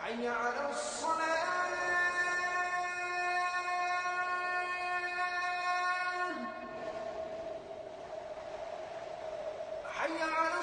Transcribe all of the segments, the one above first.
حي على الصلاة حي على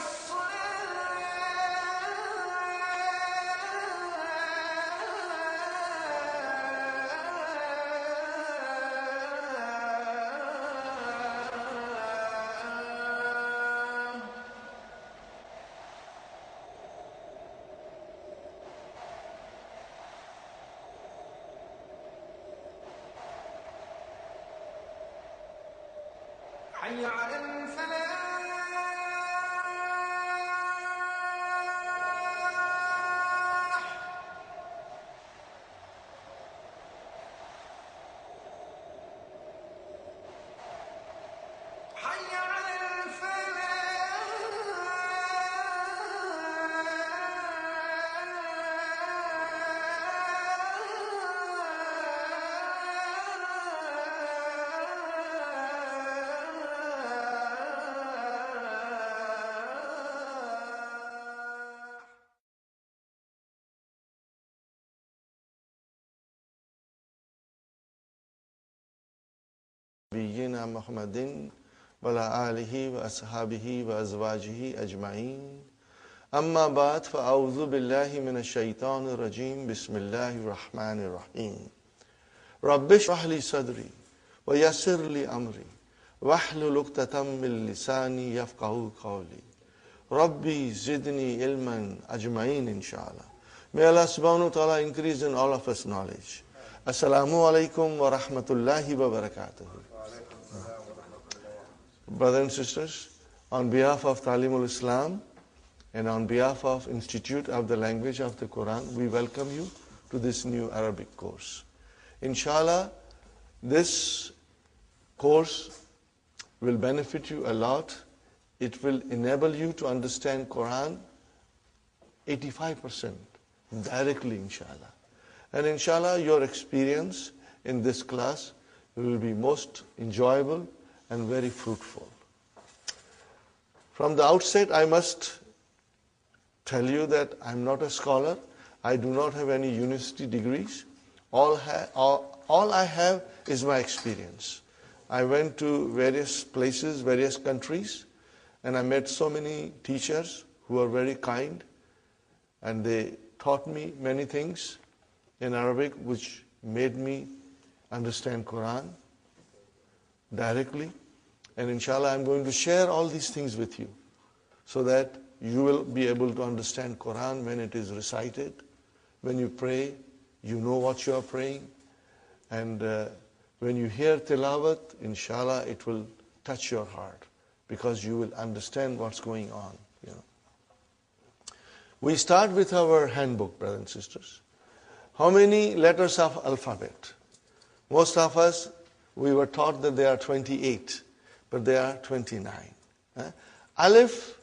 حي على الفلاح حي على نبينا محمد وعلى آله وأصحابه وأزواجه أجمعين أما بعد فأعوذ بالله من الشيطان الرجيم بسم الله الرحمن الرحيم رب اشرح لي صدري ويسر لي أمري واحلل عقدة من لساني يفقهوا قولي ربي زدني علما أجمعين inshallah. May Allah subhanahu wa ta'ala increase in all of us knowledge. Assalamu alaikum wa rahmatullahi wa barakatuh. Brothers and sisters, on behalf of Talimul Islam and on behalf of Institute of the Language of the Quran, we welcome you to this new Arabic course. Inshallah, this course will benefit you a lot. It will enable you to understand Quran 85% directly, inshallah. And inshallah, your experience in this class will be most enjoyable and very fruitful. From the outset, I must tell you that I'm not a scholar. I do not have any university degrees. All I have is my experience. I went to various places, various countries, and I met so many teachers who are very kind, and they taught me many things in Arabic which made me understand Quran directly. And inshallah, I'm going to share all these things with you so that you will be able to understand Quran when it is recited. When you pray, you know what you are praying. And when you hear tilawat, inshallah, it will touch your heart because you will understand what's going on. You know. We start with our handbook, brothers and sisters. How many letters of alphabet? Most of us, we were taught that there are 28, but there are 29. Alif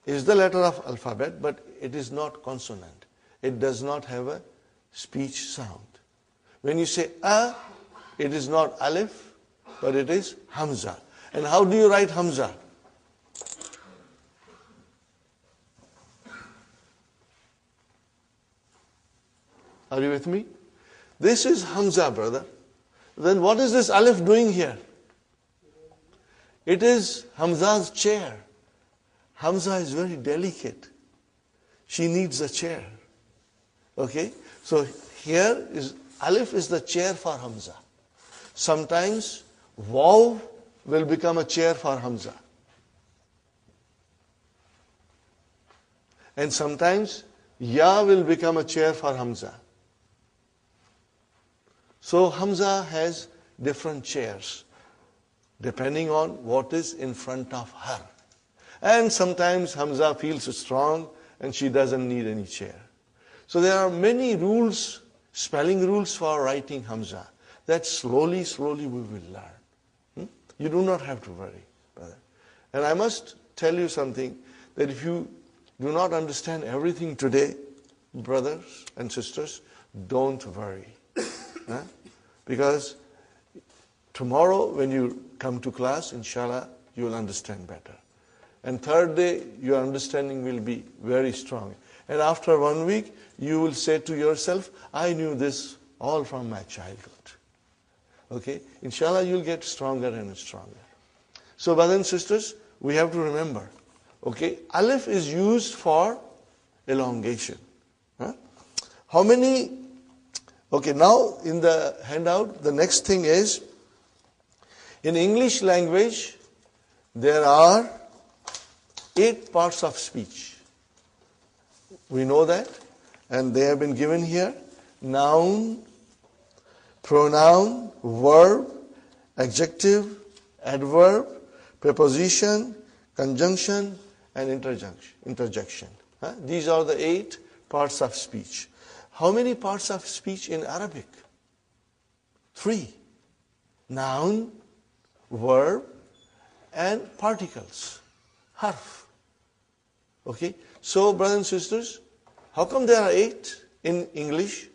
is the letter of alphabet, but it is not consonant. It does not have a speech sound. When you say a, it is not Alif, but it is Hamza. And how do you write Hamza? Are you with me? This is Hamza, brother. Then what is this Alif doing here? It is Hamza's chair. Hamza is very delicate. She needs a chair. Okay? So here is Alif is the chair for Hamza. Sometimes Waw will become a chair for Hamza. And sometimes Ya will become a chair for Hamza. So Hamza has different chairs depending on what is in front of her. And sometimes Hamza feels strong and she doesn't need any chair. So there are many rules, spelling rules for writing Hamza that slowly we will learn. You do not have to worry, brother. And I must tell you something, that if you do not understand everything today, brothers and sisters, don't worry. Because tomorrow when you come to class, inshallah, you will understand better. And third day, your understanding will be very strong. And after 1 week, you will say to yourself, I knew this all from my childhood. Okay? Inshallah, you'll get stronger and stronger. So, brothers and sisters, we have to remember, okay, Alif is used for elongation. How many? Okay, now in the handout, the next thing is, in English language, there are 8 parts of speech. We know that, and they have been given here. Noun, pronoun, verb, adjective, adverb, preposition, conjunction, and interjection. These are the 8 parts of speech. How many parts of speech in Arabic? 3. Noun, verb, and particles. Harf. Okay? So, brothers and sisters, how come there are 8 in English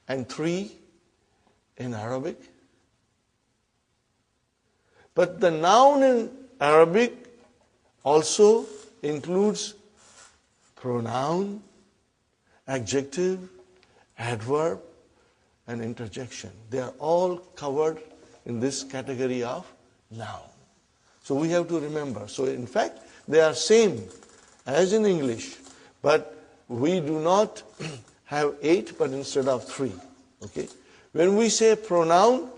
and 3 in Arabic? But the noun in Arabic also includes pronoun, adjective, adverb, and interjection. They are all covered in this category of noun. So we have to remember. So in fact, they are same as in English, but we do not have 8, but instead of 3. Okay? When we say pronoun,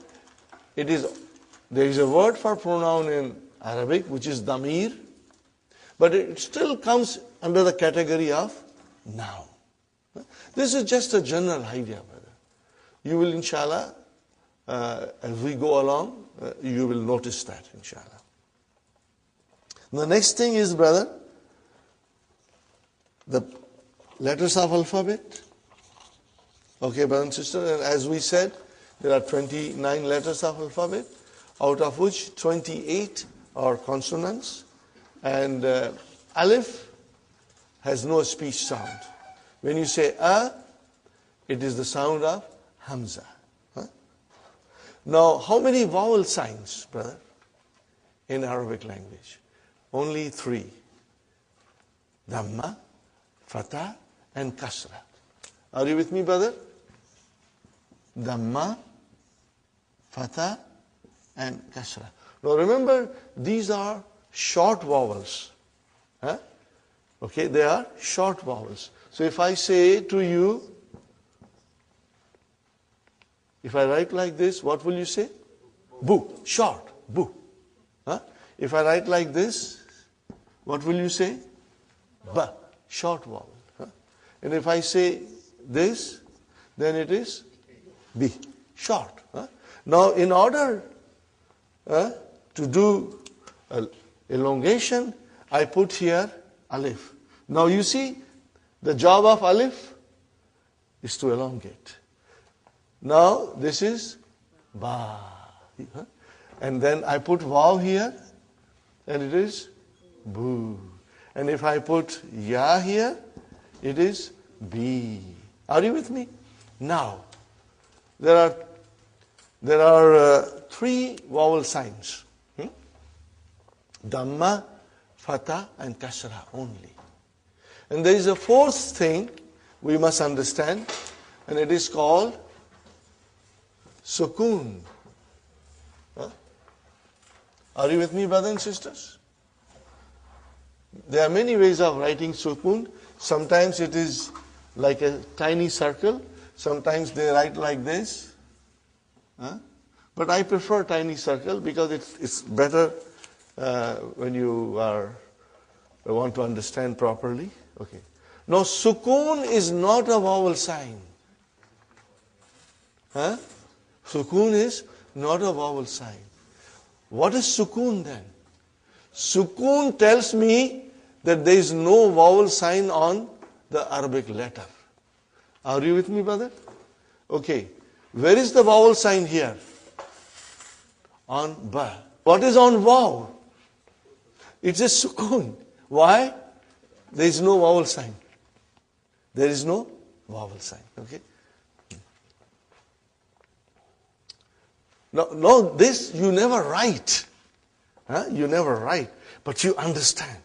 there is a word for pronoun in Arabic, which is damir, but it still comes under the category of noun. This is just a general idea, brother. You will, inshallah, as we go along, you will notice that, inshallah. The next thing is, brother, the letters of alphabet. Okay, brother and sister, and as we said, there are 29 letters of alphabet, out of which 28 are consonants, and Alif has no speech sound. When you say a, it is the sound of Hamza. Now, how many vowel signs, brother, in Arabic language? Only 3. Dhamma, Fatha, and Kasra. Are you with me, brother? Dhamma, Fatha, and Kasra. Now remember, these are short vowels. Okay, they are short vowels. So if I say to you, if I write like this, what will you say? Bu, short, bu. If I write like this, what will you say? Ba, short vowel. And if I say this, then it is bi, short. Now in order to do elongation, I put here alif. Now you see, the job of alif is to elongate. Now this is ba. And then I put vav here, and it is bu. And if I put ya here, it is bi. Are you with me? Now, there are there are three vowel signs. Dhamma, Fatha and Kasra only. And there is a fourth thing we must understand, and it is called Sukoon. Are you with me, brothers and sisters? There are many ways of writing Sukoon. Sometimes it is like a tiny circle. Sometimes they write like this. But I prefer tiny circle because it's better when you want to understand properly. Okay. Now, Sukoon is not a vowel sign. Sukoon is not a vowel sign. What is Sukoon then? Sukoon tells me that there is no vowel sign on the Arabic letter. Are you with me, brother? Okay. Where is the vowel sign here? On ba. What is on vav? It's a Sukoon. Why? There is no vowel sign. There is no vowel sign. Okay. No, this you never write. You never write, but you understand.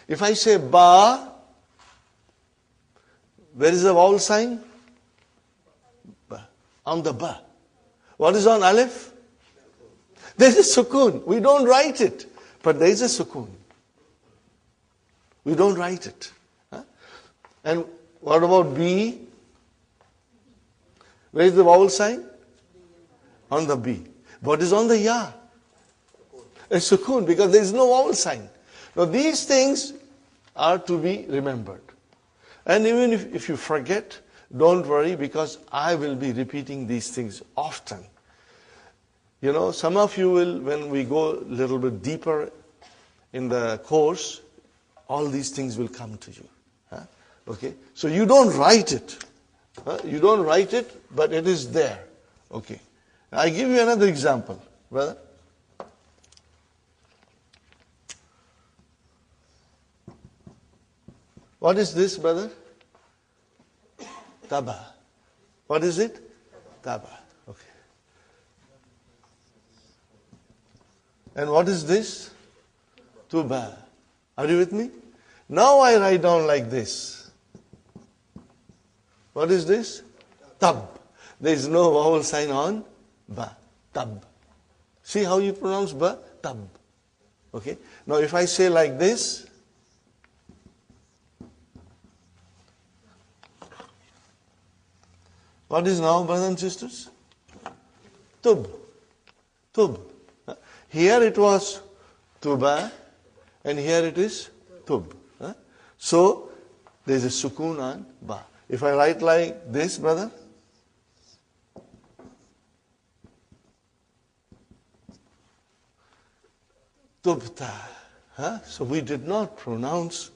If I say ba, where is the vowel sign? Ba. On the ba. What is on alif? There is a sukoon. We don't write it, but there is a sukoon. We don't write it. And what about B? Where is the vowel sign? On the B. What is on the ya? A sukoon, because there is no vowel sign. Now these things are to be remembered. And even if you forget, don't worry, because I will be repeating these things often. You know, some of you will, when we go a little bit deeper in the course, all these things will come to you. Okay? So you don't write it. You don't write it, but it is there. Okay. I give you another example, brother. What is this, brother? Taba. What is it? Taba. Okay. And what is this? Tuba. Are you with me? Now I write down like this. What is this? Tab. There is no vowel sign on ba. Tab. See how you pronounce ba? Tab. Okay. Now if I say like this, what is now, brothers and sisters? Tub. Tub. Here it was tuba, and here it is tub. So there is a sukoon on ba. If I write like this, brother, tubta. So we did not pronounce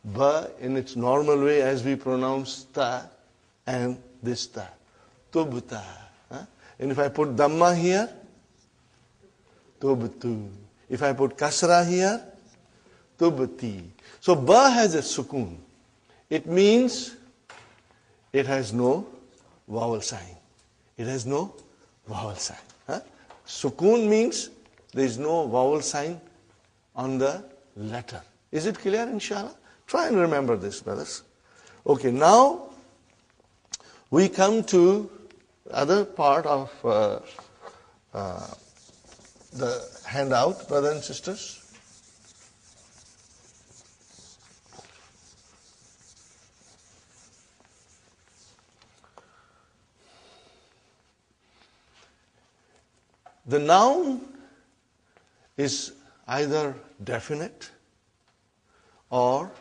ba in its normal way as we pronounce ta and this ta. Tubta. And if I put dhamma here, tubtu. If I put kasra here, tubti. So ba has a sukoon. It means it has no vowel sign. It has no vowel sign. Sukoon means there is no vowel sign on the letter. Is it clear, inshallah? Try and remember this, brothers. Okay, now we come to other part of the handout, brothers and sisters. The noun is either definite or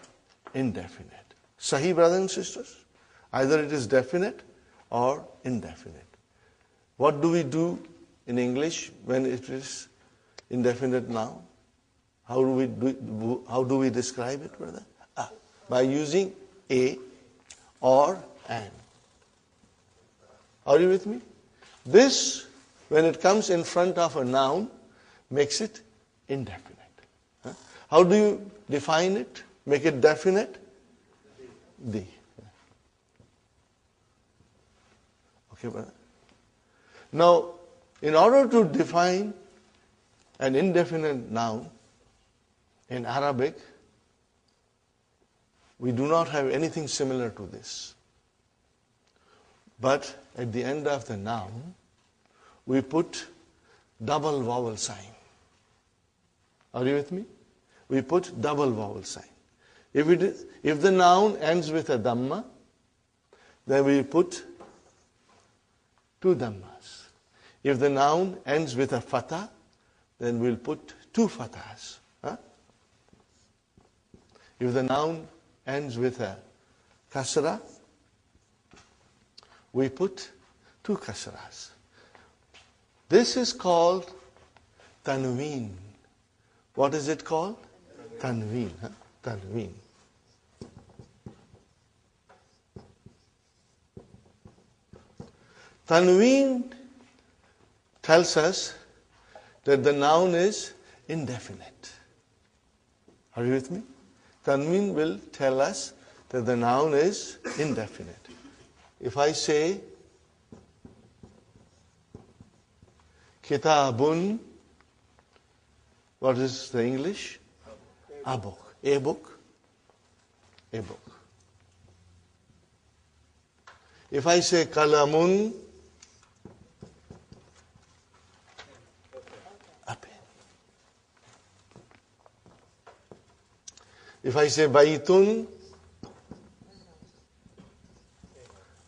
indefinite. Sahi, brothers and sisters? Either it is definite or indefinite. What do we do in English when it is indefinite noun? How do we describe it, brother? By using a or an. Are you with me? This, when it comes in front of a noun, makes it indefinite. How do you define it? Make it definite? The. Okay, brother? Now, In order to define an indefinite noun in Arabic, we do not have anything similar to this. But at the end of the noun, we put double vowel sign. Are you with me? We put double vowel sign. If the noun ends with a dhamma, then we put two dhammas. If the noun ends with a fatha, then we'll put two fathas. Huh? If the noun ends with a kasra, we put two kasras. This is called tanween. What is it called? Tanween. Huh? Tanween. Tanween tells us that the noun is indefinite. Are you with me? Tanween will tell us that the noun is indefinite. If I say kitabun, what is the English? A book. A book. A book. If I say kalamun, a pen. If I say baitun,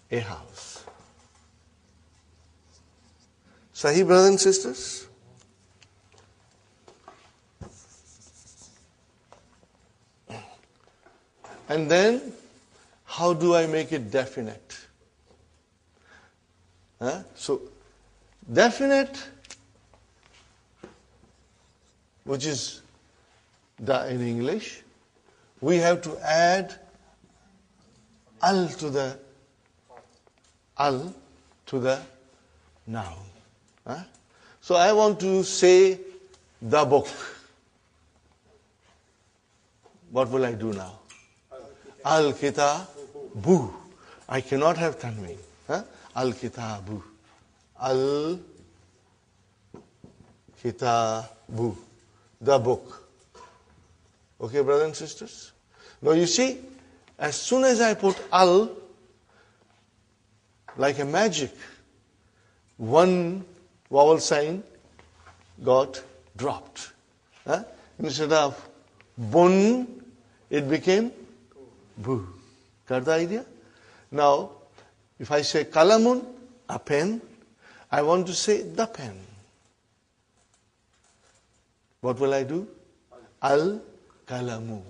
a house. Sahi, brothers and sisters? And then, how do I make it definite? So, definite, which is in English, we have to add al to the noun. So I want to say the book. What will I do now? Al-kitabu. I cannot have tanween. Al-kitabu. Al-kitabu. The book. Okay, brothers and sisters? Now you see, as soon as I put al, like a magic, one vowel sign got dropped. Instead of bun, it became bu. Got the idea? Now, if I say kalamun, a pen, I want to say the pen. What will I do? Al-kalamu.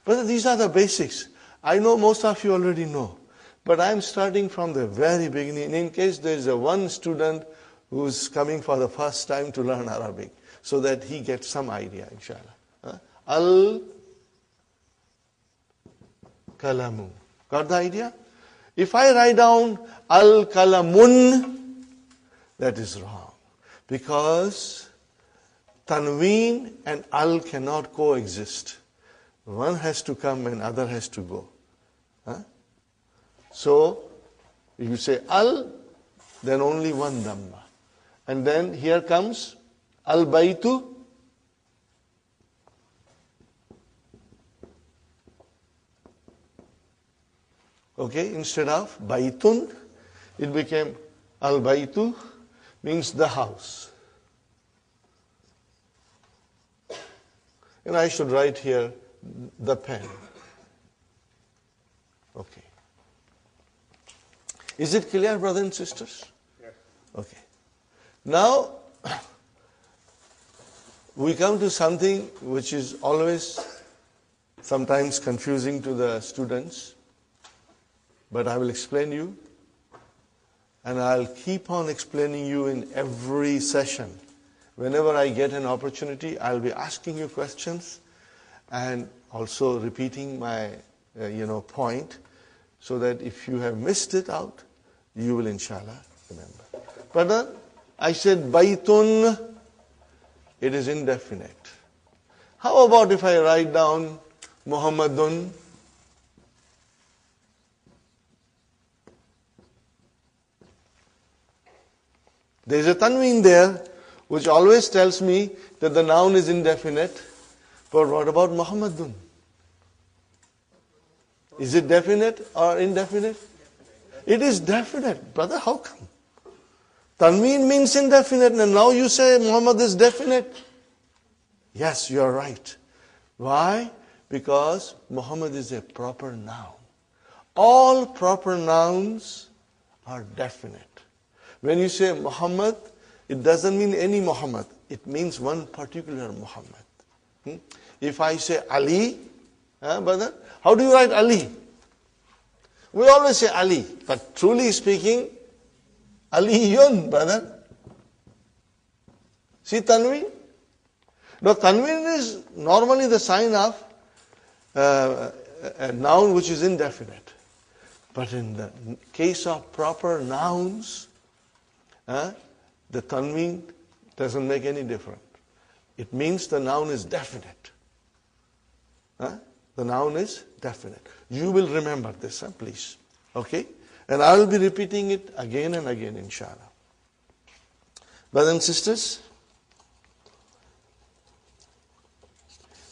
But these are the basics. I know most of you already know. But I'm starting from the very beginning in case there is one student who's coming for the first time to learn Arabic, so that he gets some idea, inshallah. Al-kalamu. Got the idea? If I write down al-kalamun, that is wrong. Because tanween and al cannot coexist. One has to come and other has to go. So, if you say al, then only one dhamma. And then here comes al-baytu. Okay, instead of baytun, it became al-baytu, means the house. And I should write here the pen. Okay. Is it clear, brothers and sisters? Yes. Okay. Now, we come to something which is always sometimes confusing to the students, but I will explain you, and I'll keep on explaining you in every session. Whenever I get an opportunity, I'll be asking you questions and also repeating my point, so that if you have missed it out, you will inshallah remember. But I said baytun, it is indefinite. How about if I write down Muhammadun? There is a tanween there, which always tells me that the noun is indefinite. But what about Muhammadun? Is it definite or indefinite? It is definite. Brother, how come? Tanween means indefinite, and now you say Muhammad is definite. Yes, you are right. Why? Because Muhammad is a proper noun. All proper nouns are definite. When you say Muhammad, it doesn't mean any Muhammad. It means one particular Muhammad. If I say Ali, brother, how do you write Ali? We always say Ali, but truly speaking, Aliyun, brother. See Tanween? Now Tanween is normally the sign of a noun which is indefinite. But in the case of proper nouns, the Tanween doesn't make any difference. It means the noun is definite. The noun is definite. You will remember this, please. Okay? And I will be repeating it again and again, inshallah. Brothers and sisters,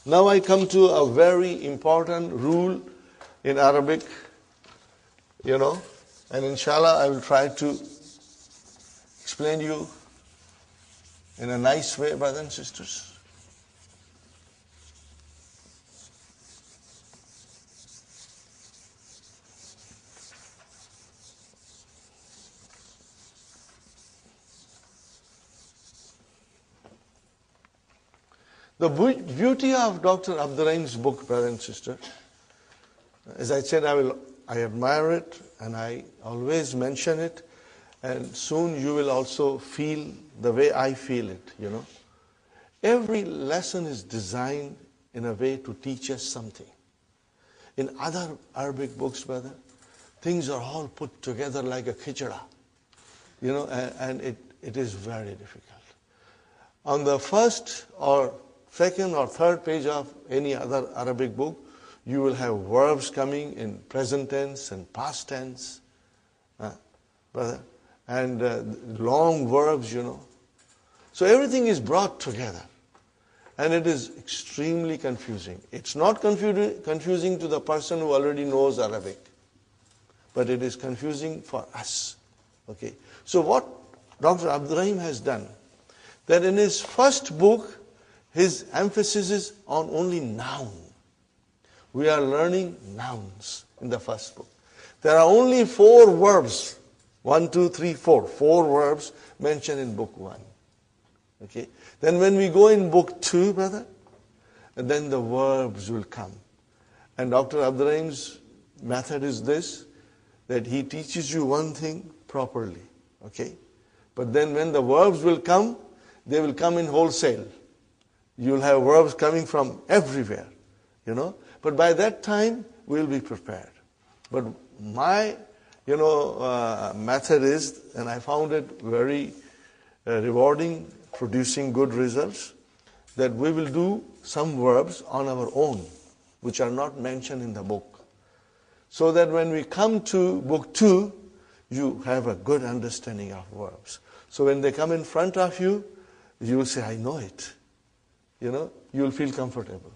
now I come to a very important rule in Arabic, and inshallah I will try to explain you in a nice way, brothers and sisters. The beauty of Dr. Abdurrahim's book, brother and sister, as I said, I admire it and I always mention it, and soon you will also feel the way I feel it, Every lesson is designed in a way to teach us something. In other Arabic books, brother, things are all put together like a khichda, and it is very difficult. On the first or second or third page of any other Arabic book, you will have verbs coming in present tense and past tense, brother, and long verbs, So everything is brought together, and it is extremely confusing. It's not confusing to the person who already knows Arabic, but it is confusing for us. Okay. So what Dr. Abdurrahim has done, that in his first book, his emphasis is on only noun. We are learning nouns in the first book. There are only 4 verbs. 1, 2, 3, 4. 4 verbs mentioned in book 1. Okay. Then when we go in book 2, brother, and then the verbs will come. And Dr. Abdurrahim's method is this, that he teaches you one thing properly. Okay. But then when the verbs will come, they will come in wholesale. You'll have verbs coming from everywhere, But by that time, we'll be prepared. But my, method is, and I found it very rewarding, producing good results, that we will do some verbs on our own, which are not mentioned in the book. So that when we come to book 2, you have a good understanding of verbs. So when they come in front of you, you will say, I know it. You'll feel comfortable.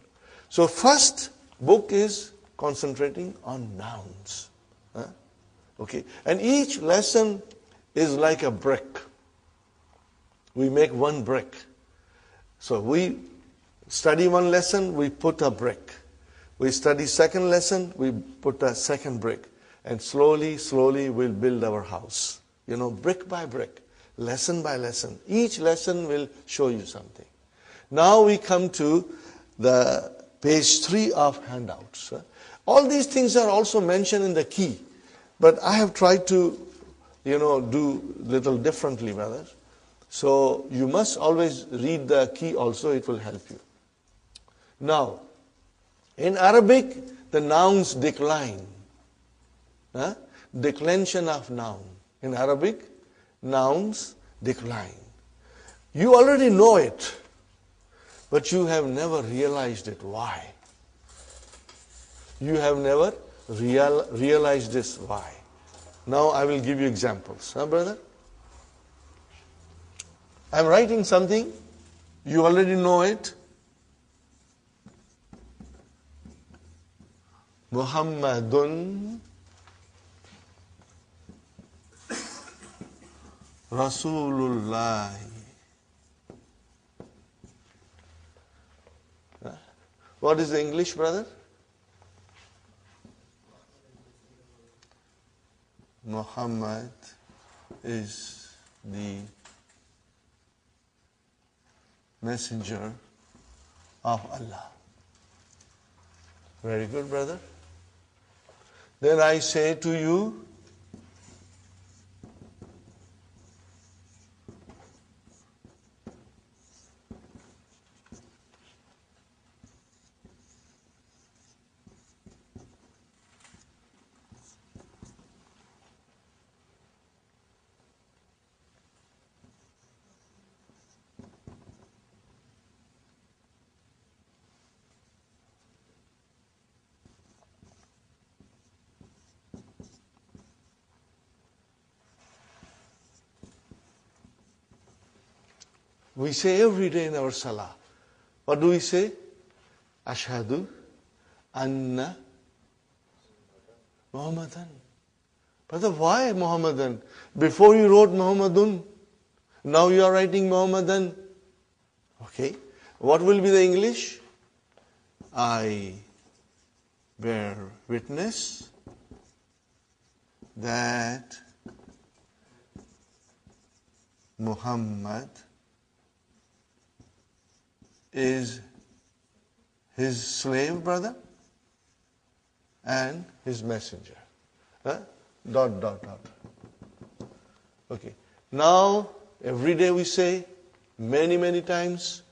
So first book is concentrating on nouns. Okay. And each lesson is like a brick. We make one brick. So we study one lesson, we put a brick. We study second lesson, we put a second brick. And slowly, slowly we'll build our house. Brick by brick, lesson by lesson. Each lesson will show you something. Now we come to the page 3 of handouts. All these things are also mentioned in the key, but I have tried to, do little differently, brothers. So you must always read the key also, it will help you. Now, in Arabic, the nouns decline. Declension of noun. In Arabic, nouns decline. You already know it, but you have never realized it. Why? You have never realized this. Why? Now I will give you examples. Brother? I'm writing something. You already know it. Muhammadun Rasulullah. What is the English, brother? Muhammad is the messenger of Allah. Very good, brother. Then I say to you, we say every day in our salah. What do we say? Ashhadu anna Muhammadan. Brother, why Muhammadan? Before you wrote Muhammadun, now you are writing Muhammadan. Okay. What will be the English? I bear witness that Muhammad is his slave, brother, and his messenger. Dot, dot, dot. Okay. Now, every day we say, many, many times,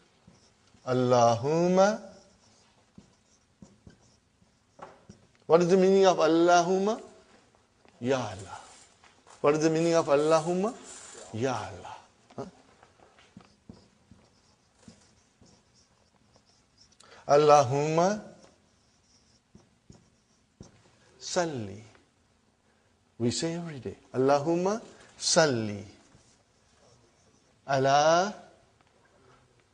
Allahumma. What is the meaning of Allahumma? Ya Allah. What is the meaning of Allahumma? Ya Allah. Allahumma salli. We say every day, Allahumma salli ala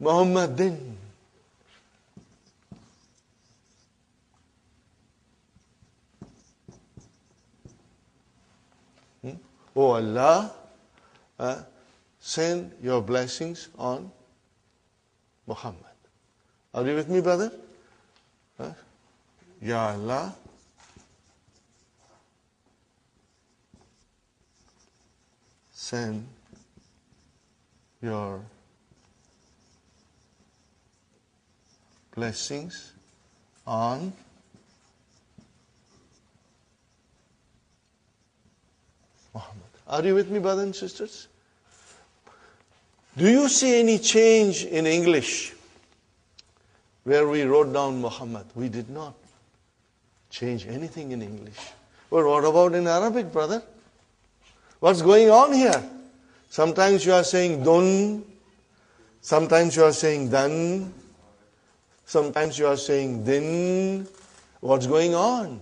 Muhammadin. Oh Allah, send your blessings on Muhammad. Are you with me, brother? Ya Allah, send your blessings on Muhammad. Are you with me, brothers and sisters? Do you see any change in English where we wrote down Muhammad? We did not change anything in English. But what about in Arabic, brother? What's going on here? Sometimes you are saying dun, sometimes you are saying dan, sometimes you are saying din. What's going on?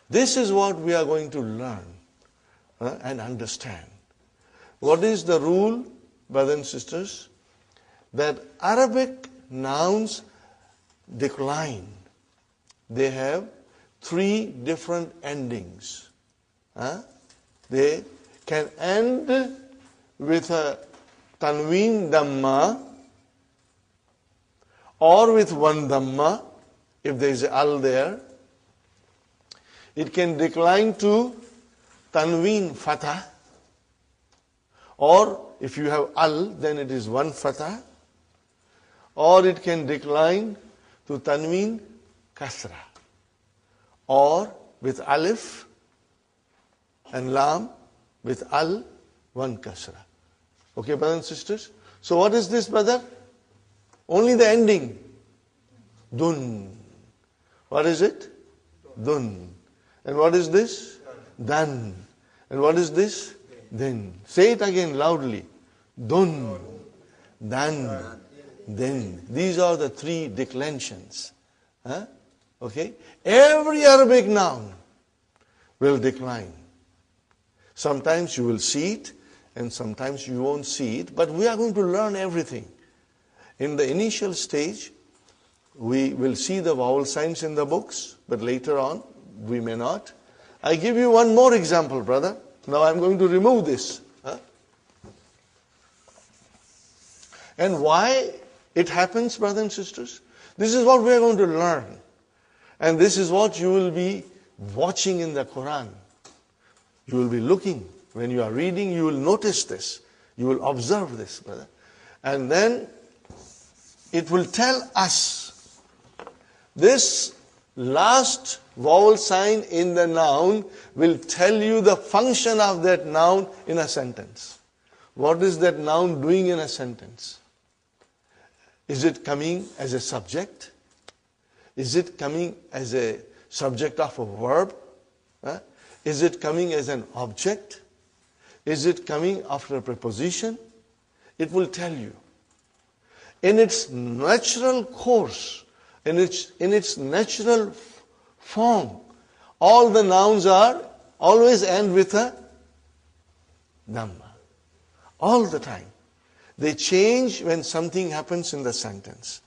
This is what we are going to learn and understand. What is the rule, brothers and sisters? That Arabic nouns decline. They have 3 different endings. They can end with a tanween dhamma or with one dhamma if there is al there. It can decline to tanween fatah, or if you have al, then it is one fatah, or it can decline to tanween kasra, or with alif and lam, with al, one kasra. Okay, brothers and sisters? So what is this, brother? Only the ending. Dun. What is it? Dun. And what is this? Dan. And what is this? Then. Say it again loudly. Dun. Dan. Then. These are the 3 declensions. Okay? Every Arabic noun will decline. Sometimes you will see it, and sometimes you won't see it, but we are going to learn everything. In the initial stage, we will see the vowel signs in the books, but later on, we may not. I give you one more example, brother. Now I'm going to remove this. And why it happens, brothers and sisters? This is what we are going to learn. And this is what you will be watching in the Quran. You will be looking. When you are reading, you will notice this. You will observe this, brother. And then it will tell us this last vowel sign in the noun will tell you the function of that noun in a sentence. What is that noun doing in a sentence? Is it coming as a subject? Is it coming as a subject of a verb? Is it coming as an object? Is it coming after a preposition? It will tell you. In its natural course, in its natural form, all the nouns are always end with a Dhamma. All the time. They change when something happens in the sentence.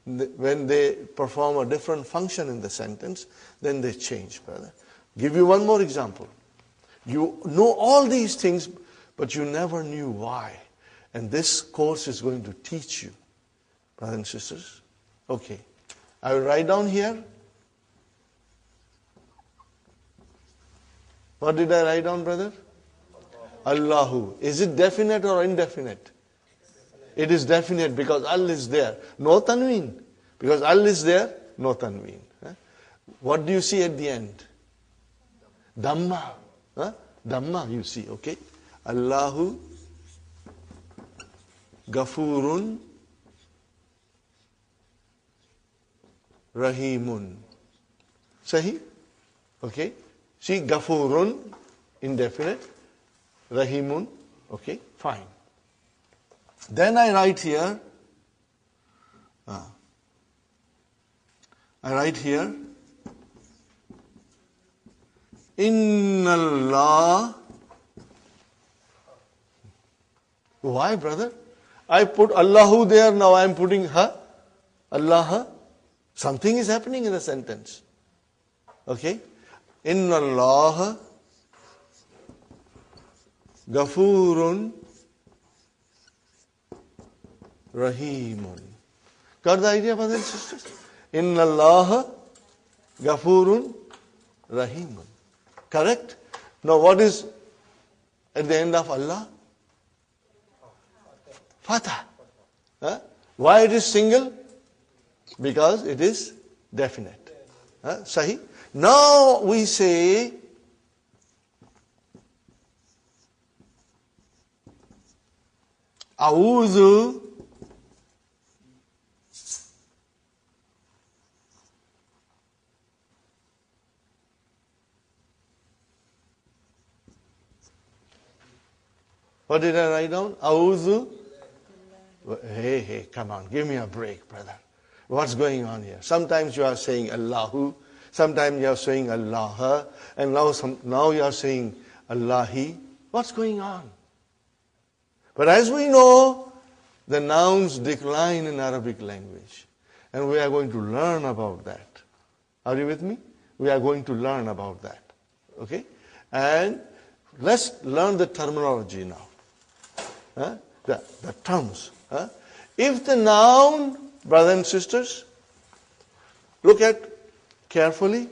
When they perform a different function in the sentence, then they change, brother. Give you one more example. You know all these things, but you never knew why. And this course is going to teach you, brothers and sisters. Okay. I will write down here. What did I write down, brother? Allahu. Is it definite or indefinite? It is definite because Al is there. No tanween. Because Al is there, no tanween. What do you see at the end? Dhamma. Dhamma you see, okay? Allahu Gafurun Rahimun. Sahi? Okay? See, Gafurun, indefinite. Rahimun, okay? Fine. Then I write here, Inna Allah. Why, brother? I put Allahu there, now I am putting Ha. Allah. Something is happening in the sentence. Okay? Inna Allah Gafurun Rahimun. Got the idea, brothers and sisters? Inna Allah Gafurun Rahimun. Correct? Now what is at the end of Allah? Fatah. Why it is single? Because it is definite. Sahi? Now we say A'udhu What did I write down? A'udhu. Hey, come on, give me a break, brother. What's going on here? Sometimes you are saying Allahu, sometimes you are saying Allah, and now you are saying Allahi. What's going on? But as we know, the nouns decline in Arabic language. And we are going to learn about that. Are you with me? We are going to learn about that. Okay? And let's learn the terminology now. The terms. If the noun, brothers and sisters, look at carefully.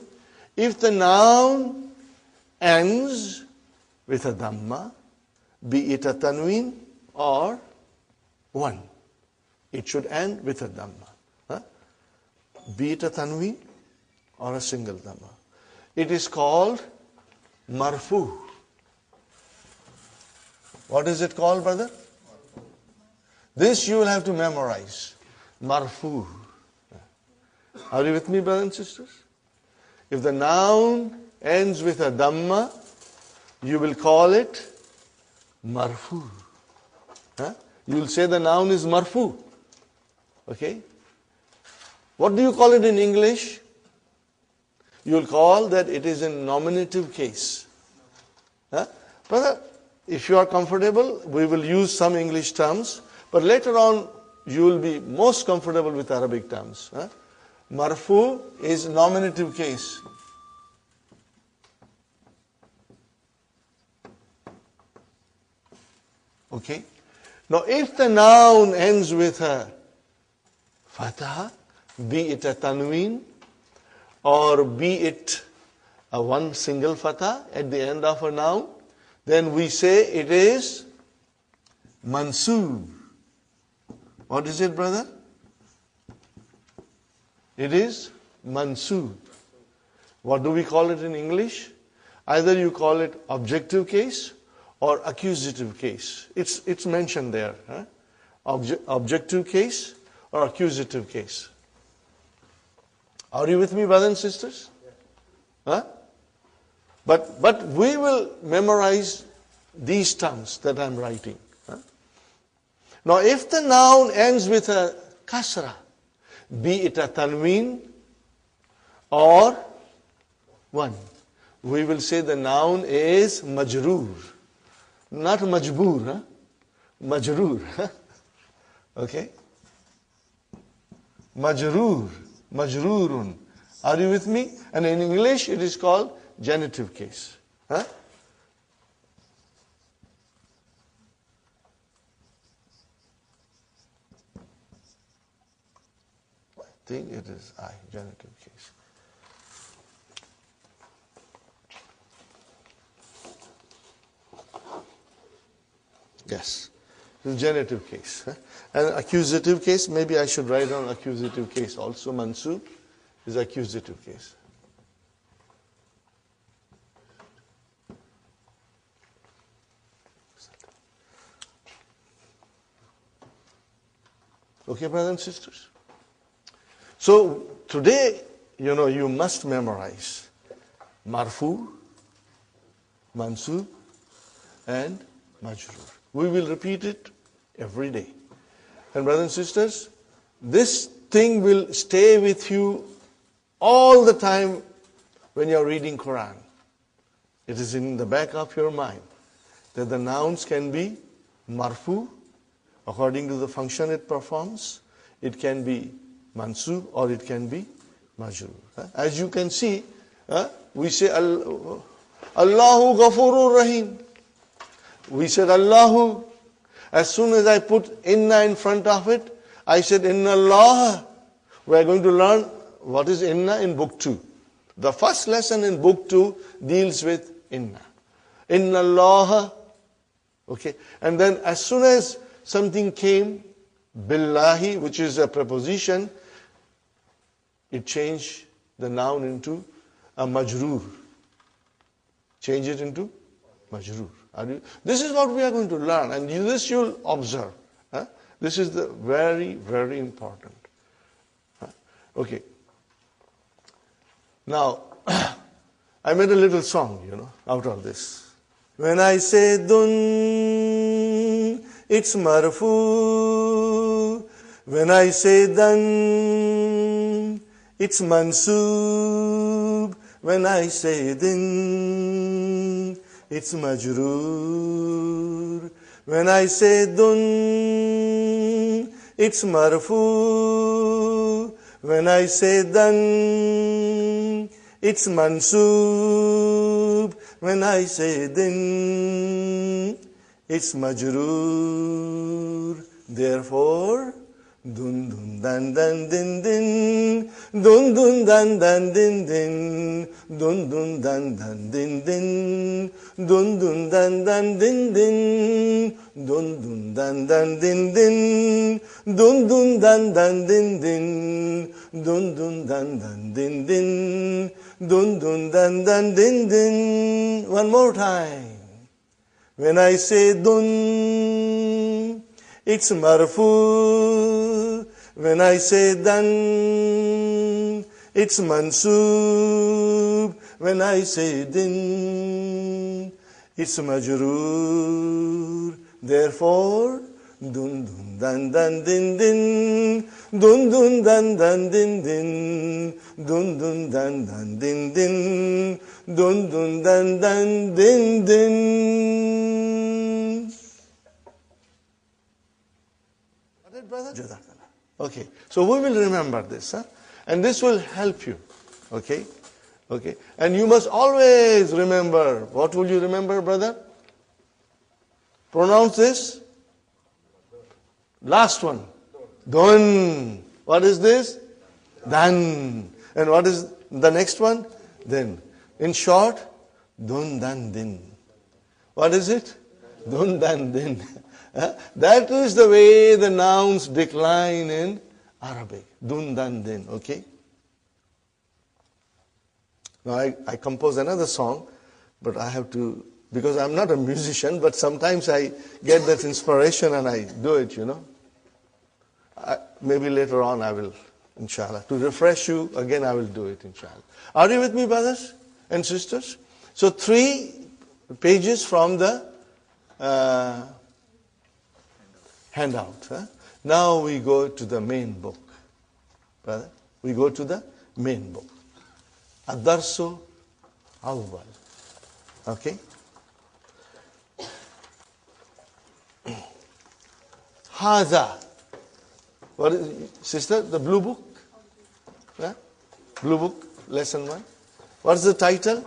If the noun ends with a Dhamma, be it a Tanween or one, it should end with a Dhamma. Be it a Tanween or a single Dhamma. It is called Marfu. What is it called, brother? This you will have to memorize. Marfu. Are you with me, brothers and sisters? If the noun ends with a Dhamma, you will call it Marfu. You will say the noun is Marfu. Okay? What do you call it in English? You will call that it is in nominative case. Brother, if you are comfortable, we will use some English terms, but later on you will be most comfortable with Arabic terms. Marfu is nominative case. Okay? Now if the noun ends with a fatha, be it a tanween or be it a one single fatha at the end of a noun, then we say it is mansoob. What is it, brother? It is mansoob. What do we call it in English? Either you call it objective case or accusative case. It's mentioned there. Objective case or accusative case. Are you with me, brothers and sisters? But we will memorize these terms that I'm writing. Now if the noun ends with a kasra, be it a tanween or one, we will say the noun is majroor. Not majboor, majroor. Okay? Majroor, majroorun. Are you with me? And in English it is called genitive case. I think it is genitive case. Yes, it's genitive case. And accusative case, maybe I should write down accusative case also. Mansoob is accusative case. Okay, brothers and sisters? So today, you must memorize marfu, mansoob, and majroor. We will repeat it every day. And brothers and sisters, this thing will stay with you all the time when you are reading Quran. It is in the back of your mind that the nouns can be marfu, according to the function it performs. It can be mansoob or it can be majroor. As you can see, we say Allahu Ghafurur Rahim. We said Allahu. As soon as I put inna in front of it, I said inna Allah. We are going to learn what is inna in book 2. The first lesson in book 2 deals with inna. Inna Allah. Okay. And then as soon as something came, billahi, which is a preposition, it changed the noun into a majroor. Change it into majroor. This is what we are going to learn, and this you'll observe. This is the very, very important. Okay. Now, I made a little song, out of this. When I say dun, it's marfu. When I say dan, it's mansoob. When I say din, it's majroor. When I say dun, it's marfu. When I say dan, it's mansoob. When I say din, it's majroor. Therefore, dun dun dan dan din din, dun dun dan dan din din, dun dun dan dan din din, dun dun dan dan din din, dun dun dan dan din din, dun dun dan dan din din, dun dun dan dan din din, dun dun dan dan din din. One more time. When I say dun, it's marfu. When I say dan, it's mansoob. When I say din, it's majroor. Therefore, dun dun dan dan din din, dun dun dan dan din din, dun dun dan dan din din, dun dun dan dan din din. it, brother? Jazakallah. Okay. So we will remember this, huh? And this will help you. Okay? Okay. And you must always remember. What will you remember, brother? Pronounce this. Last one. Dun. What is this? Dan. And what is the next one? Then. In short, dun dan din. What is it? Dun dan din. That is the way the nouns decline in Arabic. Dun dan din. Okay? Now I compose another song, but I have to, because I'm not a musician, but sometimes I get that inspiration and I do it, you know. Maybe later on I will, inshallah. To refresh you, again I will do it, inshallah. Are you with me, brothers and sisters? So 3 pages from the handout. Huh? Now we go to the main book. Brother, we go to the main book. Ad-Darsu Awwal. Okay? Haza. What is, sister, the blue book? Yeah? Blue book, lesson 1. What is the title?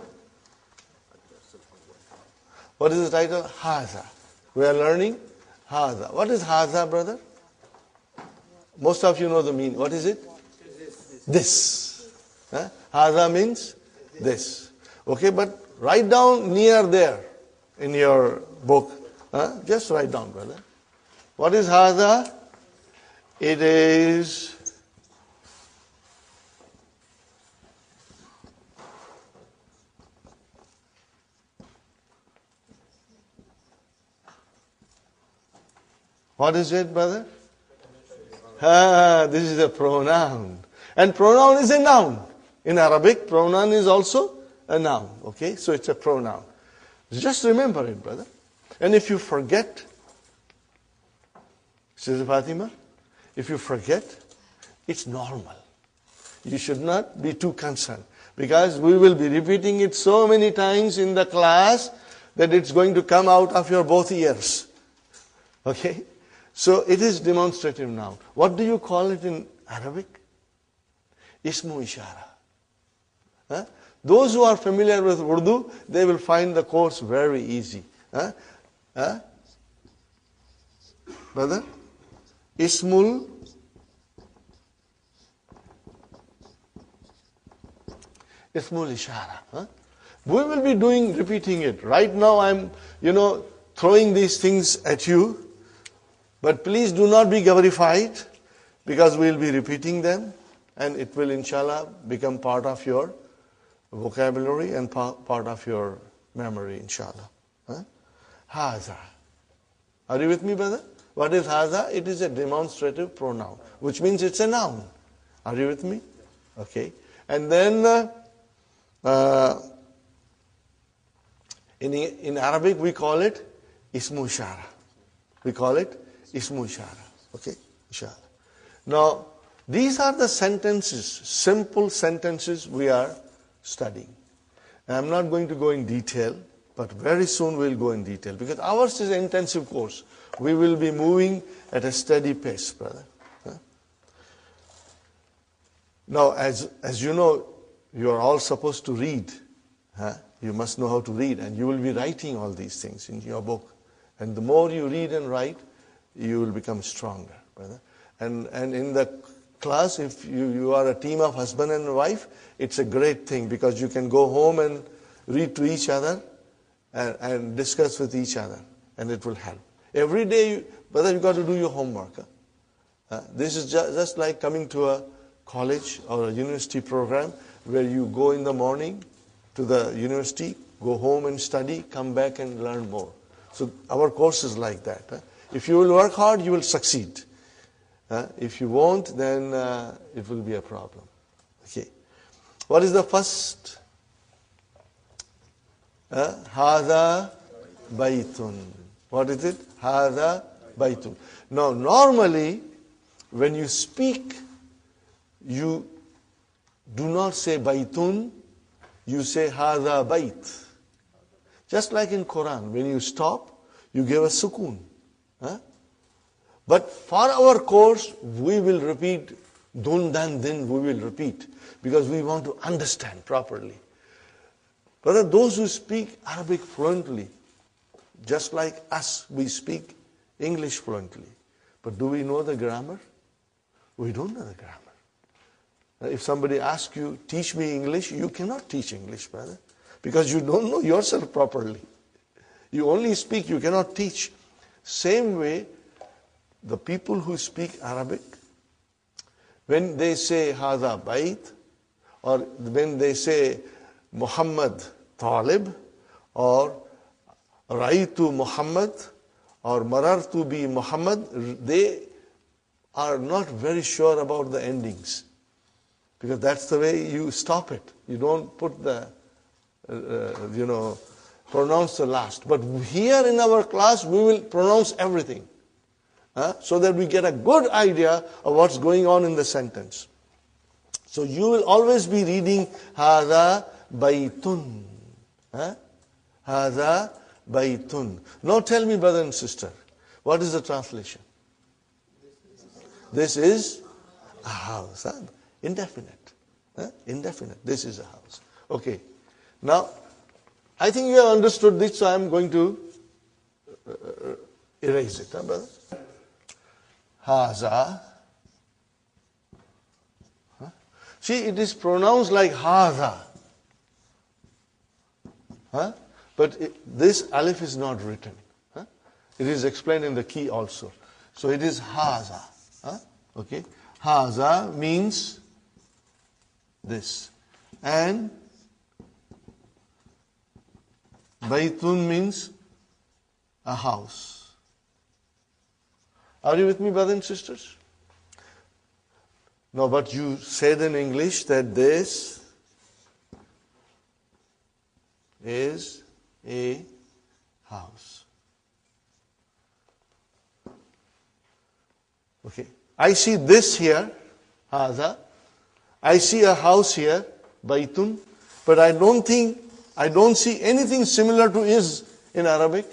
What is the title? Haza. We are learning Haza. What is Haza, brother? Most of you know the meaning. What is it? This. Huh? Haza means this. Okay, but write down near there in your book. Huh? Just write down, brother. What is Haza? It is what is it, brother? This is a pronoun. And pronoun is a noun. In Arabic, pronoun is also a noun. Okay, so it's a pronoun. Just remember it, brother. And if you forget, Sister Fatima, if you forget, it's normal. You should not be too concerned. Because we will be repeating it so many times in the class that it's going to come out of your both ears. Okay? So it is demonstrative noun. What do you call it in Arabic? Ismu Ishara. Huh? Those who are familiar with Urdu, they will find the course very easy. Huh? Huh? Brother? Ismul Ishara. Huh? We will be repeating it. Right now I'm, throwing these things at you. But please do not be gabarified, because we will be repeating them. And it will, inshallah, become part of your vocabulary and part of your memory, inshallah. Huh? Haza. Are you with me, brother? What is haza? It is a demonstrative pronoun, which means it's a noun. Are you with me? Okay. And then in Arabic we call it ismu ishara. We call it ismu ishara. Okay? Inshallah. Now, these are the sentences, simple sentences we are studying. And I'm not going to go in detail, but very soon we'll go in detail, because ours is an intensive course. We will be moving at a steady pace, brother. Huh? Now, as you know, you are all supposed to read. Huh? You must know how to read, and you will be writing all these things in your book. And the more you read and write, you will become stronger, brother. And in the class, if you are a team of husband and wife, it's a great thing, because you can go home and read to each other and discuss with each other, and it will help. Every day, brother, you got to do your homework. This is just like coming to a college or a university program where you go in the morning to the university, go home and study, come back and learn more. So our course is like that. If you will work hard, you will succeed. If you won't, then it will be a problem. Okay. What is the first? Hada baytun. What is it? Hada baytun. Now, normally, when you speak, you do not say baytun, you say hada bayt. Just like in Quran, when you stop, you give a sukoon. But for our course, we will repeat dun, dan, din, we will repeat because we want to understand properly. But those who speak Arabic fluently, just like us, we speak English fluently. But do we know the grammar? We don't know the grammar. If somebody asks you, teach me English, you cannot teach English, brother, because you don't know yourself properly. You only speak, you cannot teach. Same way, the people who speak Arabic, when they say Hada Bait, or when they say Muhammad Talib, or Raitu Muhammad, or Marartu bi Muhammad, they are not very sure about the endings. Because that's the way you stop it. You don't put the, pronounce the last. But here in our class, we will pronounce everything. So that we get a good idea of what's going on in the sentence. So you will always be reading Hada Baitun. Hada Baitun. Now tell me, brother and sister, what is the translation? This is a house. Indefinite. Indefinite. This is a house. Okay. Now, I think you have understood this, so I am going to erase it. Brother? Haza. See, it is pronounced like Haza. But this alif is not written. It is explained in the key also. So it is Haza. Okay. Haza means this. And Baitun means a house. Are you with me, brothers and sisters? No, but you said in English that this is a house. Okay. I see this here, Haza. I see a house here, Baitun. But I don't see anything similar to is in Arabic.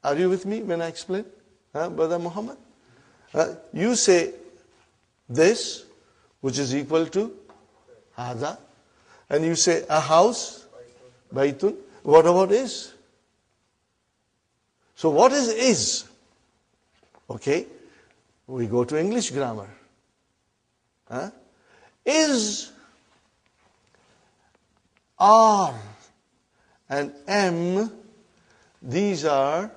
Are you with me when I explain? Brother Muhammad? You say this, which is equal to Hada. And you say a house, Baitun. What about is? So what is? Okay. We go to English grammar. Is, are, and am, these are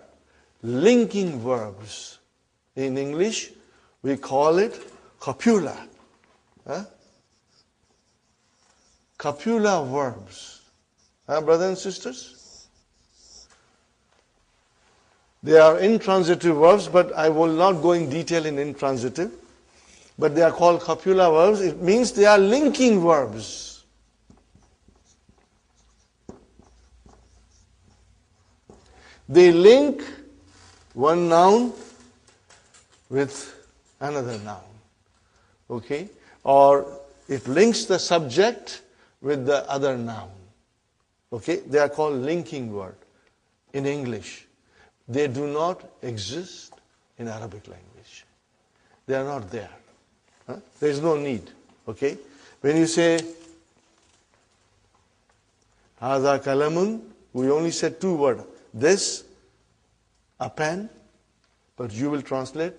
linking verbs. In English, we call it copula. Copula verbs. Brothers and sisters? They are intransitive verbs, but I will not go in detail in intransitive. But they are called copula verbs. It means they are linking verbs. They link one noun with another noun. Okay? Or it links the subject with the other noun. Okay? They are called linking words in English. They do not exist in Arabic language. They are not there. There is no need. Okay? When you say Hada kalamun, we only said two words. This, a pen, but you will translate,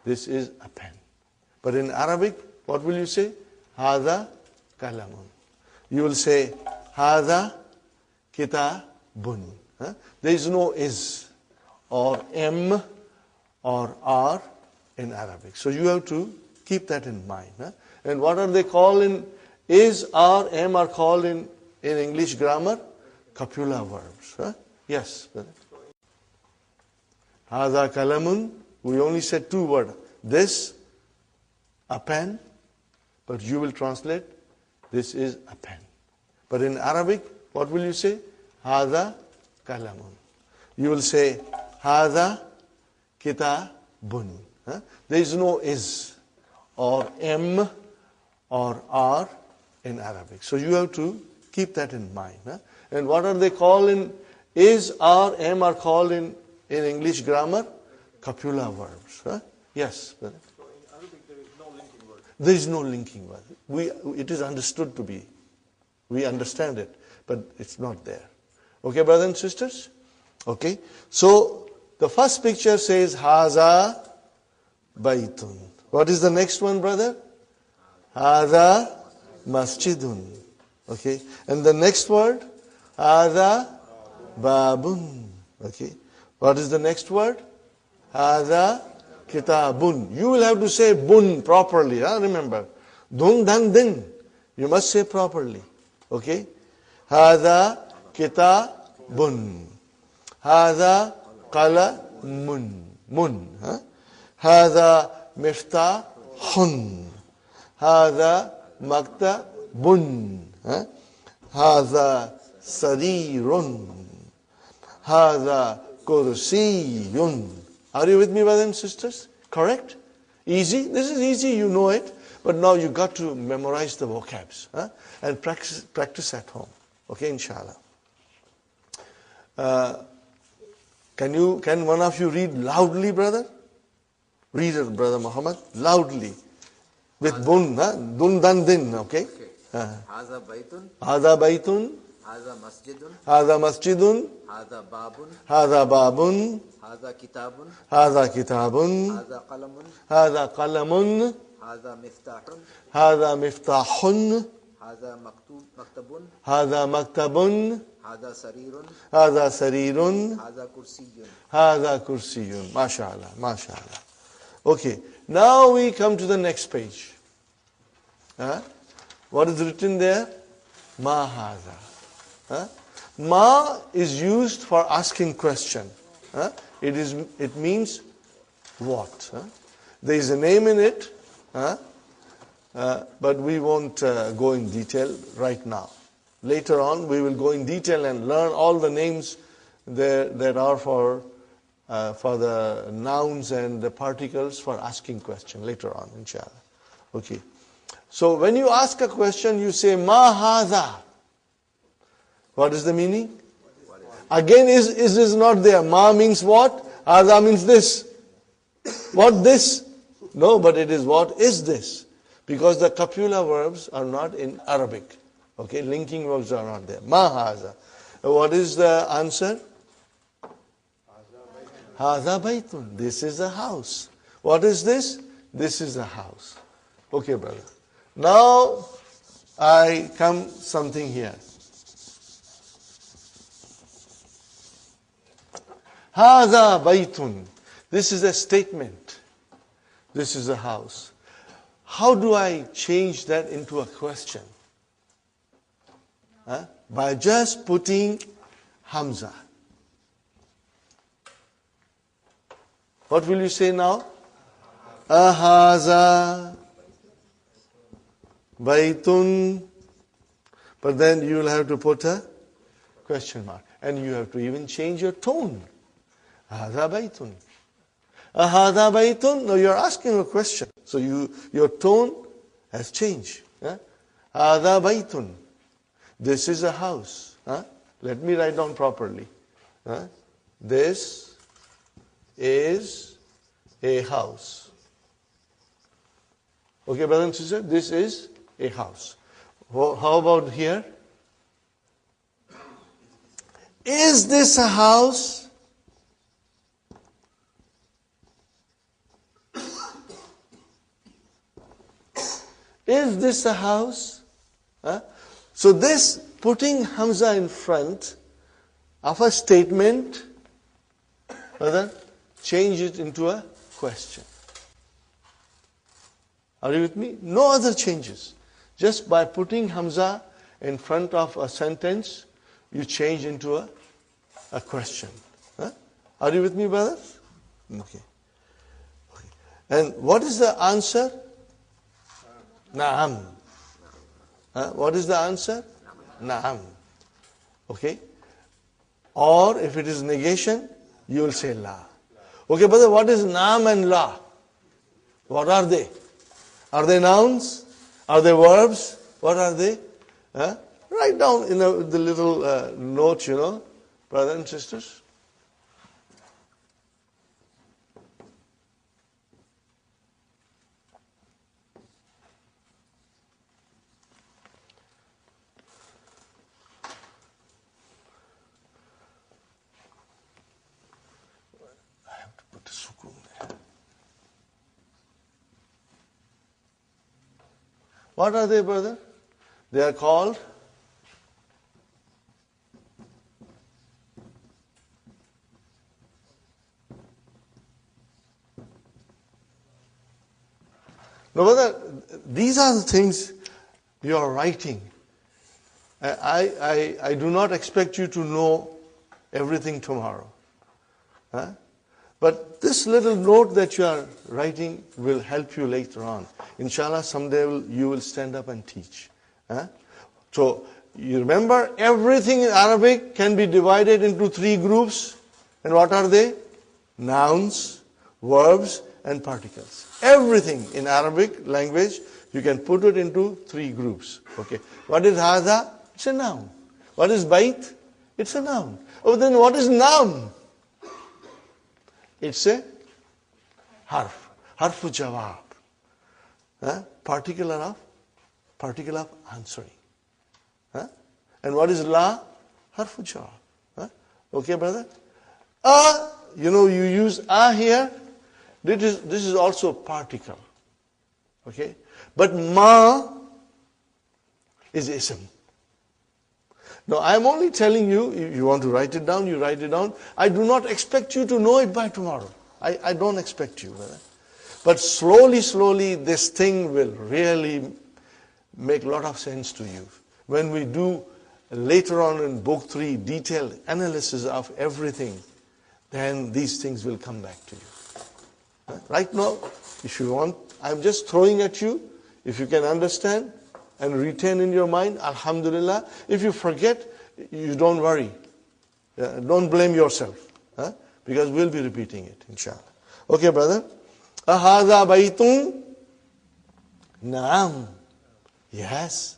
this is a pen. But in Arabic, what will you say? Hada kalamun. You will say, Hada kitabun. There is no is, or am, or are in Arabic. So you have to keep that in mind. And what are they called in is, are, am are called in English grammar? Copula verbs. Yes. Hada kalamun, we only said two words. This, a pen, but you will translate, this is a pen. But in Arabic, what will you say? Hada kalamun. You will say, Hada kitabun. There is no is, or am, or are in Arabic. So you have to keep that in mind. And what are they called in is, are, am are called in English grammar? copula verbs. Huh? Yes, brother. So in Arabic there is no linking word. There is no linking word. It is understood to be. We understand it, but it's not there. Okay, brothers and sisters? Okay. So the first picture says Haza Baitun. What is the next one, brother? Haza Masjidun. Okay. And the next word? Haza Babun. Okay. What is the next word? Haza Kitabun. You will have to say bun properly. Remember. Dun dan din. You must say properly. Okay. Haza Kitabun. Haza Qalamun. Mun. Haza Miftahun. Haza Maktabun. Haza Sarirun. Haza Kursiyun. Are you with me, brothers and sisters? Correct? Easy? This is easy, you know it. But now you got to memorize the vocabs and practice at home. Okay, inshallah. Can one of you read loudly, brother? Read it, brother Muhammad, loudly. With bun, dun dan din, okay? Haza baitun. Haza baitun. Haza masjidun. Haza masjidun. Haza babun. Haza babun. Haza kitabun. Haza kitabun. Haza qalamun. Haza qalamun. Haza miftahun. Haza miftahun. Haza maktabun. Haza maktabun. Haza sarirun. Haza sarirun. Haza kursiyun. Haza kursiyun. MashaAllah, MashaAllah. Okay, now we come to the next page. What is written there? Ma haza. Ma is used for asking question. It means what? There is a name in it, but we won't go in detail right now. Later on, we will go in detail and learn all the names that are for the nouns and the particles for asking question later on, inshallah. Okay. So when you ask a question, you say ma hadha. What is the meaning? Again, is this not there? Ma means what? Hadha means this. What this? No, but it is what is this? Because the copula verbs are not in Arabic. Okay, linking verbs are not there. Ma hadha. What is the answer? Hadha baytun. This is a house. What is this? This is a house. Okay, brother. Now, I come something here. Hadha baytun. This is a statement. This is a house. How do I change that into a question? By just putting Hamza. What will you say now? Ahaza Baitun. But then you will have to put a question mark. And you have to even change your tone. Ahaza Baitun. Ahaza Baitun. No, you are asking a question. So your tone has changed. Ahaza Baitun. This is a house. Let me write down properly. This is a house. Okay, brother and sister, this is a house. How about here? Is this a house? Is this a house? So this, putting Hamza in front of a statement, brother, change it into a question. Are you with me? No other changes. Just by putting Hamza in front of a sentence, you change into a question. Are you with me, brothers? Okay. And what is the answer? Na'am. What is the answer? Na'am. Okay. Or if it is negation, you will say la. Okay, brother, what is naam and la? What are they? Are they nouns? Are they verbs? What are they? Write down in the little note, brothers and sisters. What are they, brother? They are called no, brother, these are the things you are writing. I do not expect you to know everything tomorrow. Huh? But this little note that you are writing will help you later on. Inshallah, someday you will stand up and teach. Huh? So, you remember, everything in Arabic can be divided into 3 groups. And what are they? Nouns, verbs, and particles. Everything in Arabic language, you can put it into 3 groups. Okay. What is hadha? It's a noun. What is bait? It's a noun. Oh, then what is noun? It's a harf. Harfu jawab. Particle of answering. And what is la? Harfu jawab. Okay, brother? You use here. This is also particle. Okay? But ma is ism. Now, I am only telling you, if you want to write it down, you write it down. I do not expect you to know it by tomorrow. I don't expect you. Brother. But slowly, this thing will really make a lot of sense to you. When we do later on in book 3, detailed analysis of everything, then these things will come back to you. Right now, if you want, I'm just throwing at you. If you can understand and retain in your mind, alhamdulillah. If you forget, you don't worry. Don't blame yourself. Because we'll be repeating it, inshallah. Okay, brother? Ahadha baytun? Naam. Yes.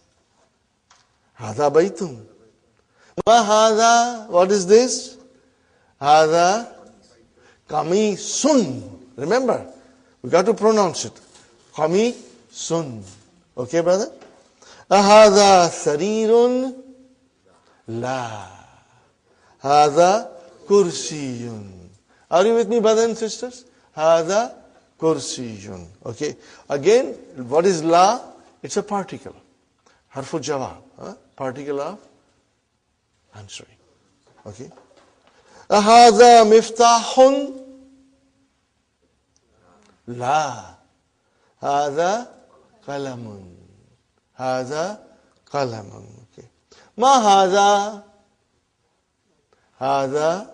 Hadha baytun. Ma hadha? What is this? Hadha kamisun. Remember, we got to pronounce it. Kamisun. Okay, brother? Ahadha sarirun? La. Hadha kursiyun. Are you with me, brothers and sisters? Hadha kursiyun. Okay. Again, what is la? It's a particle. Harfu jawab. Particle of answering. Okay. Ahadha miftahun? La. Hadha qalamun. Hadha qalamun. Okay. Ma hadha? Hadha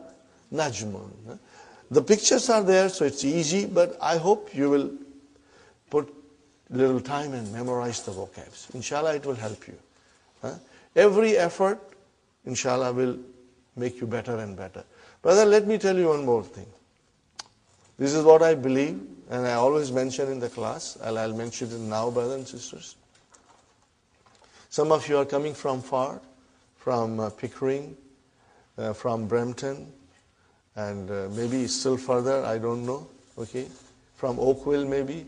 najmun. The pictures are there, so it's easy, but I hope you will put little time and memorize the vocabs. Inshallah, it will help you. Every effort, inshallah, will make you better and better. Brother, let me tell you one more thing. This is what I believe, and I always mention in the class. I'll mention it now, brothers and sisters. Some of you are coming from far, from Pickering, from Brampton, and maybe still further, I don't know, okay? From Oakville, maybe.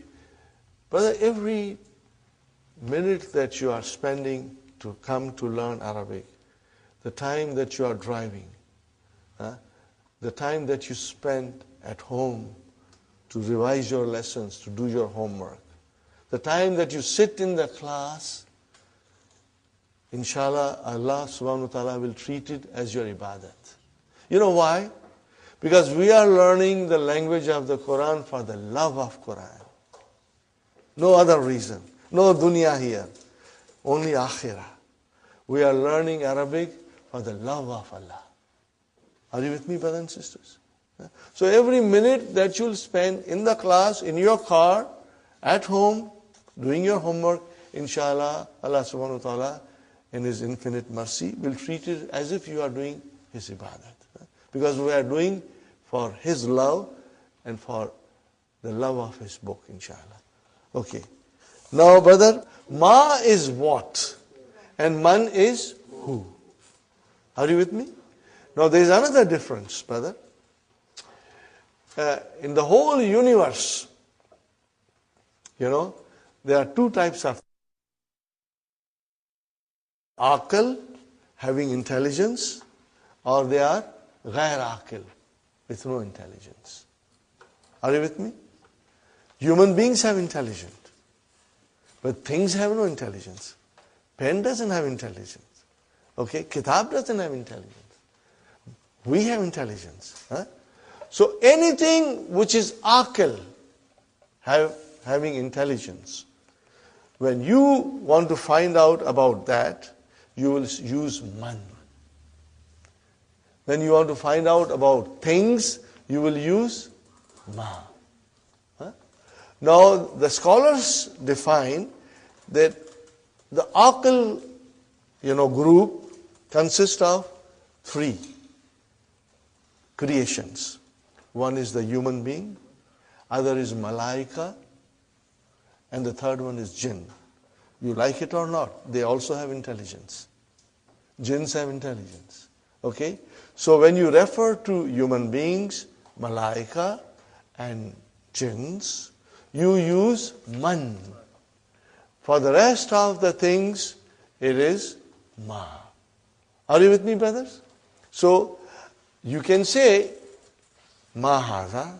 Brother, every minute that you are spending to come to learn Arabic, the time that you are driving, the time that you spend at home to revise your lessons, to do your homework, the time that you sit in the class, inshallah, Allah subhanahu wa ta'ala will treat it as your ibadat. You know why? Because we are learning the language of the Quran for the love of Quran. No other reason. No dunya here. Only akhirah. We are learning Arabic for the love of Allah. Are you with me, brothers and sisters? So every minute that you'll spend in the class, in your car, at home, doing your homework, inshallah, Allah subhanahu wa ta'ala, in His infinite mercy, will treat it as if you are doing His ibadat. Because we are doing for His love and for the love of His book, inshallah. Okay. Now, brother, ma is what? And man is who? Are you with me? Now, there is another difference, brother. In the whole universe, there are 2 types of aql, having intelligence, or they are ghair aql, with no intelligence. Are you with me? Human beings have intelligence. But things have no intelligence. Pen doesn't have intelligence. Okay, kitab doesn't have intelligence. We have intelligence. Huh? So anything which is aql, having intelligence, when you want to find out about that, you will use man. When you want to find out about things, you will use ma. Huh? Now, the scholars define that the aql, group consists of 3 creations. One is the human being, other is malaika, and the third one is jinn. You like it or not, they also have intelligence. Jinns have intelligence. Okay? So when you refer to human beings, malaika, and jinns, you use man. For the rest of the things, it is ma. Are you with me, brothers? So, you can say, ma hadha.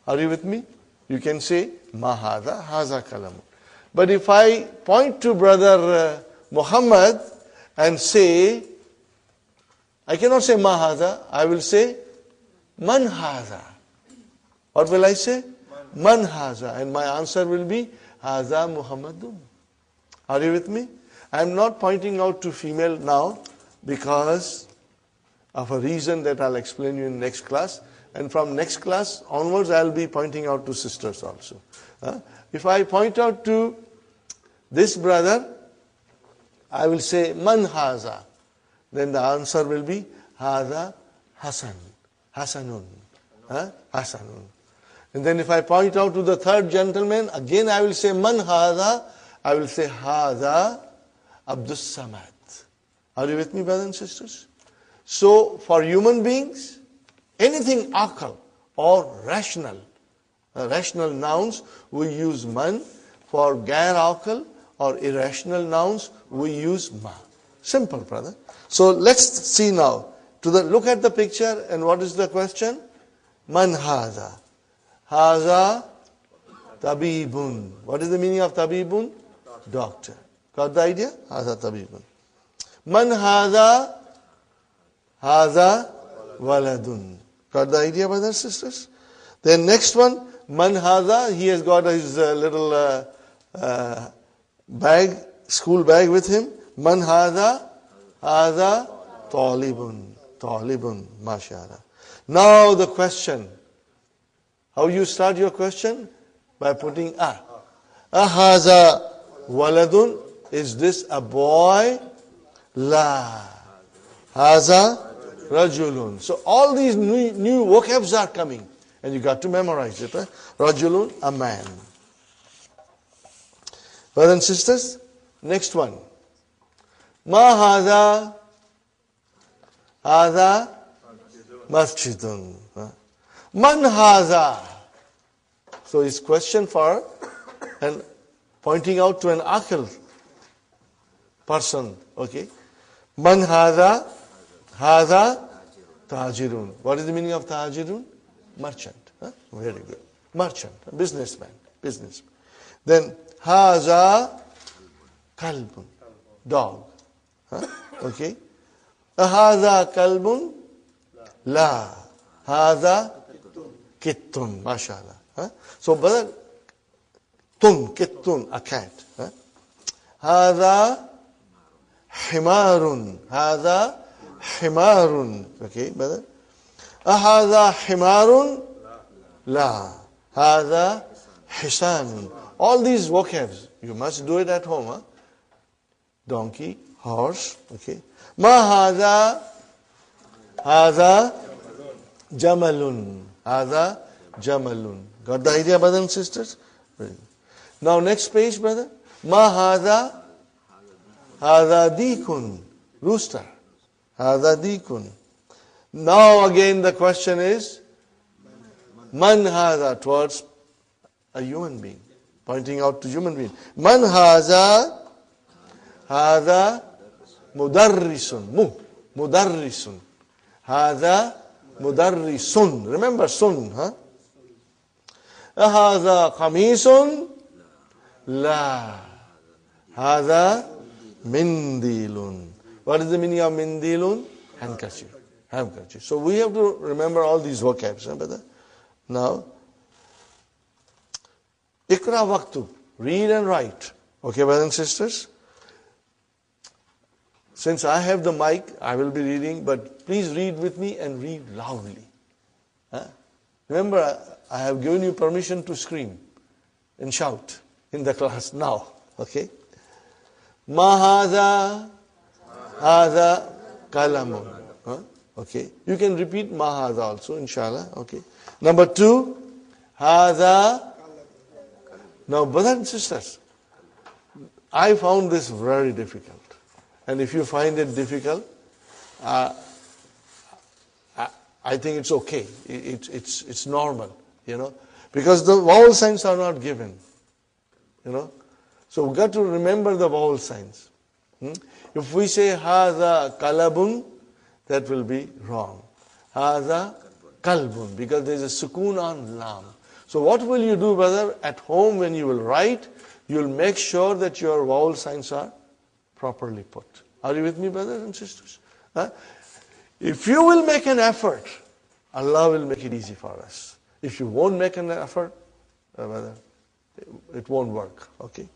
Are you with me? You can say, ma hadha, haza kalamun. But if I point to brother Muhammad and say, I cannot say ma hadha, I will say, man hadha. What will I say? Man hadha. And my answer will be, hadha Muhammadun. Are you with me? I am not pointing out to female now because of a reason that I'll explain you in next class. And from next class onwards, I'll be pointing out to sisters also. If I point out to this brother, I will say, man haza. Then the answer will be, haza Hasan. Hasanun. Hasanun. And then if I point out to the third gentleman, again I will say, man haza. I will say, haza Abdus Samad. Are you with me, brothers and sisters? So, for human beings, anything aql or rational nouns, we use man. For gair aql or irrational nouns, we use ma. Simple, brother. So let's see now. Look at the picture, and what is the question? Man haza. Haza tabibun. What is the meaning of tabibun? Doctor. Got the idea? Haza tabibun. Man haza. Haza waladun. Got the idea, brothers and sisters? Then next one, man hadha, he has got his little bag, school bag with him. Man hadha, hadha talibun. Talibun, mashallah. Now the question. How you start your question? By putting a. Ahaza waladun. Is this a boy? La. Haza rajulun. So all these new vocabs are coming. And you got to memorize it. Rajulun, a man. Brothers and sisters, next one. Ma hadha. Hadha masjidun. Man hadha. So his question for and pointing out to an aql person. Okay. Man hadha. Hadha tajirun. What is the meaning of tajirun? Merchant. Very good. Merchant. Businessman. Then hadha kalbun. Dog. Okay. Hadha kalbun. La. Hadha kittun. Mashallah. So, brother, kittun, a cat. Hadha himarun. Hadha himarun. Okay, brother. Ahadha himarun? La. Hadha hisanun. All these vocabs, you must do it at home. Donkey, horse. Okay. Ma hadha? Hadha jamalun. Hadha jamalun. Got the idea, brothers and sisters? Now next page, brother. Ma hadha? Hadha dikun. Rooster. Hadha dikun. Now again the question is, man hadha, towards a human being. Pointing out to human being. Man hadha? Hadha mudarrisun. Mudarrisun. Hadha mudarrisun. Remember sun, huh? Hadha qamisun? La. Hada mindilun. What is the meaning of mindilun? Handkerchief. Handkerchief. So we have to remember all these vocabs. Now, ikra waqtu. Read and write. Okay, brothers and sisters? Since I have the mic, I will be reading, but please read with me and read loudly. Remember, I have given you permission to scream and shout in the class now. Okay? Mahada, hada, kalamun. Okay? You can repeat mahada also, inshallah. Okay? Number 2, hada. Now, brothers and sisters, I found this very difficult. And if you find it difficult, I think it's okay. It's normal, because the vowel signs are not given, So we've got to remember the vowel signs. If we say hada kalabun, that will be wrong. Hada kalbun, because there is a sukoon on lam. So what will you do, brother? At home when you will write, you will make sure that your vowel signs are properly put. Are you with me, brothers and sisters? If you will make an effort, Allah will make it easy for us. If you won't make an effort, brother, it won't work. Okay?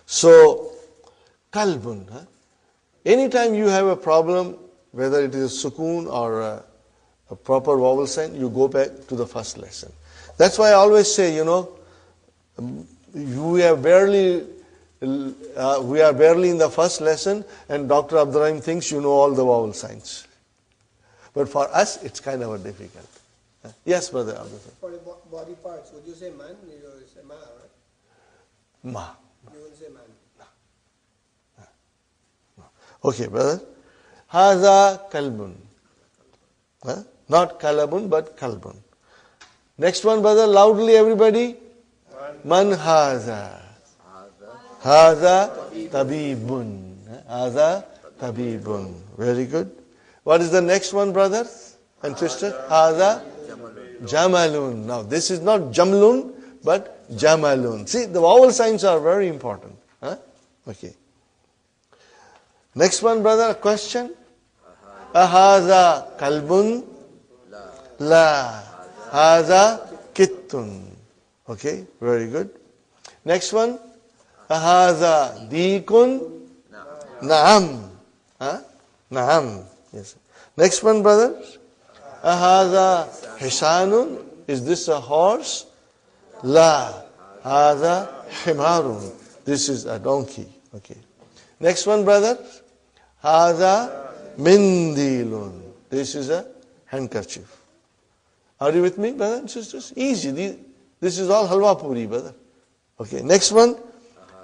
So, kalbun. Anytime you have a problem, whether it is a sukoon or a proper vowel sign, you go back to the first lesson. That's why I always say, we are barely in the first lesson, and Dr. Abdurrahim thinks you know all the vowel signs. But for us, it's kind of difficult. Yes, brother Abdurrahim. For the body parts, would you say man? You will say ma, right? Ma. You will say man. Okay, brother. Haza kalbun. Not kalabun, but kalbun. Next one, brother, loudly everybody. Man haza. Haza tabibun. Haza tabibun. Very good. What is the next one, brothers and sisters? Haza jamalun. Now, this is not jamlun, but jamalun. See, the vowel signs are very important. Okay. Next one, brother, a question. Ahaza kalbun? La. Haza kittun. Okay, very good. Next one. Ahaza dikun? Naam. Naam. Yes. Next one, brothers. Ahaza hisanun? Is this a horse? La. Haza himarun. This is a donkey. Okay. Next one, brothers. Haza mindilun. This is a handkerchief. Are you with me, brothers and sisters? Easy. This is all halwa puri, brother. Okay. Next one.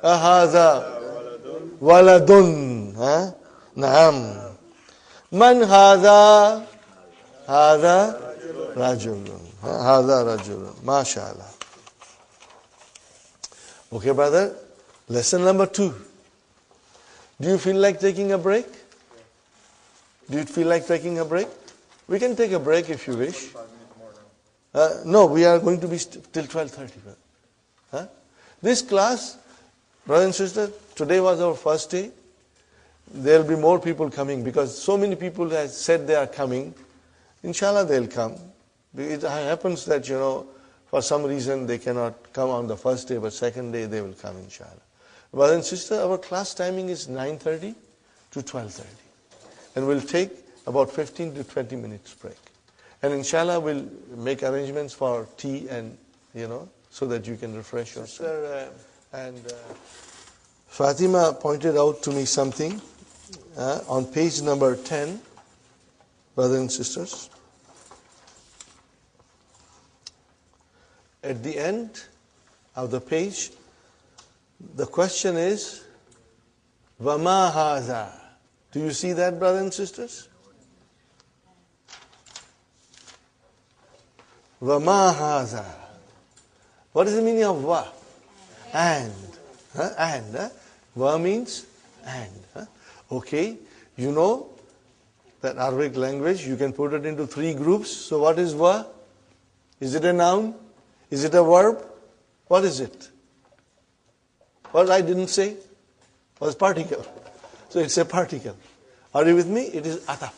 Haza waladun. Naam. Man haza? Haza rajulun. Haza rajulun. MashaAllah. Okay, brother. Lesson number 2. Do you feel like taking a break? Do you feel like taking a break? We can take a break if you wish. No, we are going to be till 12:30. This class, brothers and sisters, today was our first day. There will be more people coming because so many people have said they are coming. Inshallah, they'll come. It happens that, for some reason they cannot come on the first day, but second day they will come, inshallah. Brothers and sisters, our class timing is 9:30 to 12:30. And we'll take about 15 to 20 minutes break. And inshallah, we'll make arrangements for tea and, so that you can refresh yourself. And Fatima pointed out to me something on page number 10, brothers and sisters. At the end of the page, the question is, Vama haza. Do you see that, brothers and sisters? Vama haza. What is the meaning of va? And. And. Va means and. Okay. You know that Arabic language, you can put it into 3 groups. So what is va? Is it a noun? Is it a verb? What is it? What I didn't say was particle. So it's a particle. Are you with me? It is ataf.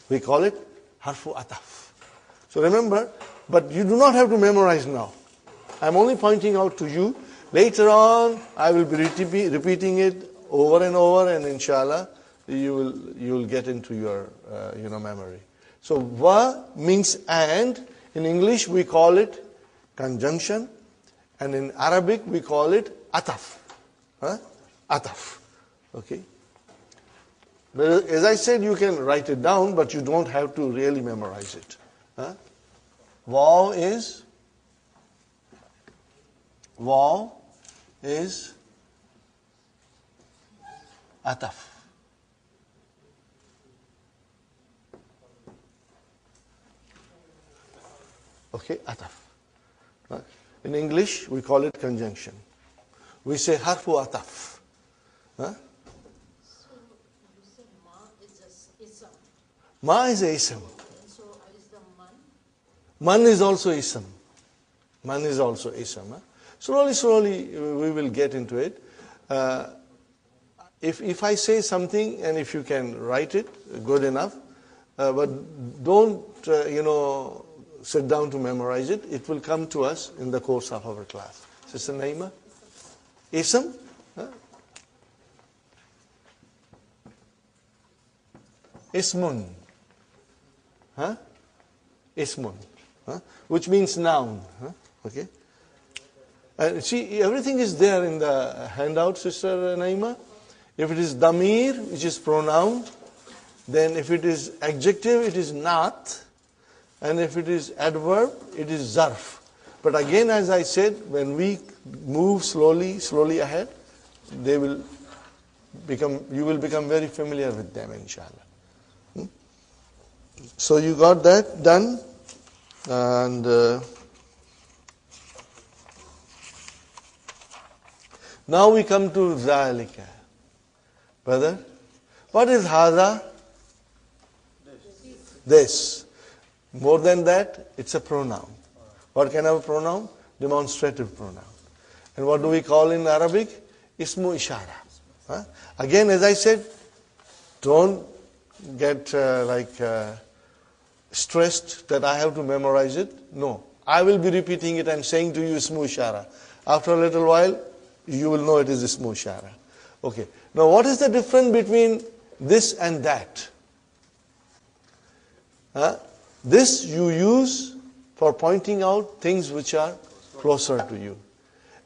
We call it harfu ataf. So remember, but you do not have to memorize now. I'm only pointing out to you. Later on, I will be repeating it over and over, and inshallah, you will get into your memory. So wa means and. In English, we call it conjunction, and in Arabic, we call it ataf. Ataf. Okay. But as I said, you can write it down, but you don't have to really memorize it. Waw is ataf. Okay, ataf. Right? In English, we call it conjunction. We say harfu ataf. So you said ma is a ism. Ma is a ism. And so is the man? Man is also ism. Man is also ism. Slowly, we will get into it. If I say something and if you can write it, good enough. But don't, sit down to memorize it. It will come to us in the course of our class. Sister Naima? Ism? Ismun. Ismun. Which means noun. Okay? And see, everything is there in the handout, Sister Naima. If it is damir, which is pronoun, then if it is adjective, it is not. And if it is adverb, it is zarf. But again, as I said, when we move slowly ahead, you will become very familiar with them, inshallah. So you got that done. And now we come to zalika. Brother, what is hadha? This. More than that, it's a pronoun. What kind of a pronoun? Demonstrative pronoun. And what do we call in Arabic? Ismu ishara. Again, as I said, don't get stressed that I have to memorize it. No. I will be repeating it and saying to you ismu ishara. After a little while, you will know it is ismu ishara. Okay. Now, what is the difference between this and that? This you use for pointing out things which are closer to you.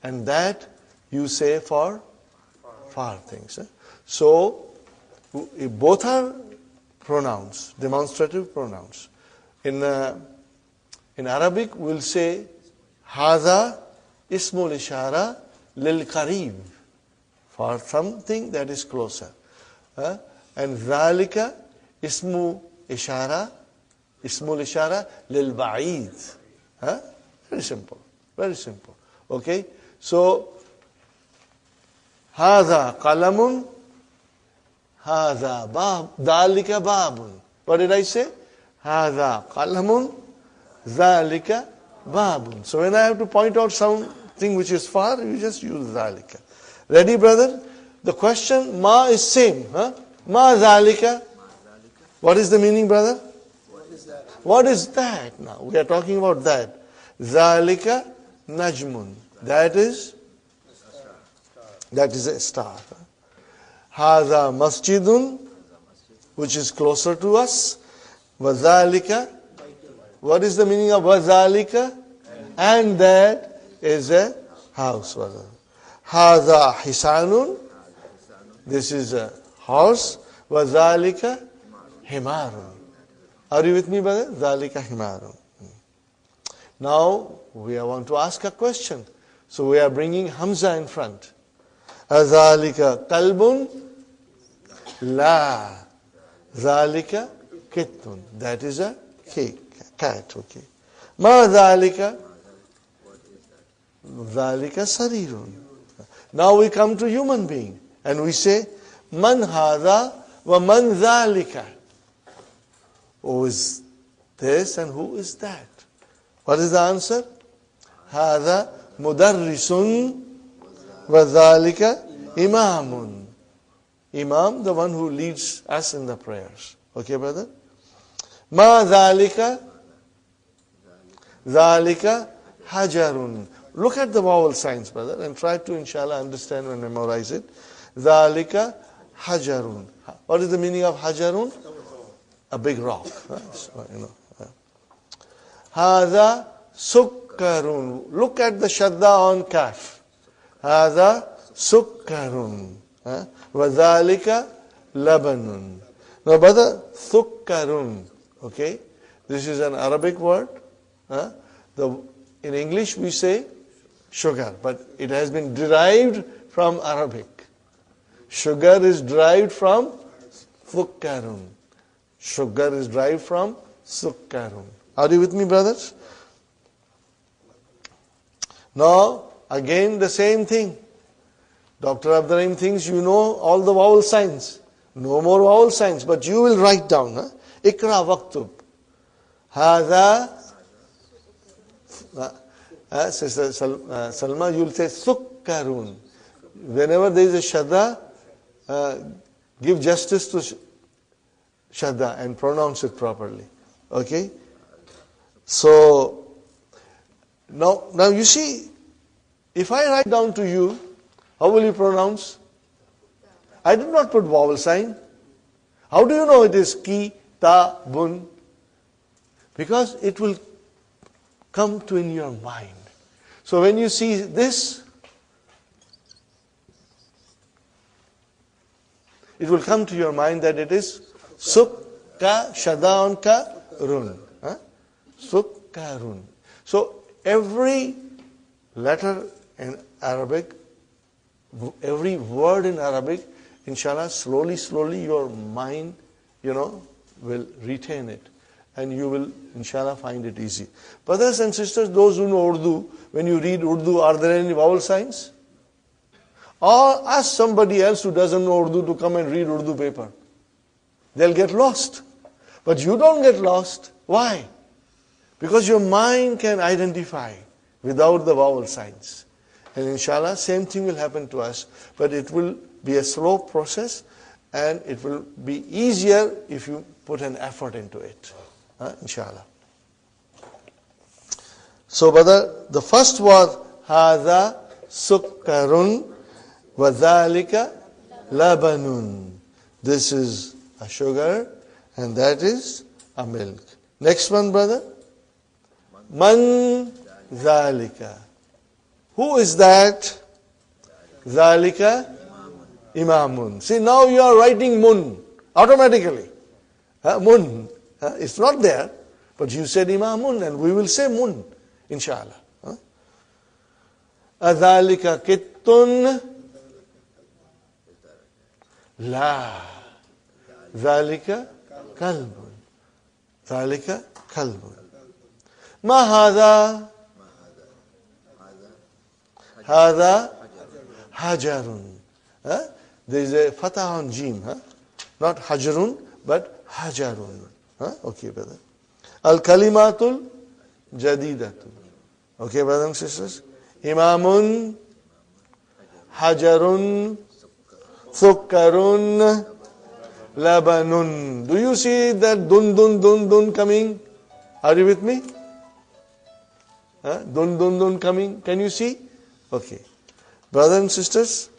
And that you say for far things. So, both are pronouns, demonstrative pronouns. In Arabic, we'll say, Haza ismul ishara lil qarib, for something that is closer. And Zalika ismul ishara lil ba'id. Very simple. Very simple. Okay? So, Haza qalamun, Haza dhalika babun. What did I say? Haza qalamun, dhalika babun. So when I have to point out something which is far, you just use dhalika. Ready, brother? The question, ma is same. Ma dhalika. What is the meaning, brother? What is that now? We are talking about that. Zalika najmun. That is a star. Hadha masjidun, which is closer to us. Wazalika. What is the meaning of wazalika? And that is a house. Hadha hisanun. This is a horse. Wazalika himarun. Are you with me, brother? Zalika himarun. Now, we want to ask a question. So we are bringing Hamza in front. Azalika kalbun? La. Zalika kittun. That is a cat, okay. Ma zalika? Zalika sarirun. Now we come to human being. And we say, Man hadha wa man zalika. Who is this and who is that? What is the answer? Hadha mudarrisun وَذَلِكَ إِمَامٌ. Imam, the one who leads us in the prayers. Okay, brother? مَا ذَلِكَ ذَلِكَ حَجَرٌ. Look at the vowel signs, brother, and try to, inshallah, understand and memorize it. ذَلِكَ حَجَرٌ. What is the meaning of حَجَرٌ? A big rock. So, هَذَا سُكَّرٌ. Look at the shadda on kaf. هَذَا سُكَّرٌ. وَذَلِكَ لَبَنٌ. Now, brother, سُكَّرٌ. Okay? This is an Arabic word. In English we say sugar, but it has been derived from Arabic. Sugar is derived from sukkarun. Sugar is derived from sukkarun. Are you with me, brothers? Now, again the same thing. Dr. Abdurrahim thinks you know all the vowel signs. No more vowel signs, but you will write down. Ikra waktub. Hada. Sister Salma, you will say sukkarun. Whenever there is a shadda, give justice to shadda and pronounce it properly. Okay? So, now you see, if I write down to you, how will you pronounce? I did not put vowel sign. How do you know it is ki, ta, bun? Because it will come to in your mind. So when you see this, it will come to your mind that it is sukka, shadda ka, run. Sukkarun. So every letter in Arabic, every word in Arabic, inshallah, slowly your mind, will retain it. And you will, inshallah, find it easy. Brothers and sisters, those who know Urdu, when you read Urdu, are there any vowel signs? Or ask somebody else who doesn't know Urdu to come and read Urdu paper. They'll get lost. But you don't get lost. Why? Because your mind can identify without the vowel signs. And inshallah, same thing will happen to us. But it will be a slow process, and it will be easier if you put an effort into it. Inshallah. So, brother, the first was هذا سكر وذلك لبن. This is a sugar and that is a milk. Next one, brother. Man ذلك. Who is that? ذلك imamun. See, now you are writing mun automatically. Mun. It's not there, but you said imamun, and we will say mun, inshallah. Adhalika kittun? La. Dhalika kalbun. Dhalika kalbun. Ma hadha? Hadha hajarun. There is a fatah on jim. Not hajarun, but hajarun. Okay, brother. Al-kalimatul jadidatul. Okay, brothers and sisters. Imamun, hajarun, sukkarun, labanun. Do you see that dun coming? Are you with me? Dun coming. Can you see? Okay. Brothers and sisters,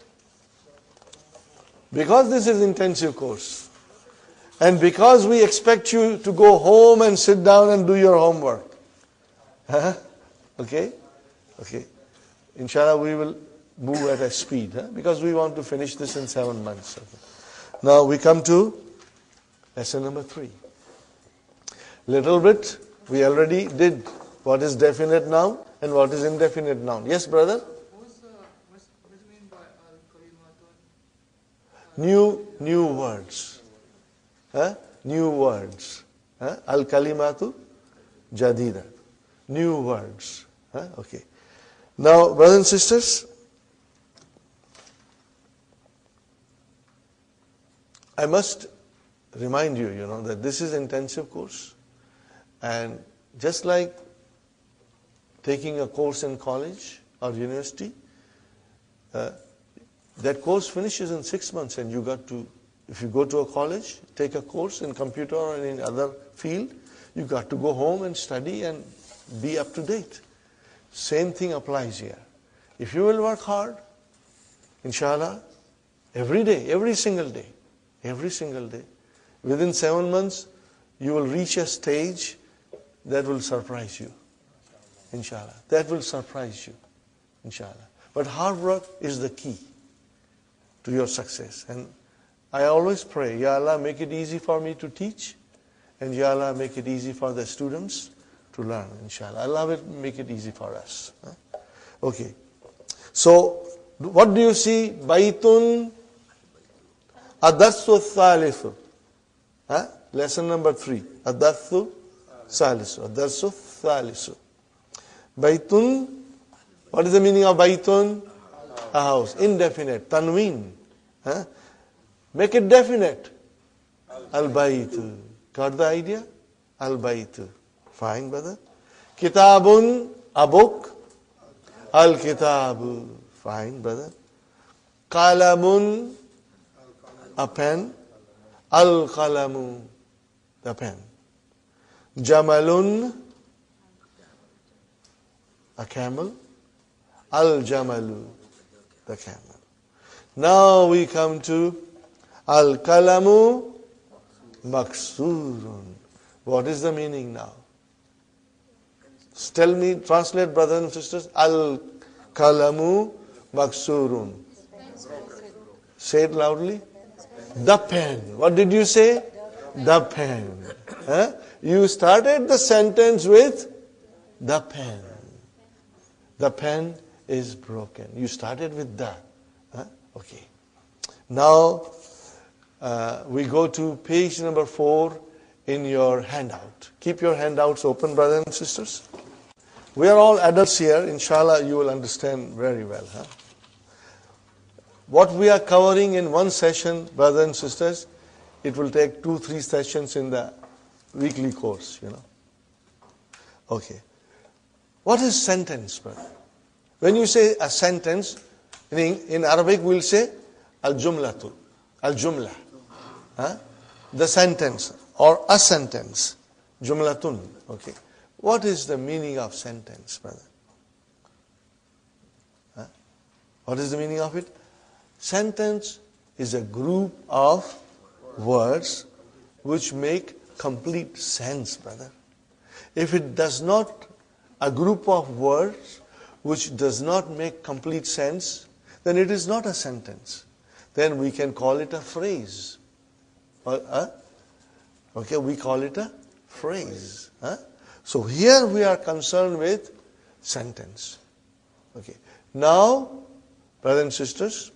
because this is intensive course, and because we expect you to go home and sit down and do your homework. Okay? Okay. Inshallah, we will move at a speed, because we want to finish this in 7 months. Now we come to lesson number 3. Little bit, we already did what is definite noun and what is indefinite noun. Yes, brother? What do you mean by al-kalimatun? New words. New words. Al-kalimatu jadida. New words. Okay. Now, brothers and sisters, I must remind you, that this is intensive course. And just like taking a course in college or university, that course finishes in 6 months, and you got to, if you go to a college, take a course in computer or in other field, you got to go home and study and be up to date. Same thing applies here. If you will work hard, inshallah, every day, every single day, within 7 months, you will reach a stage that will surprise you. Inshallah. That will surprise you. Inshallah. But hard work is the key to your success. And I always pray, Ya Allah, make it easy for me to teach, and Ya Allah, make it easy for the students to learn, inshallah. Allah will make it easy for us. Okay. So, what do you see? Baitun Adarsu Thalithu. Lesson number 3. Adarsu Thalithu. Adarsu Thalithu. Baitun, what is the meaning of Baitun? A house. Indefinite. Tanween. Make it definite. Al-Baitu. Got the idea? Al-Baitu. Fine, brother. Kitabun, a book. Al-Kitabu. Fine, brother. Qalamun, a pen. Al-Qalamu, the pen. Jamalun, a camel. Al-Jamalu, the camel. Now we come to Al-Kalamu Maksurun. What is the meaning now? Tell me, translate, brothers and sisters. Al-Kalamu Maksurun. Say it loudly. The pen. What did you say? The pen. You started the sentence with the pen. The pen is broken. You started with the. Okay. Now, we go to page number 4 in your handout. Keep your handouts open, brothers and sisters. We are all adults here. Inshallah, you will understand very well. What we are covering in one session, brothers and sisters, it will take 2-3 sessions in the weekly course, Okay. What is sentence, brother? When you say a sentence, in Arabic we'll say al-jumlatu, al-jumla. The sentence or a sentence. Jumlatun. Okay. What is the meaning of sentence, brother? What is the meaning of it? Sentence is a group of words which make complete sense, brother. If it does not, a group of words which does not make complete sense, then it is not a sentence. Then we can call it a phrase. Okay, we call it a phrase. So here we are concerned with sentence. Okay. Now, brothers and sisters,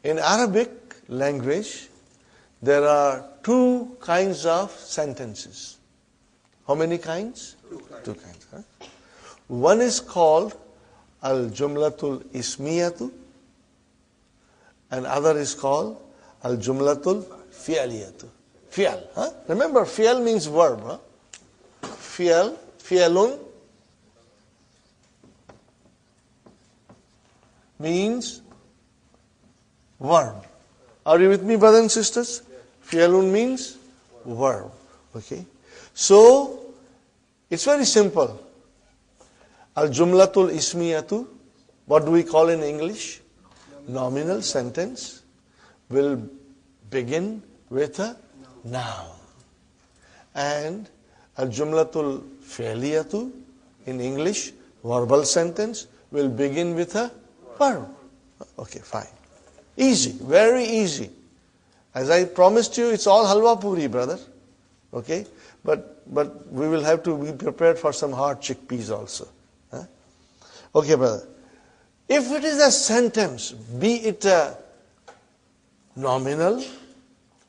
in Arabic language, there are 2 kinds of sentences. How many kinds? 2 kinds. One is called al-jumlatul ismiyatu, and other is called al-jumlatul fi'aliyatu. Fi'al. Remember, fi'al means verb. Fi'al, fi'alun means verb. Are you with me, brothers and sisters? Fi'alun means verb. Okay. So, it's very simple. Al-jumlatul ismiyatu, what do we call in English? Nominal sentence will begin with a noun. And al-jumlatul fi'liyatu, in English, verbal sentence will begin with a verb. Okay, fine. Easy, very easy. As I promised you, it's all halwa puri, brother. Okay? But we will have to be prepared for some hard chickpeas also. Okay, brother. If it is a sentence, be it a nominal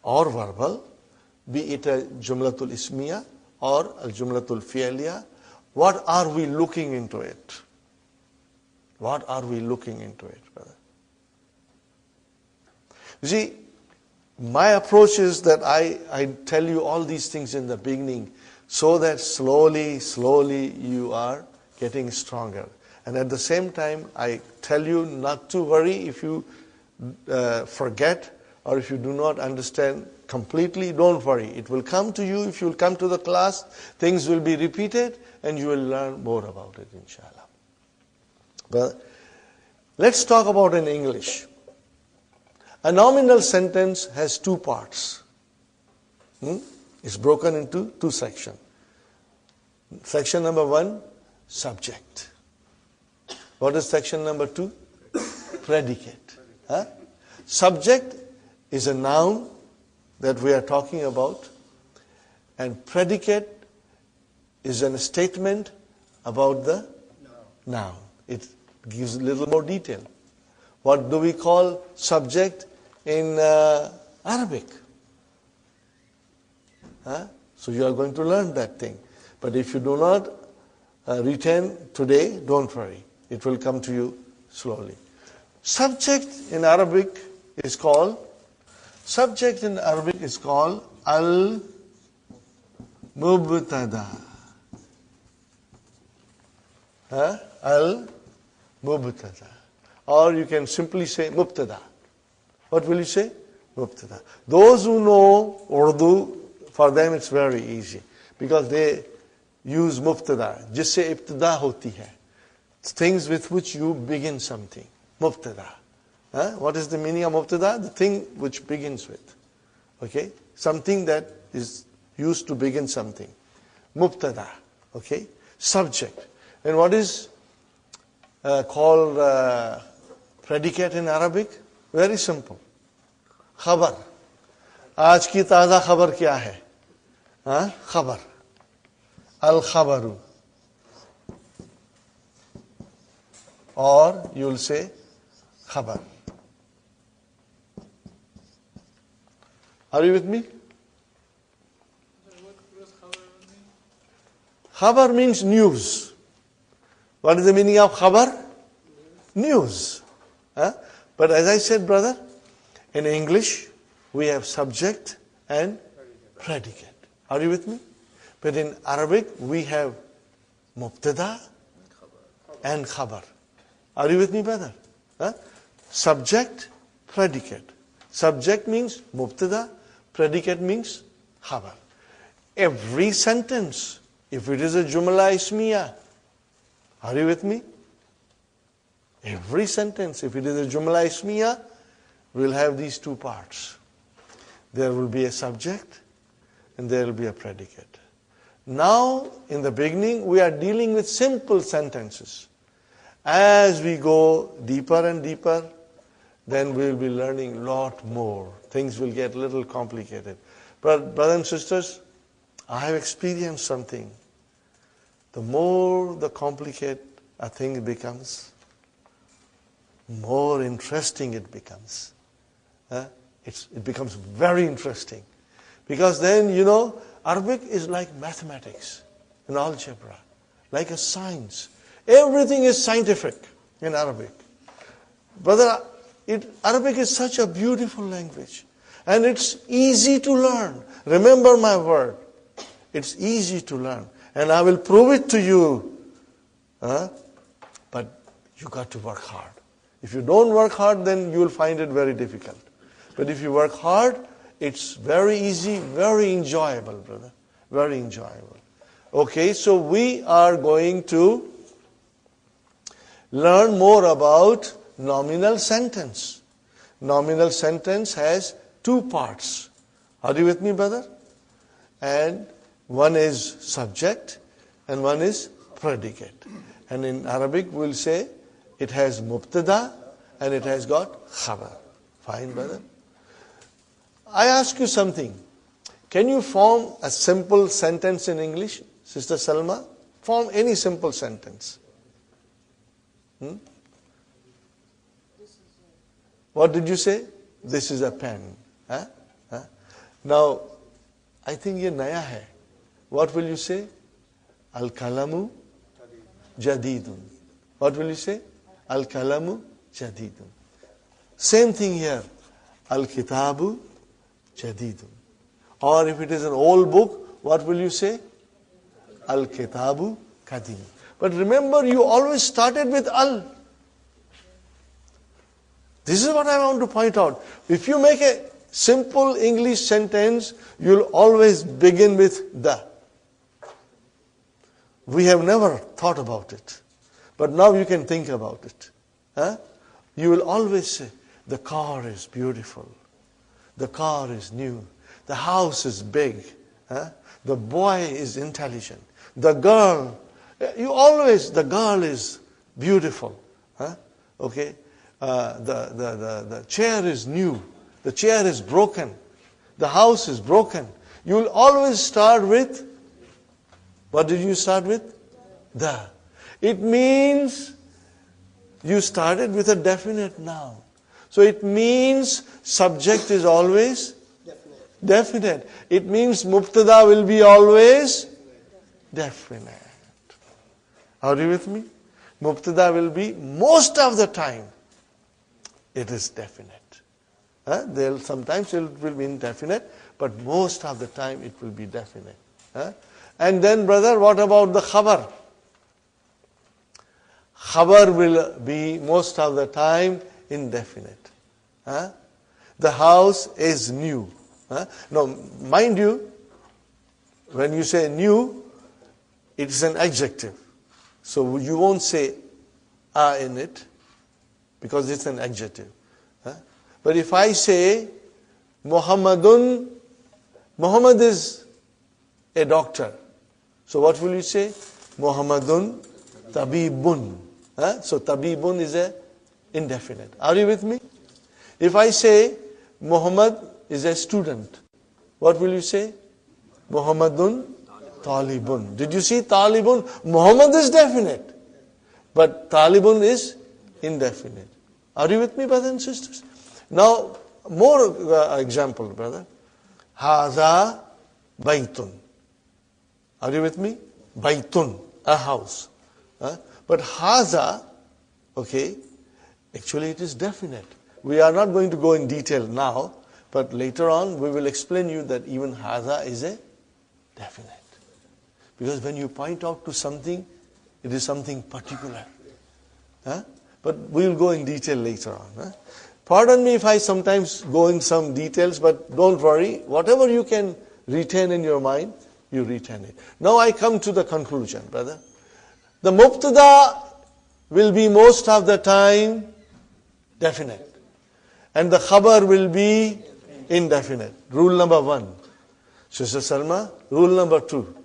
or verbal, be it a jumlatul ismiya or a jumlatul fi'liya, what are we looking into it? What are we looking into it, brother? You see, my approach is that I tell you all these things in the beginning so that slowly you are getting stronger. And at the same time, I tell you not to worry if you forget or if you do not understand completely. Don't worry. It will come to you. If you will come to the class, things will be repeated and you will learn more about it, inshallah. But let's talk about in English. A nominal sentence has two parts. It's broken into two sections. Section number 1, subject. What is section number 2? Predicate. Subject is a noun that we are talking about, and predicate is a statement about the noun. It gives a little more detail. What do we call subject in Arabic? So you are going to learn that thing. But if you do not retain today, don't worry. It will come to you slowly. Subject in Arabic is called al-mubtada. Al-mubtada. Or you can simply say mubtada. What will you say? Mubtada. Those who know Urdu, for them it's very easy. Because they use mubtada. Jisse ibtida hoti hai. Things with which you begin something. Mubtada. What is the meaning of mubtada? The thing which begins with. Okay? Something that is used to begin something. Mubtada. Okay? Subject. And what is called predicate in Arabic? Very simple. Khabar. Aaj ki taza khabar kya hai? Khabar. Al-khabaru. Or you will say khabar. Are you with me? What does khabar mean? Khabar means news. What is the meaning of khabar? News. But as I said, brother, in English, we have subject and predicate. Are you with me? But in Arabic, we have mubtada and khabar. Are you with me, brother? Subject, predicate. Subject means mubtada, predicate means khabar. Every sentence, if it is a jumla ismiya, are you with me? Every sentence, if it is a jumla ismiya, will have these two parts. There will be a subject and there will be a predicate. Now, in the beginning, we are dealing with simple sentences. As we go deeper and deeper, then we will be learning a lot more. Things will get a little complicated. But brothers and sisters, I have experienced something. The more the complicated a thing becomes, more interesting it becomes. It becomes very interesting. Because then, Arabic is like mathematics and algebra, like a science. Everything is scientific in Arabic. Brother, Arabic is such a beautiful language. And it's easy to learn. Remember my word. It's easy to learn. And I will prove it to you. But you got to work hard. If you don't work hard, then you will find it very difficult. But if you work hard, it's very easy, very enjoyable, brother. Very enjoyable. Okay, so we are going to learn more about nominal sentence. Nominal sentence has two parts. Are you with me, brother? And one is subject and one is predicate. And in Arabic we'll say it has mubtada and it has got khabar. Fine, brother? I ask you something. Can you form a simple sentence in English, Sister Salma? Form any simple sentence. What did you say? This is a pen. Now, I think ye naya hai. What will you say? Al-kalamu jadidun. What will you say? Al-kalamu jadidun. Same thing here. Al-kitabu jadidun. Or if it is an old book, what will you say? Al-kitabu kadim. But remember, you always started with al. This is what I want to point out. If you make a simple English sentence, you'll always begin with the. We have never thought about it. But now you can think about it. Huh? You will always say, the car is beautiful. The car is new. The house is big. Huh? The boy is intelligent. The girl, the girl is beautiful. Huh? Okay? The chair is new. The chair is broken. The house is broken. You will always start with, what did you start with? The. It means you started with a definite noun. So it means subject is always definite. It means mubtada will be always definite. Are you with me? Mubtada will be, most of the time, it is definite. Sometimes it will be indefinite, but most of the time it will be definite. And then, brother, what about the khabar? Khabar will be most of the time indefinite. The house is new. Now, mind you, when you say new, it is an adjective. So you won't say a in it because it's an adjective. But if I say Muhammadun, Muhammad is a doctor. So what will you say? Muhammadun tabibun. So tabibun is a indefinite. Are you with me? If I say Muhammad is a student, what will you say? Muhammadun talibun. Did you see talibun? Muhammad is definite, but talibun is indefinite. Are you with me, brothers and sisters? Now, more example, brother. Haza baytun. Are you with me? Baytun, a house. But haza, okay, actually it is definite. We are not going to go in detail now, but later on we will explain you that even haza is a definite. Because when you point out to something, it is something particular. But we will go in detail later on. Pardon me if I sometimes go in some details, but don't worry. Whatever you can retain in your mind, you retain it. Now I come to the conclusion, brother. The mubtada will be most of the time definite. And the khabar will be indefinite. Rule number 1. Sister Salma, rule number 2.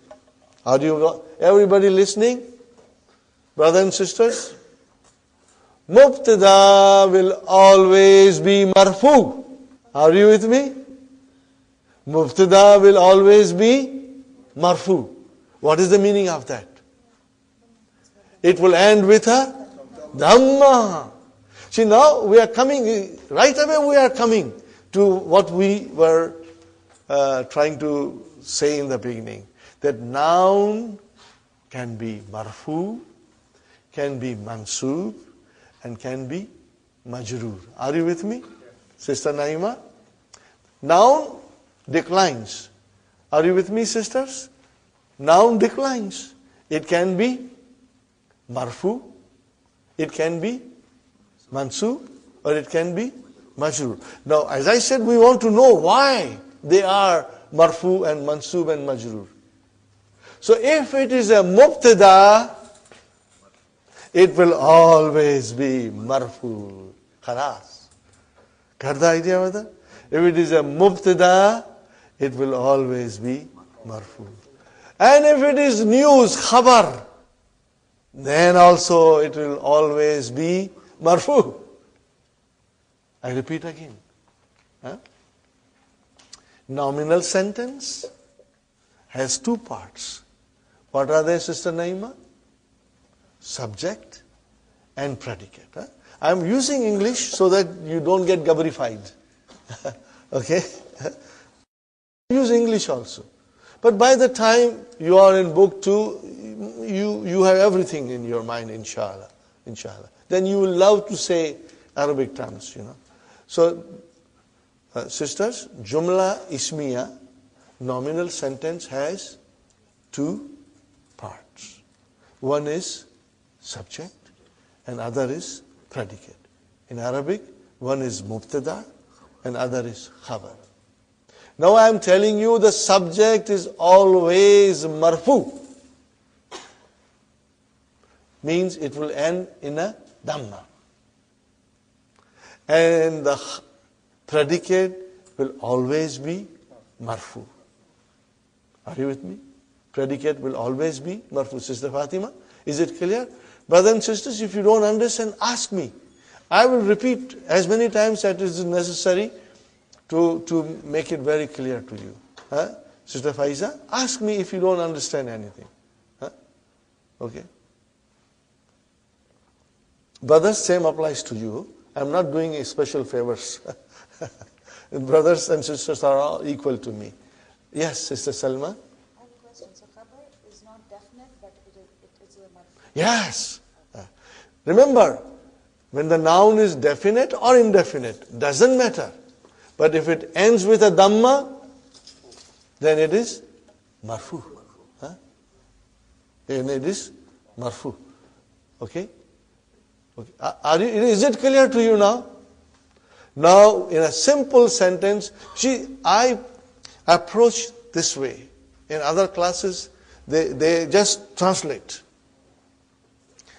Are you everybody listening? Brothers and sisters? Mubtada will always be marfu. Are you with me? Mubtada will always be marfu. What is the meaning of that? It will end with a dhamma. See, now we are coming, right away we are coming to what we were trying to say in the beginning. That noun can be marfu, can be mansub, and can be majroor. Are you with me, Sister Naima? Noun declines. Are you with me, sisters? Noun declines. It can be marfu, it can be mansub, or it can be majroor. Now, as I said, we want to know why they are marfu and mansub and majroor. So if it is a mubtada, it will always be marfu. Khalas. Got the idea, brother? If it is a mubtada, it will always be marfu. And if it is news, khabar, then also it will always be marfu. I repeat again. Nominal sentence has 2 parts. What are they, Sister Naima? Subject and predicate. I am using English so that you don't get gabbarified. Okay? Use English also. But by the time you are in book 2, you have everything in your mind, inshallah. Then you will love to say Arabic terms, So, sisters, Jumla Ismiya, nominal sentence has 2 parts. One is subject and other is predicate. In Arabic, one is mubtada and other is khabar. Now I am telling you the subject is always marfu. Means it will end in a dhamma. And the predicate will always be marfu. Are you with me? Predicate will always be marfu. Sister Fatima, is it clear? Brothers and sisters, if you don't understand, ask me. I will repeat as many times as is necessary to make it very clear to you. Huh? Sister Faiza, ask me if you don't understand anything. Huh? Okay? Brothers, same applies to you. I'm not doing a special favors. Brothers and sisters are all equal to me. Yes, Sister Salma? I have a question. So khabar is not definite, but it is a marfu. Yes. Remember, when the noun is definite or indefinite, doesn't matter. But if it ends with a dhamma, then it is marfu. Huh? Then it is marfu. Okay? Okay. Is it clear to you now? Now, in a simple sentence, I approach this way. In other classes, they just translate.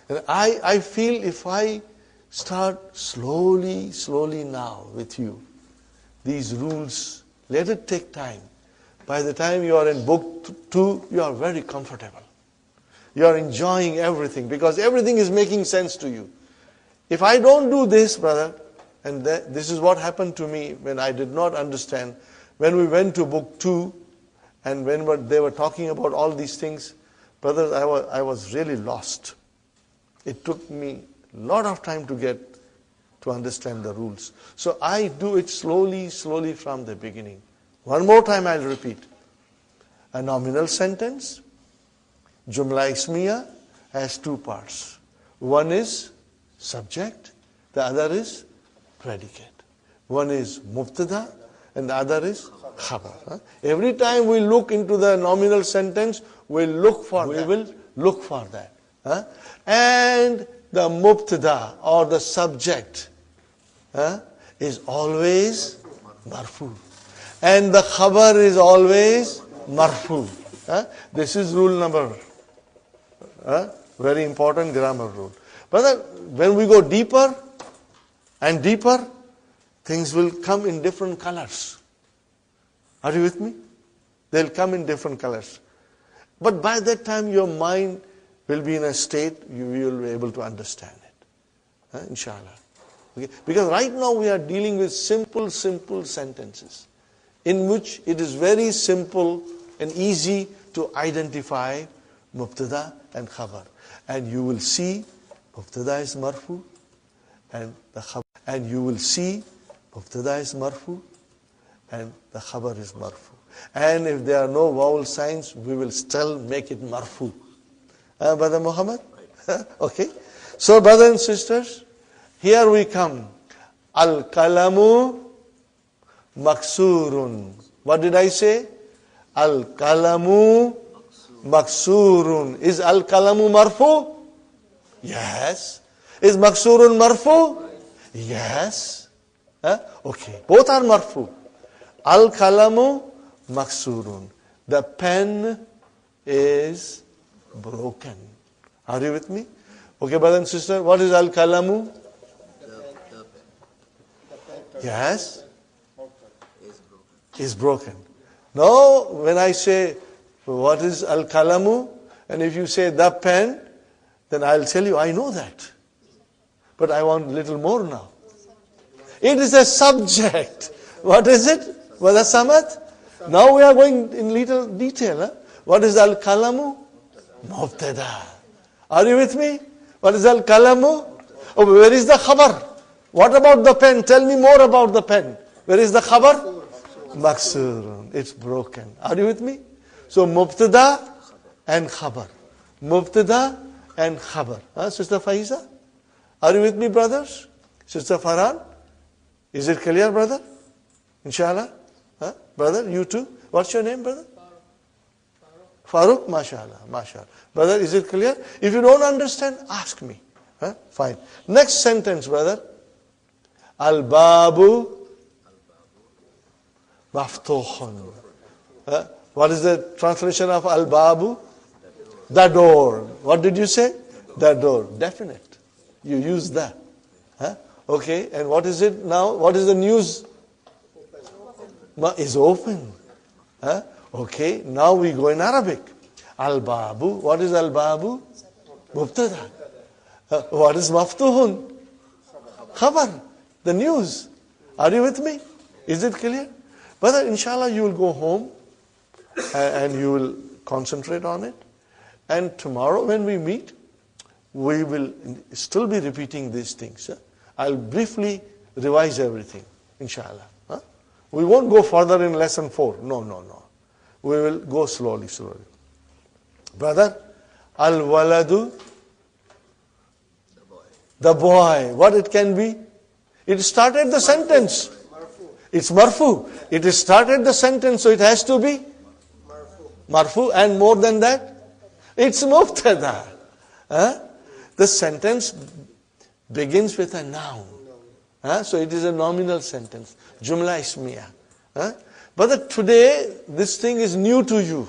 And I feel if I start slowly now with you, these rules, let it take time. By the time you are in book 2, you are very comfortable. You are enjoying everything because everything is making sense to you. If I don't do this, brother, and this is what happened to me when I did not understand, when we went to book 2, and when they were talking about all these things, brothers, I was really lost. It took me a lot of time to understand the rules. So I do it slowly from the beginning. One more time I'll repeat. A nominal sentence, Jumla Ismiya, has two parts. One is subject, the other is predicate. One is mubtada and the other is khabar. Every time we look into the nominal sentence, we will look for that. And the mubtada or the subject is always marfu. And the khabar is always marfu. This is rule number, very important grammar rule. But when we go deeper and deeper, things will come in different colors. Are you with me? They'll come in different colors. But by that time, your mind will be in a state you will be able to understand it. Inshallah. Okay? Because right now we are dealing with simple sentences in which it is very simple and easy to identify mubtada and khabar. And you will see mubtada is marfu and the khabar. And you will see mubtada is marfu and the khabar is marfu. And if there are no vowel signs, we will still make it marfu. Brother Muhammad? Okay. So brothers and sisters, here we come. Al-kalamu maksurun. What did I say? Al-kalamu maksurun. Is al-kalamu marfu? Yes. Is maksurun marfu? Yes. Okay. Both are marfu. Al-kalamu maksurun. The pen is broken. Are you with me? Okay, brother and sister, what is al-kalamu? Yes? Is broken. Now, when I say, what is al-kalamu? And if you say the pen, then I'll tell you, I know that. But I want a little more now. It is a subject. What is it? Wada samat? Now we are going in little detail. What is al-kalamu? Mubtada. Are you with me? What is al-kalamu? Oh, where is the khabar? What about the pen? Tell me more about the pen. Where is the khabar? Maksurun. It's broken. Are you with me? So mubtada and khabar. Mubtada and khabar. Sister Faiza? Are you with me, brothers? Sister Farhan? Is it clear, brother? Inshallah? Brother, you too? What's your name, brother? Farooq, mashallah, mashallah. Brother, is it clear? If you don't understand, ask me. Huh? Fine. Next sentence, brother. Al-babu maftuhun. What is the translation of al-babu? The door. What did you say? The door. Definite. You use that. Huh? Okay, and what is it now? What is the news? Is open. Huh? Okay, now we go in Arabic. Al-babu. What is al-babu? Mubtada. What is maftuhun? Khabar. The news. Are you with me? Is it clear? Brother, inshallah you will go home and you will concentrate on it. And tomorrow when we meet, we will still be repeating these things. I'll briefly revise everything, inshallah. We won't go further in lesson 4. No. We will go slowly. Brother, al-waladu, the boy. What it can be? It started the sentence. It's marfu. It started the sentence, so it has to be marfu. And more than that, it's mubtada. The sentence begins with a noun. So it is a nominal sentence. Jumla ismiya. But today, this thing is new to you.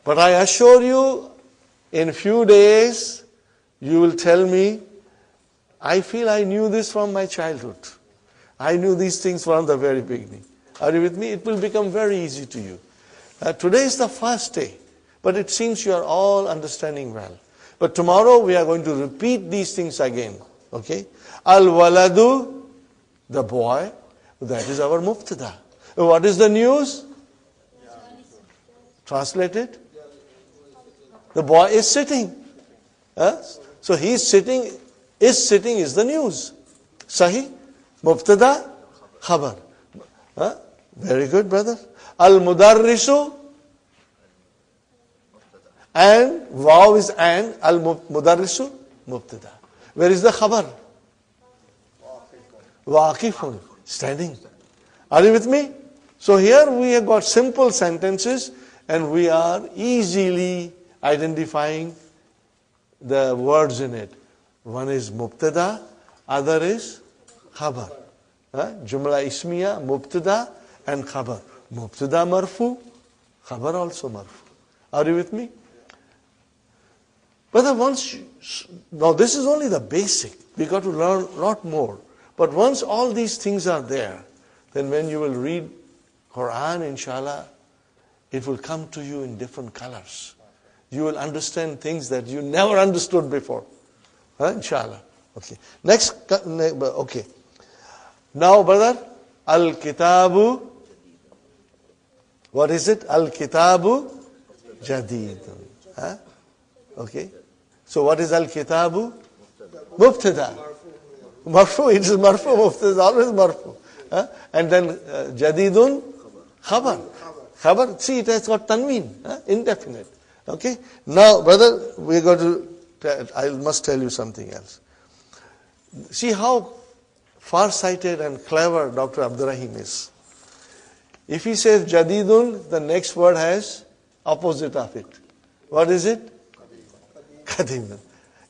But I assure you, in few days, you will tell me, I feel I knew this from my childhood. I knew these things from the very beginning. Are you with me? It will become very easy to you. Today is the first day, but it seems you are all understanding well. But tomorrow we are going to repeat these things again. Okay? Al-waladu, the boy, that is our mubtada. What is the news? Translated? The boy is sitting. So he is sitting. Is sitting is the news. Sahih? Mubtada? Khabar. Very good, brother. Al-mudarrisu. And waw is and. Al-mudarrisu. Mubtada. Where is the khabar? Waqifun. Standing. Are you with me? So here we have got simple sentences and we are easily identifying the words in it. One is mubtada, other is khabar. Jumla ismiya, mubtada and khabar. Mubtada marfu, khabar also marfu. Are you with me? But now this is only the basic. We got to learn a lot more. But once all these things are there, then when you will read Quran, inshallah, it will come to you in different colors. You will understand things that you never understood before. Inshallah. Okay. Next, okay. Now, brother, al-kitabu, what is it? Al-kitabu jadidun. Okay. So what is al-kitabu? Mubtada. Marfu, it is marfu, mubtada is always marfu. And then jadidun, khabar. Khabar, see it has got tanween, indefinite. Okay. Now, brother, we got to, I must tell you something else. See how far-sighted and clever Dr. Abdurrahim is. If he says jadidun, the next word has opposite of it. What is it? Qadimun.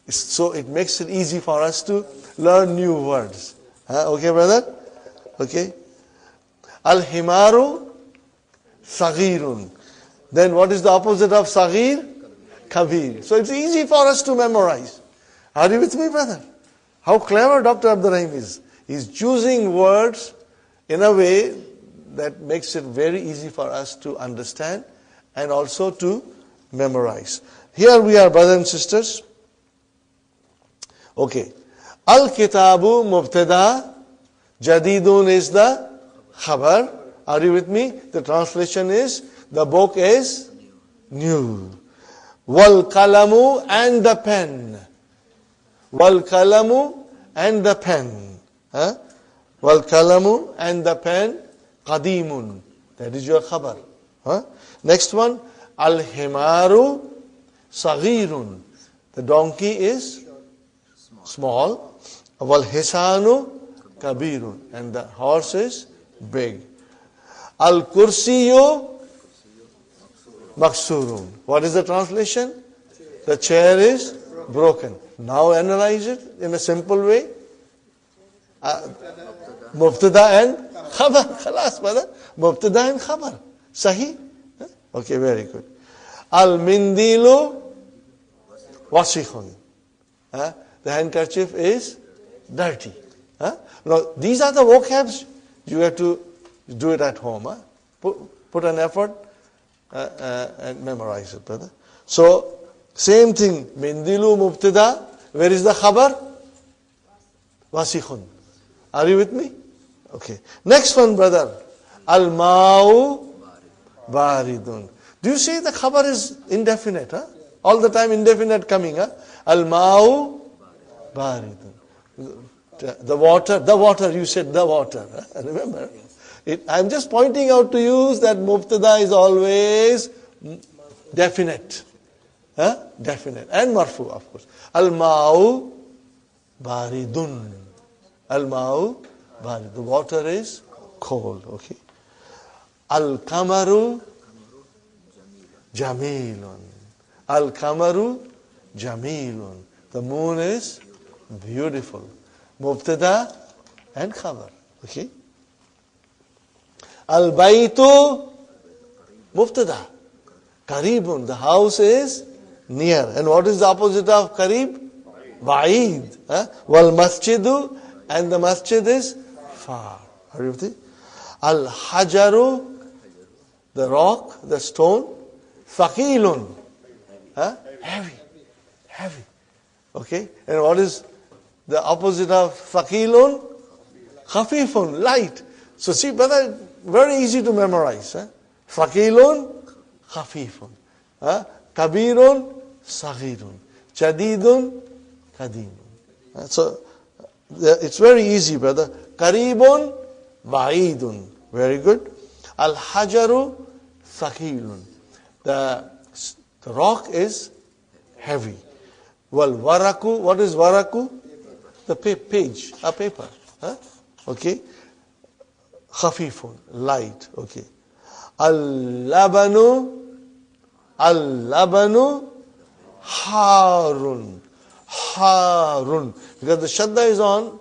So it makes it easy for us to learn new words. Okay, brother? Okay. Al-himaru saghirun. Then what is the opposite of saghir? Kabir. So it's easy for us to memorize. Are you with me, brother? How clever Dr. Abdurrahim is. He's choosing words in a way that makes it very easy for us to understand and also to memorize. Here we are, brothers and sisters. Okay. Al-kitabu mubtada, jadidun is the khabar. Are you with me? The translation is, the book is new. Wal kalamu and the pen. Wal kalamu and the pen. Wal kalamu and the pen, qadimun. That is your khabar. Next one, al-himaru saghirun. The donkey is small. Wal hisanu kabirun. And the horse is big. Al kursiyu Maksurun. What is the translation? The chair is broken. Now analyze it in a simple way. Mubtada and khabar. Khalas, brother. Mubtada and khabar. Sahih? Okay, very good. Al-mindilu wasikhun. The handkerchief is dirty. Now, these are the vocabs. You have to do it at home. Put an effort and memorize it, brother. So, same thing. Mindilu mubtada. Where is the khabar? Wasikhun. Are you with me? Okay. Next one, brother. Al-ma'u baridun. Do you see the khabar is indefinite? All the time indefinite coming. Al-ma'u baridun. The water, you said the water. Remember? I'm just pointing out to you that mubtada is always definite. Definite. And marfu, of course. Al-ma'u baridun. Al-ma'u baridun. The water is cold. Okay. Al-kamaru jamilun. Al-kamaru jamilun. The moon is beautiful. Mubtada and khabar. Okay. Al-baytu mubtada. Qaribun. The house is near. And what is the opposite of qarib? Ba'id. Wal masjidu. And the masjid is far. Are you with it? Al-hajaru. The rock, the stone. Thaqilun. Heavy. Heavy. Okay. And what is the opposite of thaqilun? Khafifun. Light. So see, brother, very easy to memorize. Thaqilun, khafifun. Kabirun, saghirun. Jadidun, kadimun. So it's very easy, brother. Qaribun, ba'idun. Very good. Al-hajaru, thaqilun. The rock is heavy. Well, waraku, what is waraku? The page, a paper. Okay. Khafifun, light. Okay. Al-labanu harun. Harun. Because the shadda is on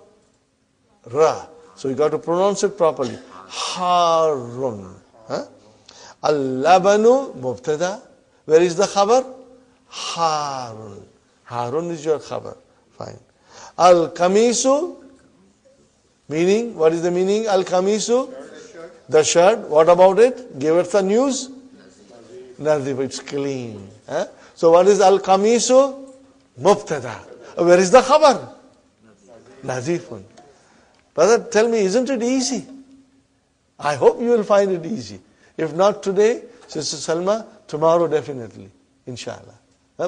ra. So you got to pronounce it properly. Harun. Al-labanu mubtada. Where is the khabar? Harun. Harun is your khabar. Fine. Al-kamisu. Meaning, what is the meaning? Al-kamisu? The shirt. What about it? Give us the news. Nazif. It's clean. So what is al-kamisu? Mubtada. Where is the khabar? Nazifun. Brother, tell me, isn't it easy? I hope you will find it easy. If not today, Sister Salma, tomorrow definitely. Inshallah.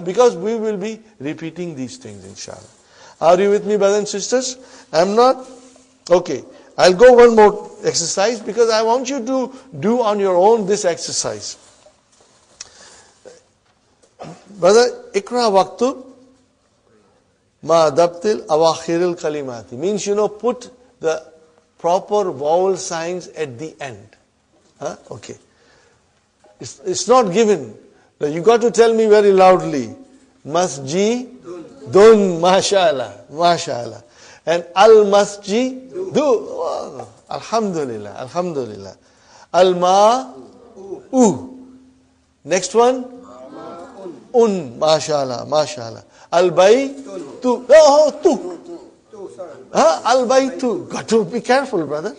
Because we will be repeating these things, inshallah. Are you with me, brothers and sisters? I'm not? Okay. I'll go one more exercise because I want you to do on your own this exercise. Brother, ikra waqtu ma dabtil awakhiril kalimati. Means, put the proper vowel signs at the end. Okay. It's not given. Now you got to tell me very loudly. Masjidun, mashallah, mashallah. And al-masjidu, oh, alhamdulillah, alhamdulillah. Al-ma'u. Next one? Mashallah, mashallah. Al-baytu. Oh, tu. Al-baytu. Got to be careful, brother.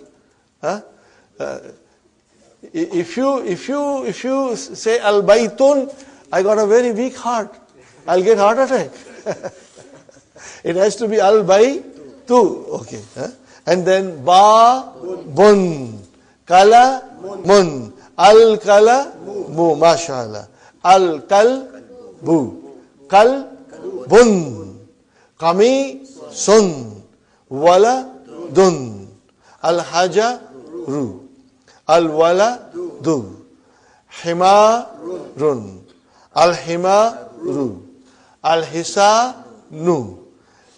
If you say al-baytun, I got a very weak heart. I'll get heart attack. It has to be al-baytu. Okay. And then ba-bun. Kala-mun. Al-kala-mu. Mashallah. Al-kal-bu. Kal-bun. Kami-sun. Wala-dun. Al-haja-ru. Al-waladu. Himarun. Al-himaru. Al-hisa-nu.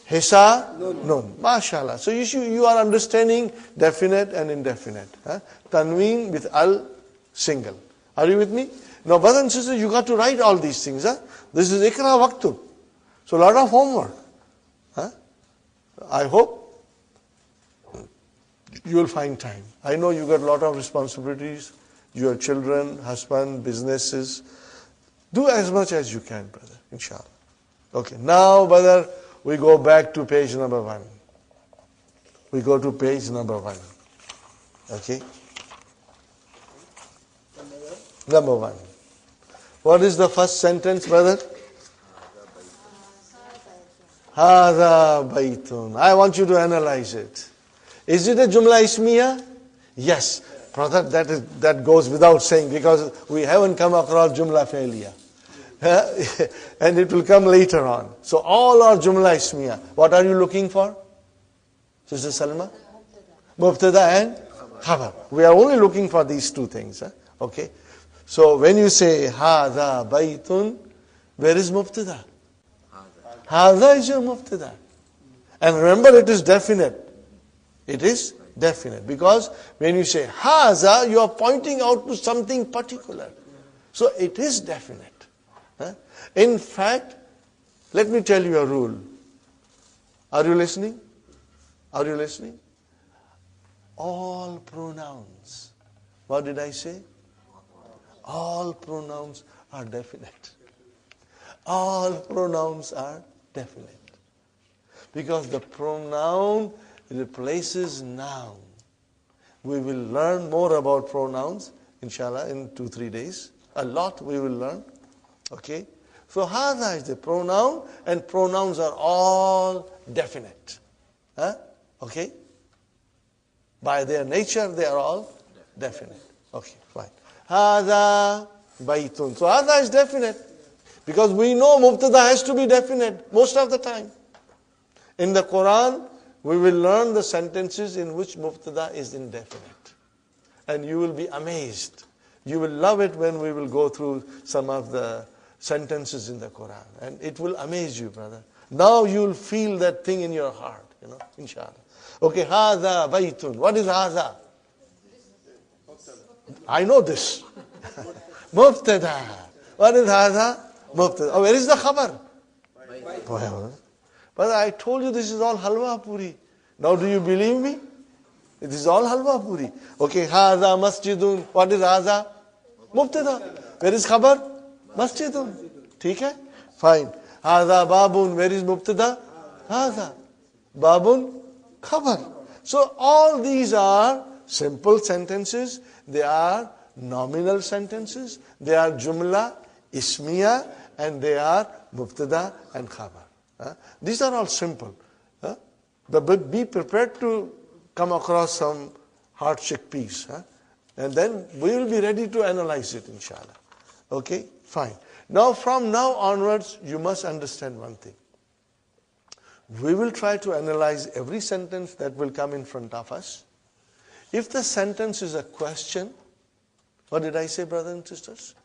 Hisa-nun. MashaAllah. So you are understanding definite and indefinite. Tanween with al single. Are you with me? Now, brothers and sisters, you got to write all these things. Huh? This is Ikra Waktub. So, a lot of homework. Huh? I hope you will find time. I know you got a lot of responsibilities. Your children, husband, businesses. Do as much as you can, brother, inshallah. Okay, now, brother, we go back to page number 1. We go to page number 1. Okay? Number 1. What is the first sentence, brother? Hada baytun. I want you to analyze it. Is it a Jumla Ismiya? Yes. Brother, that goes without saying because we haven't come across Jumla Failure. And it will come later on. So all are Jumla Ismiya. What are you looking for? Sister Salma? Mubtada and Khabar. We are only looking for these two things. Okay? So when you say Hada Baytun, where is Mubtada? Hada is your Mubtada. And remember, it is definite. It is definite. Because when you say Haza, you are pointing out to something particular. So it is definite. In fact, let me tell you a rule. Are you listening? Are you listening? All pronouns. What did I say? All pronouns are definite. All pronouns are definite. Because the pronoun replaces noun. We will learn more about pronouns, inshallah, in 2-3 days. A lot we will learn. Okay? So, hada is the pronoun, and pronouns are all definite. Okay? By their nature, they are all definite. Okay, fine. Hada baytun. So, hada is definite. Because we know mubtada has to be definite most of the time. In the Quran, we will learn the sentences in which mubtada is indefinite. And you will be amazed. You will love it when we will go through some of the sentences in the Quran. And it will amaze you, brother. Now you will feel that thing in your heart, inshallah. Okay, hadha baytun. What is hadha? I know this. Mubtada. What is hadha? Mubtada. Oh, where is the khabar? But I told you this is all halwa puri. Now do you believe me? It is all halwa puri. Okay, hadha masjidun. What is hadha? Mubtada. Where is khabar? Masjidun. ठीक है? Fine. Hadha babun. Where is mubtada? Hadha. Babun khabar. So all these are simple sentences. They are nominal sentences. They are jumla, ismiya, and they are mubtada and khabar. These are all simple. But be prepared to come across some hard chickpeas. And then we will be ready to analyze it, inshallah. Okay? Fine. Now, from now onwards, you must understand one thing. We will try to analyze every sentence that will come in front of us. If the sentence is a question, what did I say, brothers and sisters?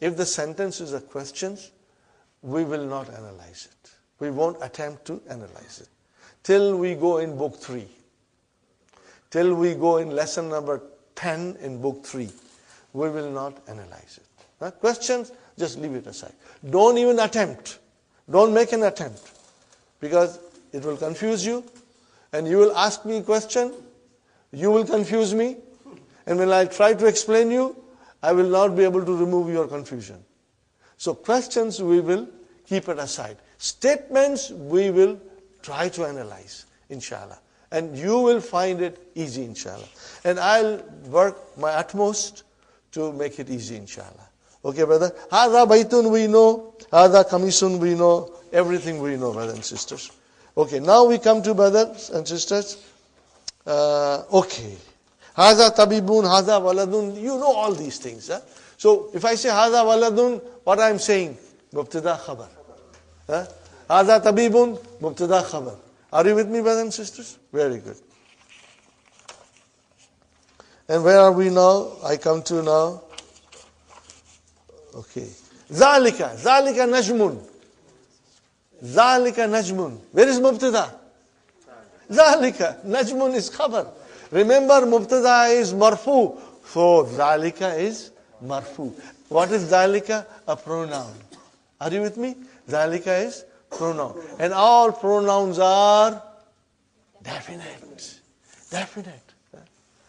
If the sentence is a question, we will not analyze it. We won't attempt to analyze it. Till we go in book 3. Till we go in lesson number 10 in book 3. We will not analyze it. Questions, just leave it aside. Don't even attempt. Don't make an attempt. Because it will confuse you. And you will ask me a question. You will confuse me. And when I try to explain you, I will not be able to remove your confusion. So questions, we will keep it aside. Statements, we will try to analyze, inshallah. And you will find it easy, inshallah. And I'll work my utmost to make it easy, inshallah. Okay, brother? Hadha baytun we know. Hadha kamisun we know. Everything we know, brothers and sisters. Okay, now we come to brothers and sisters. Okay. Hadha tabibun, hadha waladun. You know all these things. So, if I say hadha waladun, what I am saying? Mubtada khabar. Hadha tabibun, mubtada khabar. Are you with me, brothers and sisters? Very good. And where are we now? I come to now. Okay. Zalika. Zalika najmun. Zalika najmun. Where is mubtada? Zalika. Najmun is khabar. Remember, mubtada is marfu. So, zalika is Marfu. What is dhalika? A pronoun. Are you with me? Dhalika is pronoun. And all pronouns are definite. Definite.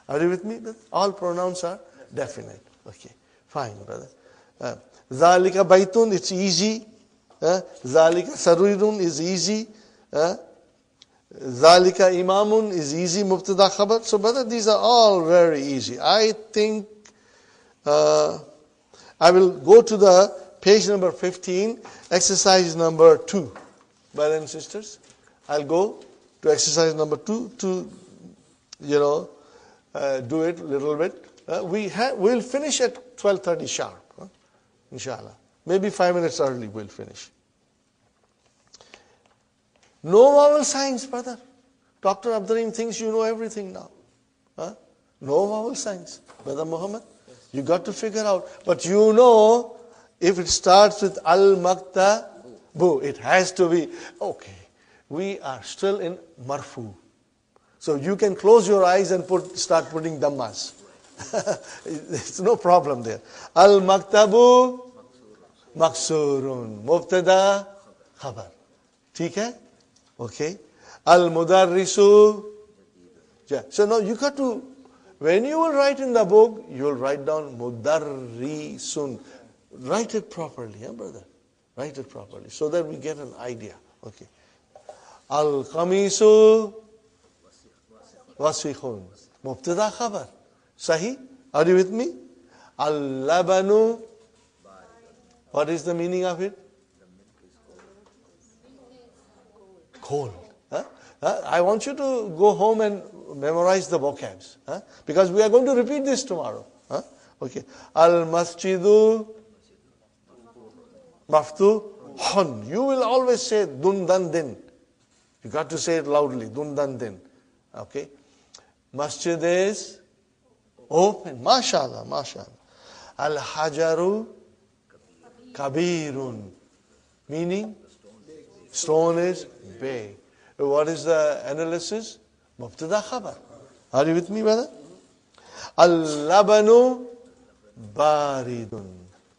Are you with me? All pronouns are definite. Okay. Fine, brother. Dhalika baitun, it's easy. Zalika sarirun is easy. Zalika imamun is easy. Mubtada khabar. So brother, these are all very easy. I think I will go to the page number 15, exercise number 2. Brothers and sisters, I'll go to exercise number 2 to, do it a little bit. We'll finish at 12:30 sharp, inshallah. Maybe 5 minutes early we'll finish. No vowel signs, brother. Dr. Abdurim thinks you know everything now. No vowel signs. Brother Muhammad, you got to figure out. But you know, if it starts with al-maktabu, it has to be, okay, we are still in marfu. So you can close your eyes and start putting dhammas. It's no problem there. Al-maktabu maksurun. Mubtada khabar. ठीक है? Okay. Al-mudarrisu. So now you got to, when you will write in the book, you will write down mudarrisun. Write it properly, brother. Write it properly so that we get an idea. Okay. Al-qamisu wasikhun. Mubtada khabar. Sahi? Are you with me? Al-labanu. What is the meaning of it? Cold. I want you to go home and memorize the vocabs. Because we are going to repeat this tomorrow. Okay. Al-masjidu maftuhun. You will always say dun dan din. You got to say it loudly. Dun dan din. Okay. Masjid is open. MashaAllah. MashaAllah. Al-hajaru kabirun. Meaning? Stone is big. What is the analysis? Mubtada khabar. Are you with me, brother? Al-labanu baridun.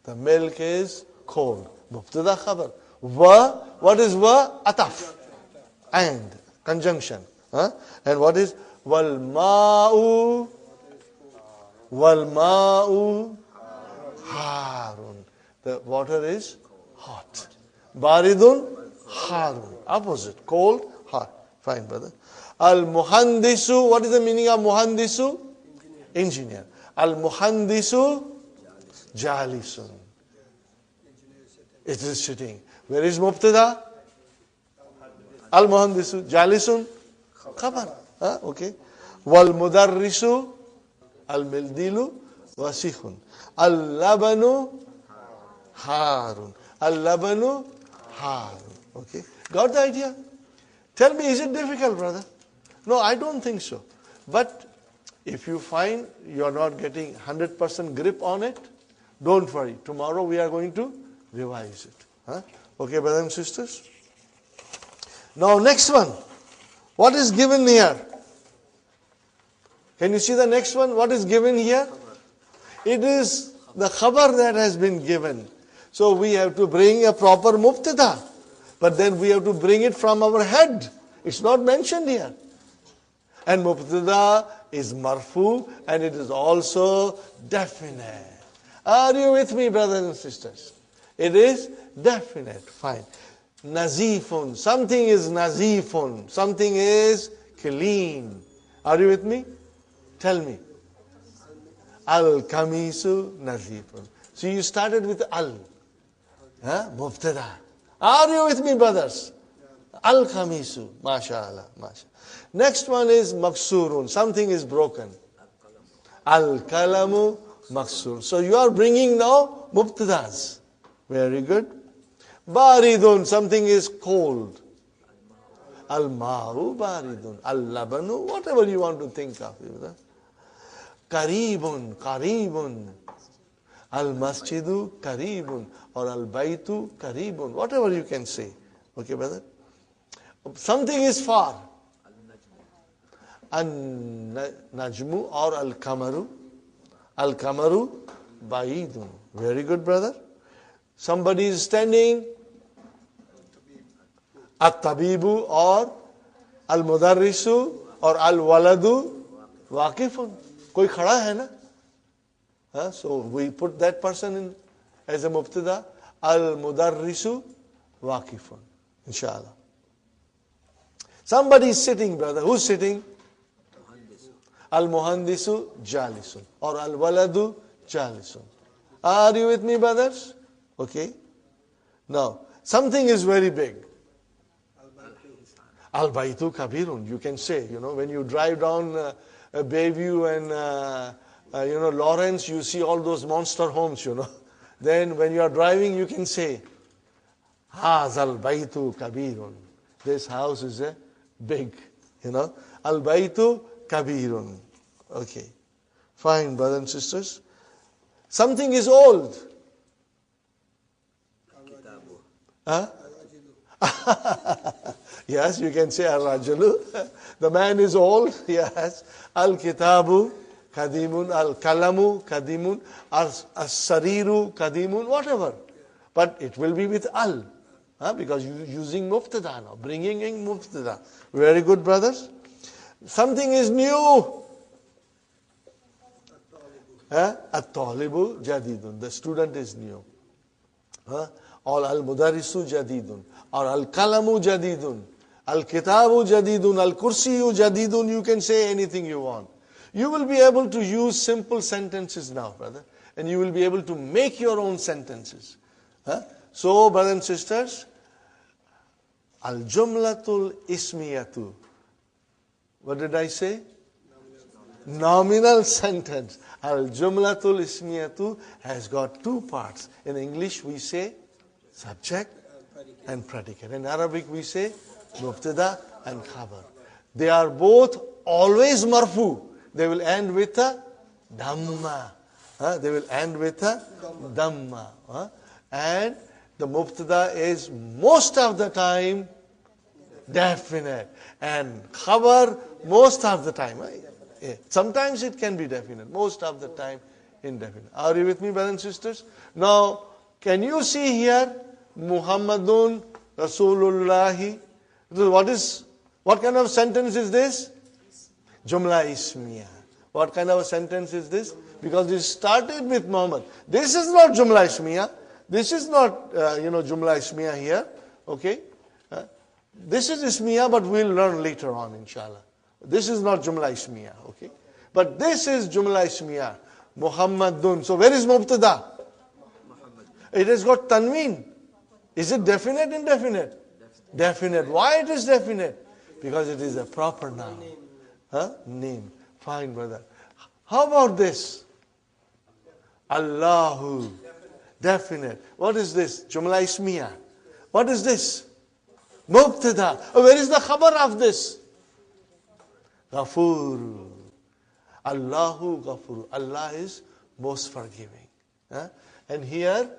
The milk is cold. Mubtada khabar. Wa, what is wa? Ataf. And, conjunction. And what is wal ma'u? Wal ma'u harun. The water is hot. Baridun harun. Opposite. Cold, hot. Fine, brother. Al-muhandisu. What is the meaning of muhandisu? Engineer. Al-muhandisu jalisun. It is sitting. Where is mubtada? Al-muhandisu jalisun khabar. Okay. Wal-mudarrisu al-mildilu wasikhun. Al-labanu harun. Al-labanu harun. Okay. Got the idea? Tell me, is it difficult, brother? No, I don't think so. But if you find you are not getting 100% grip on it, don't worry. Tomorrow we are going to revise it. Okay, brothers and sisters? Now, next one. What is given here? Can you see the next one? What is given here? It is the khabar that has been given. So we have to bring a proper mubtada. But then we have to bring it from our head. It's not mentioned here. And mubtada is marfu and it is also definite. Are you with me, brothers and sisters? It is definite. Fine. Nazifun. Something is nazifun. Something is clean. Are you with me? Tell me. Al-kamisu nazifun. So you started with al. Mubtada. Are you with me, brothers? Al-khamisu. MashaAllah. MashaAllah. Next one is maksurun. Something is broken. Al-kalamu maksur. So you are bringing now mubtadas. Very good. Baridun. Something is cold. Al-ma'u baridun. Al-labanu. Whatever you want to think of. Karibun. Karibun. Al-masjidu karibun. Or al-baytu karibun. Whatever you can say. Okay, brother? Something is far. An-najmu or al-kamaru. Al-kamaru Ba'idun. Very good, brother. Somebody is standing. At-tabibu or al-mudarrisu or al-waladu waqifun. Koi khada hai na? So we put that person in as a mubtada. Al-mudarrisu waqifun. Inshallah. Somebody is sitting, brother. Who's sitting? Al-muhandisu jalisun or al-waladu jalisun. Are you with me, brothers? Okay. Now, something is very big. Al-baytu kabirun. You can say, when you drive down Bayview and, Lawrence, you see all those monster homes, Then when you are driving, you can say, Hazal baytu kabirun. This house is a big, Al-baytu kabirun. Okay. Fine, brothers and sisters. Something is old. Huh? Yes, you can say Al-Rajulu. The man is old. Yes. Al-Kitabu Kadimun. Al-Kalamu Kadimun. Al-Sariru Kadimun. Whatever. But it will be with Al. Because you're using Mubtada now. Bringing in Mubtada. Very good, brothers. Something is new. At-Talibu Jadidun. The student is new. Or al-mudarrisu jadidun, or al-kalamu jadidun, al-kitabu jadidun, al-kursiyu jadidun. You can say anything you want. You will be able to use simple sentences now, brother. And you will be able to make your own sentences. So, brothers and sisters, al-jumlatul ismiyatu. What did I say? Nominal sentence. Al-jumlatul ismiyatu has got two parts. In English we say subject and predicate. In Arabic we say mubtada and khabar. They are both always marfu. They will end with a dhamma. They will end with a dhamma. And the mubtada is most of the time definite. And khabar most of the time. Sometimes it can be definite. Most of the time indefinite. Are you with me, brothers and sisters? Now, can you see here Muhammadun Rasulullahi? What kind of sentence is this? Jumla Ismiya. What kind of a sentence is this? Because it started with Muhammad. This is not Jumla Ismiya. This is not, Jumla Ismiya here. Okay? This is Ismiya, but we'll learn later on, inshallah. This is not Jumla Ismiya. Okay? But this is Jumla Ismiya. Muhammadun. So where is Mubtada? It has got tanween. Is it definite, indefinite? Definite. Why it is definite? Because it is a proper noun. Name. Fine, brother. How about this? Allahu. Definite. What is this? Jumla Ismiya. What is this? Mubtada. Where is the khabar of this? Ghafur. Allahu Ghafur. Allah is most forgiving. And here,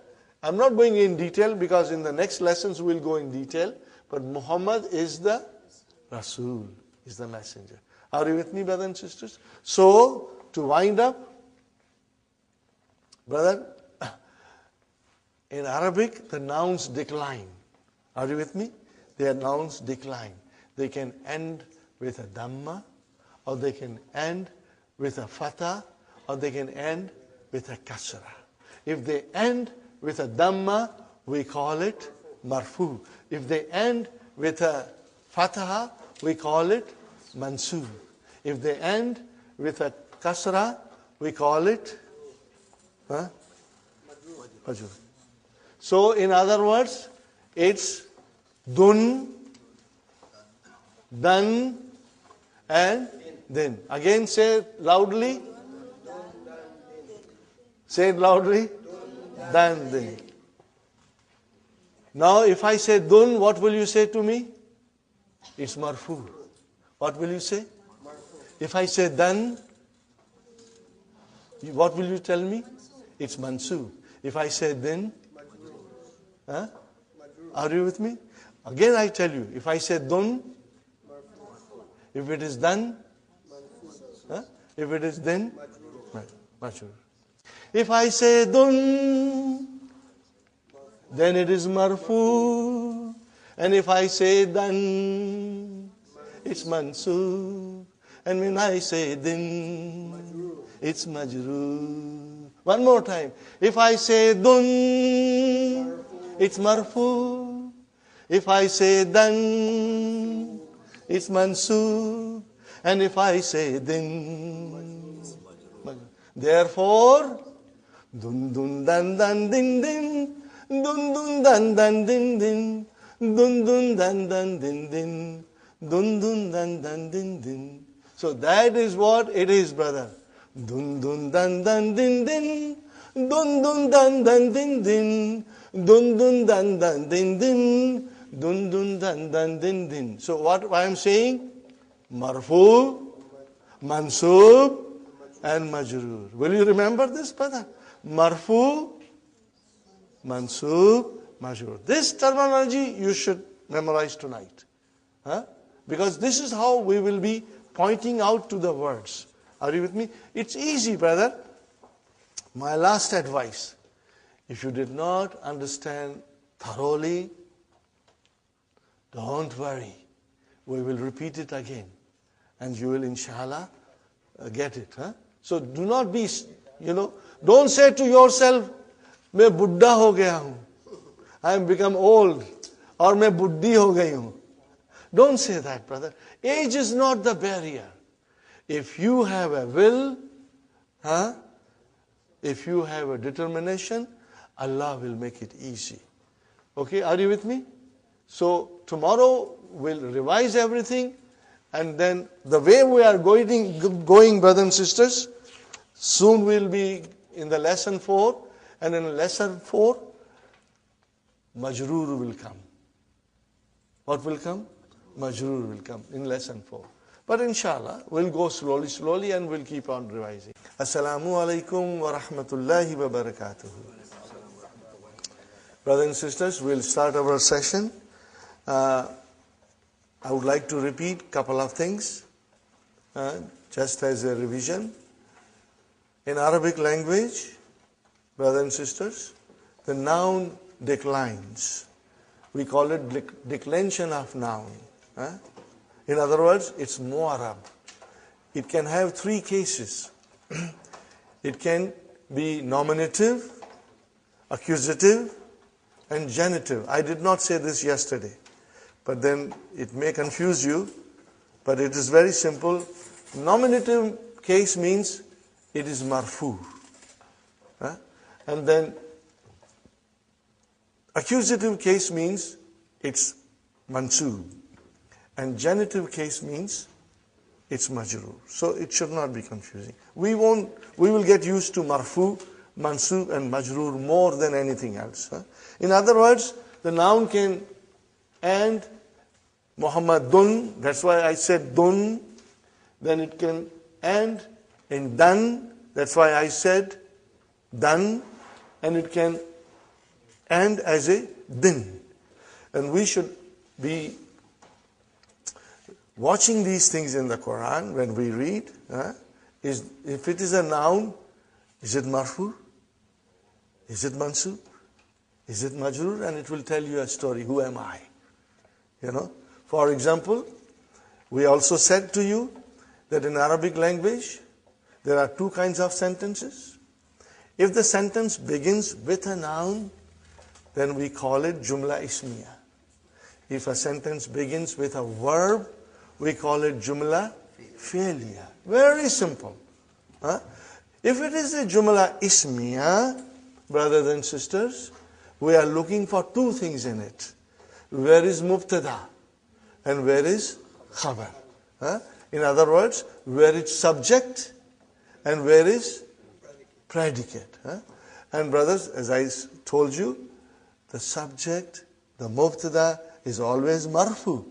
I'm not going in detail because in the next lessons we'll go in detail. But Muhammad is the Rasul, is the messenger. Are you with me, brothers and sisters? So, to wind up, brother, in Arabic, the nouns decline. Are you with me? Their nouns decline. They can end with a dhamma, or they can end with a fatha, or they can end with a kasra. If they end with a dhamma, we call it marfu. If they end with a fatha, we call it mansub. If they end with a kasra, we call it majrur. So, in other words, it's dun, dan, and then. Again, say it loudly. Say it loudly. Dan, then. Now, if I say dun, what will you say to me? It's marfu. What will you say? If I say dan, what will you tell me? It's mansub. If I say then, are you with me? Again I tell you, if I say dun, if it is done, if it is then, majrur. If I say dun, then it is marfu. And if I say dan, it's mansub. And when I say din, it's majroor. One more time. If I say dun, it's marfu. If I say dan, it's mansub. And if I say din, therefore, dun dun dan dan din din, dun dun dan dan din din, dun dun dan dan din din, dun dun dan dan din din. So that is what it is, brother. Dun dun dan dan din din, dun dun dan dan din din, dun dun dan dan din din, dun dun dan dan din din. So what I am saying? Marfu, mansub, and majroor. Will you remember this, brother? Marfu, mansub, majroor. This terminology you should memorize tonight. Because this is how we will be pointing out to the words. Are you with me? It's easy, brother. My last advice, if you did not understand thoroughly, don't worry. We will repeat it again. And you will, inshallah, get it. So do not be, don't say to yourself, मैं बुड्ढा हो गया हूँ. I am become old. Or मैं बुड्ढी हो गई हूँ. Don't say that, brother. Age is not the barrier. If you have a will, if you have a determination, Allah will make it easy. Okay, are you with me? So tomorrow we'll revise everything, and then the way we are going, brothers and sisters, soon we'll be in the lesson 4, and in lesson 4, majroor will come. What will come? Majroor will come in lesson 4. But inshallah, we'll go slowly, and we'll keep on revising. Assalamu alaikum wa rahmatullahi wa barakatuh. Brothers and sisters, we'll start our session. I would like to repeat a couple of things, just as a revision. In Arabic language, brothers and sisters, the noun declines. We call it declension of noun. In other words, it's mu'arab. It can have 3 cases. It can be nominative, accusative, and genitive. I did not say this yesterday, but then it may confuse you, but it is very simple. Nominative case means it is marfu. And then accusative case means it's mansub. And genitive case means it's majroor. So it should not be confusing. We will get used to marfu, mansub, and majroor more than anything else. In other words, the noun can end Muhammadun, that's why I said dun. Then it can end in dan, that's why I said dan. And it can end as a din. And we should be watching these things in the Quran when we read. If it is a noun, is it marfu? Is it mansub? Is it majroor? And it will tell you a story. Who am I? For example, we also said to you that in Arabic language, there are 2 kinds of sentences. If the sentence begins with a noun, then we call it jumla ismiya. If a sentence begins with a verb, we call it jumla fi'liya. Very simple. If it is a jumla ismiya, brothers and sisters, we are looking for 2 things in it. Where is mubtada? And where is khabar? In other words, where is subject and where is predicate. And brothers, as I told you, the subject, the mubtada, is always marfu.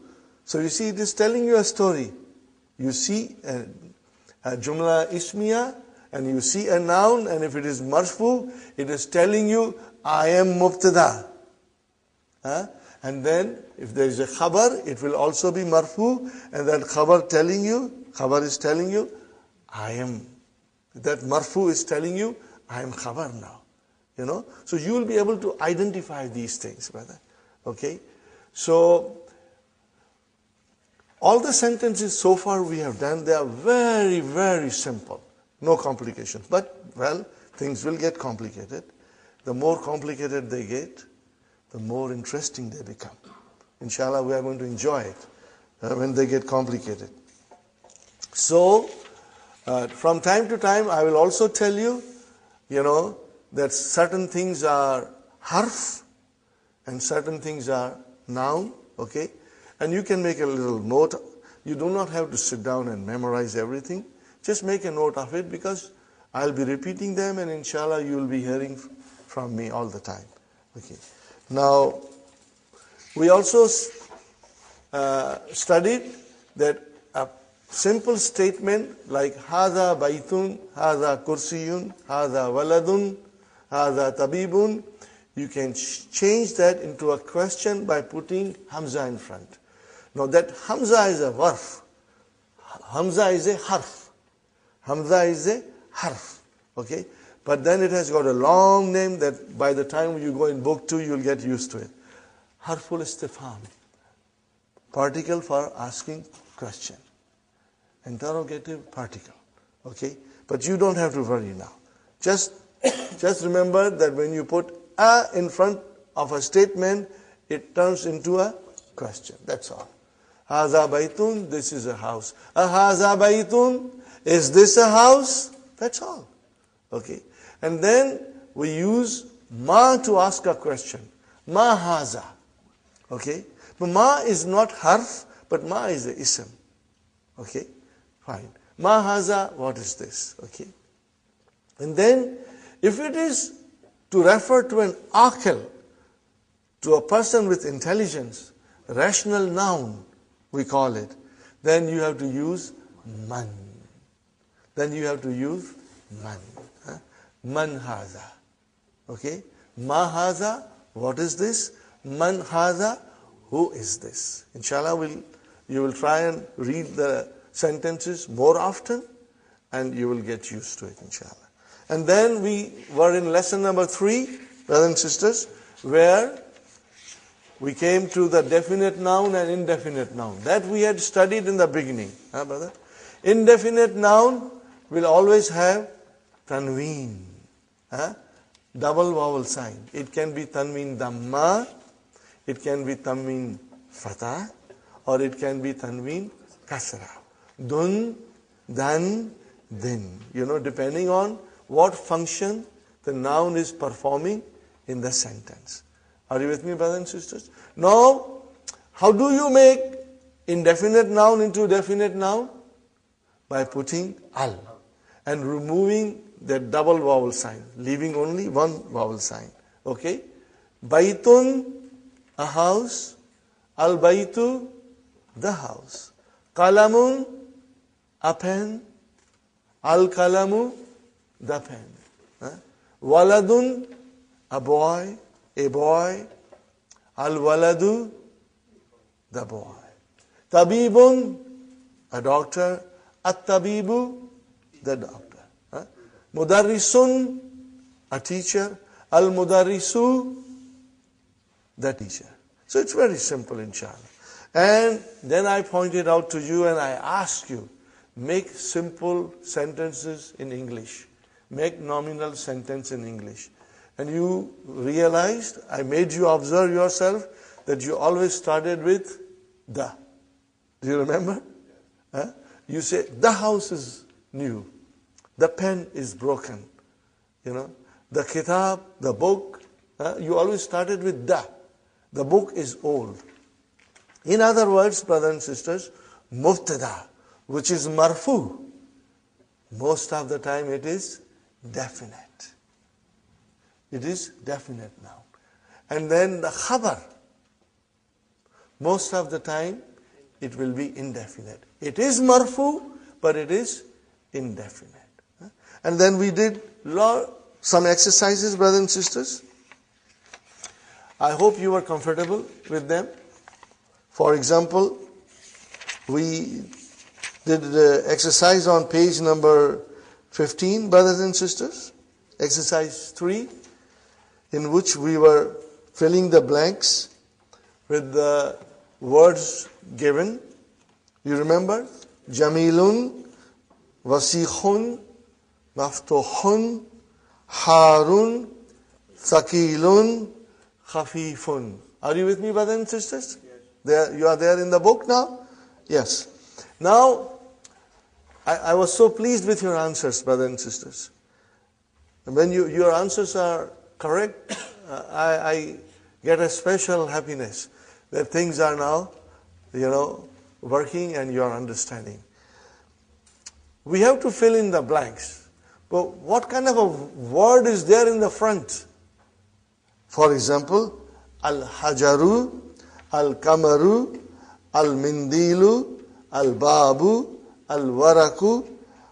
So you see, it is telling you a story. You see a jumla ismiya, and you see a noun, and if it is marfu, it is telling you, I am mubtada. And then, if there is a khabar, it will also be marfu, and that khabar is telling you, I am. That marfu is telling you, I am khabar now. So you will be able to identify these things, brother. Okay? So, all the sentences so far we have done, they are very, very simple. No complications. But, well, things will get complicated. The more complicated they get, the more interesting they become. Inshallah, we are going to enjoy it when they get complicated. So, from time to time, I will also tell you, that certain things are harf and certain things are noun, okay? And you can make a little note. You do not have to sit down and memorize everything. Just make a note of it because I'll be repeating them and inshallah you will be hearing from me all the time. Okay. Now, we also studied that a simple statement like Hada Baitun, Hada Kursiyun, Hada Waladun, Hada Tabibun, you can change that into a question by putting Hamza in front. Now that Hamza is a varf. Hamza is a harf. Hamza is a harf. Okay? But then it has got a long name that by the time you go in book 2, you'll get used to it. Harful istifham. Particle for asking question. Interrogative particle. Okay? But you don't have to worry now. Just remember that when you put a in front of a statement, it turns into a question. That's all. Haza baitun, this is a house. Haza baitun, is this a house? That's all. Okay. And then we use ma to ask a question. Ma haza. Okay. But ma is not harf, but ma is a ism. Okay. Fine. Ma haza, what is this? Okay. And then, if it is to refer to an aqil, to a person with intelligence, rational noun, we call it, then you have to use man. Then you have to use man. Man haza. Okay? Ma haza, what is this? Man haza, who is this? Inshallah, you will try and read the sentences more often and you will get used to it, inshallah. And then we were in lesson number 3, brothers and sisters, where we came to the definite noun and indefinite noun. That we had studied in the beginning. Brother? Indefinite noun will always have tanween. Double vowel sign. It can be tanween dhamma, it can be tanween fatah, or it can be tanween kasra. Dun, dan, din. Depending on what function the noun is performing in the sentence. Are you with me, brothers and sisters? Now, how do you make indefinite noun into definite noun? By putting al and removing that double vowel sign, leaving only one vowel sign. Okay? Baitun, a house. Al baitu, the house. Qalamun, a pen. Al kalamu, the pen. Waladun, a boy. Al waladu, the boy. Tabibun, a doctor. At tabibu, the doctor. Mudarrisun, a teacher. Al mudarrisu, the teacher. So it's very simple, inshallah. And then I pointed out to you and I asked you, make simple sentences in English. Make nominal sentence in English. And you realized, I made you observe yourself, that you always started with the. Do you remember? You say, the house is new. The pen is broken. The kitab, the book, you always started with the. The book is old. In other words, brothers and sisters, mubtada, which is marfu, most of the time it is definite. It is definite now. And then the khabar, most of the time it will be indefinite. It is marfu, but it is indefinite. And then we did some exercises, brothers and sisters. I hope you were comfortable with them. For example, we did the exercise on page number 15, brothers and sisters. exercise 3, in which we were filling the blanks with the words given. You remember? Jamilun, Wasikhun, Maftuhun, Harun, Thakilun, Khafifun. Are you with me, brothers and sisters? Yes. There, you are there in the book now? Yes. Now, I was so pleased with your answers, brothers and sisters. When your answers are correct, I get a special happiness that things are now, working and you are understanding. We have to fill in the blanks. But what kind of a word is there in the front? For example, Al-Hajaru, Al-Kamaru, Al-Mindilu, Al-Babu, Al-Waraku,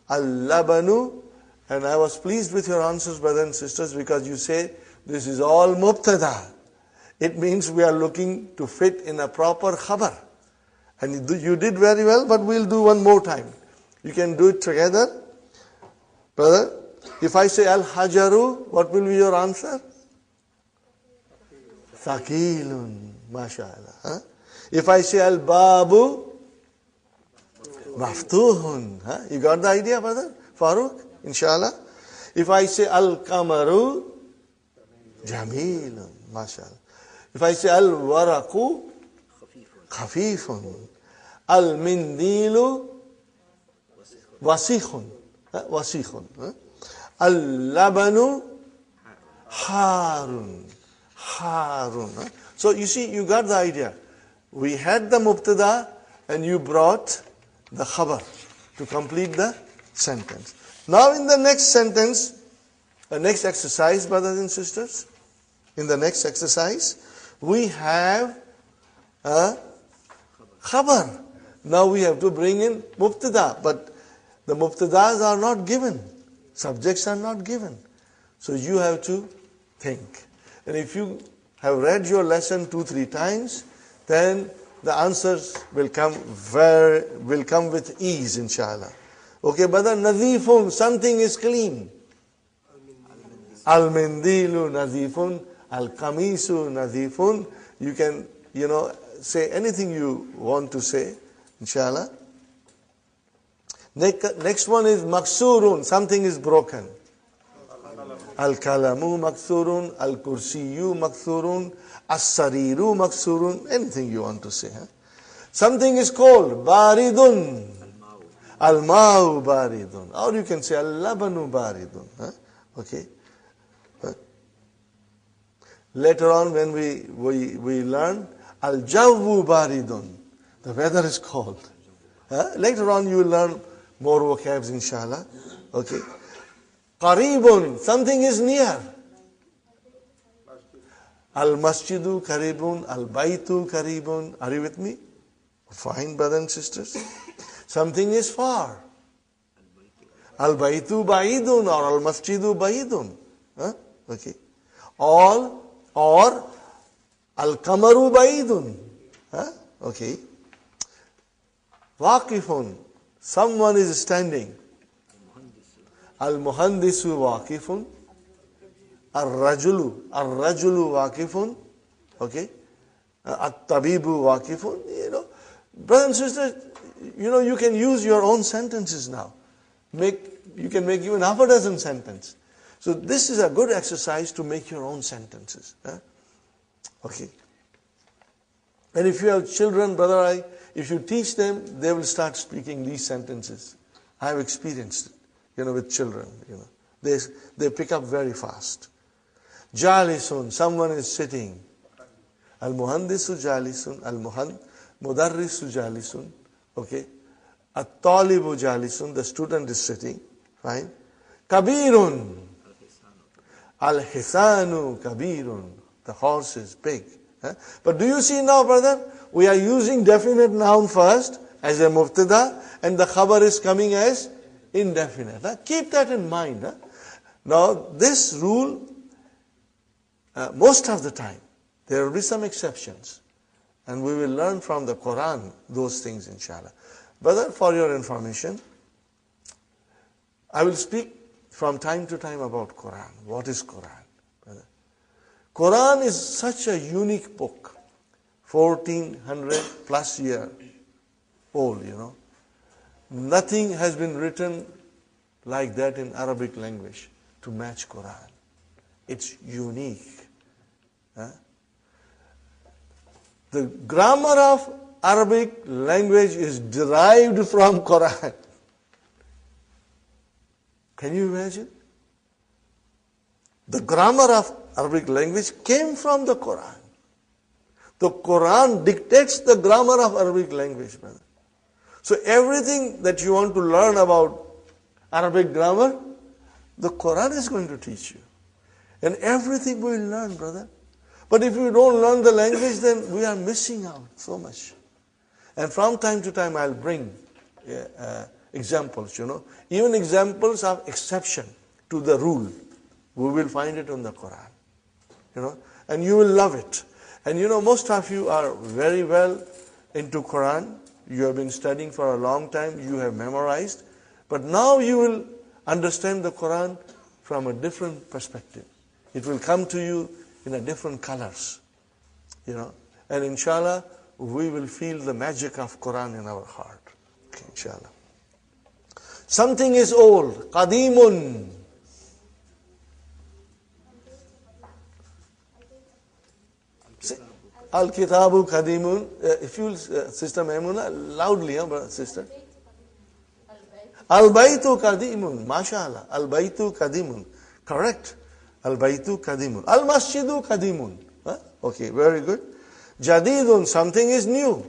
Al-Labanu. And I was pleased with your answers, brothers and sisters, because you say this is all mubtada. It means we are looking to fit in a proper khabar. And you did very well, but we'll do one more time. You can do it together. Brother, if I say Al-Hajaru, what will be your answer? Thaqilun, mashallah. Huh? If I say Al-Babu, Maftuhun. Huh? You got the idea, brother? Farooq, inshallah. If I say Al-Kamaru, Jamilun, mashallah. If I say Al-Waraku, Khafifun. Al-Mindilu, Wasikhun. Wasikhun. Al-Labanu, Harun. Harun. So you see, you got the idea. We had the mubtada and you brought the khabar to complete the sentence. Now in the next sentence, the next exercise, brothers and sisters, in the next exercise, we have a khabar. Now we have to bring in mubtada, but the mubtadas are not given. Subjects are not given. So you have to think. And if you have read your lesson 2-3 times, then the answers will come with ease, inshallah. Okay, brother, nadifun, something is clean. Al-mindilu nadifun, al-kamisu nadifun. You can, say anything you want to say, inshallah. Next one is maksurun, something is broken. Al-kalamu maksurun, al-kursiyu maksurun, as-sariru maksurun, anything you want to say. Huh? Something is cold, baridun, al-ma'u baridun. Or you can say al-labanu baridun. Huh? Okay. Later on when we learn, al-jawwu baridun, the weather is cold. Later on you will learn more vocabs, inshallah. Okay. Qaribun, something is near. Al-masjidu qaribun, al-baytu qaribun. Are you with me? Fine, brothers and sisters. Something is far. Al-baytu ba'idun or al-masjidu ba'idun. Okay. Or al-kamaru ba'idun. Okay. Waqifun, someone is standing. Al-muhandisu waqifun. Ar-rajulu waqifun. Okay. At-tabibu waqifun. Brothers and sisters, you can use your own sentences now. You can make even half a dozen sentences. So this is a good exercise to make your own sentences. Okay. And if you have children, brother, if you teach them, they will start speaking these sentences. I have experienced it, with children. They pick up very fast. Jalisun, someone is sitting. Al-muhandisu jalisun, mudarrisu jalisun. Okay. At-talibu jalisun, the student is sitting. Fine. Kabirun. Al-hisanu kabirun, the horse is big. But do you see now, brother? We are using definite noun first as a mubtada, and the khabar is coming as indefinite. Keep that in mind. Now, this rule, most of the time, there will be some exceptions. And we will learn from the Quran those things, inshallah. Brother, for your information, I will speak from time to time about Quran. What is Quran, brother? Quran is such a unique book, 1400 plus year old, Nothing has been written like that in Arabic language to match Quran. It's unique. The grammar of Arabic language is derived from Quran. Can you imagine? The grammar of Arabic language came from the Quran. The Quran dictates the grammar of Arabic language, brother. So everything that you want to learn about Arabic grammar, the Quran is going to teach you. And everything we will learn, brother. But if you don't learn the language, then we are missing out so much. And from time to time, I'll bring examples, Even examples of exception to the rule. We will find it in the Quran, And you will love it. And most of you are very well into Quran. You have been studying for a long time. You have memorized. But now you will understand the Quran from a different perspective. It will come to you in a different colors, And inshallah, we will feel the magic of Quran in our heart. Okay, inshallah. Something is old. Qadimun. Al-Kitabu Qadimun. If you, Sister Maimuna, loudly, sister. Al-Baytu Qadimun. MashaAllah. Al-Baytu Qadimun. Correct. Al-Baytu Qadimun. Al-Masjidu Qadimun. Okay, very good. Jadidun, something is new.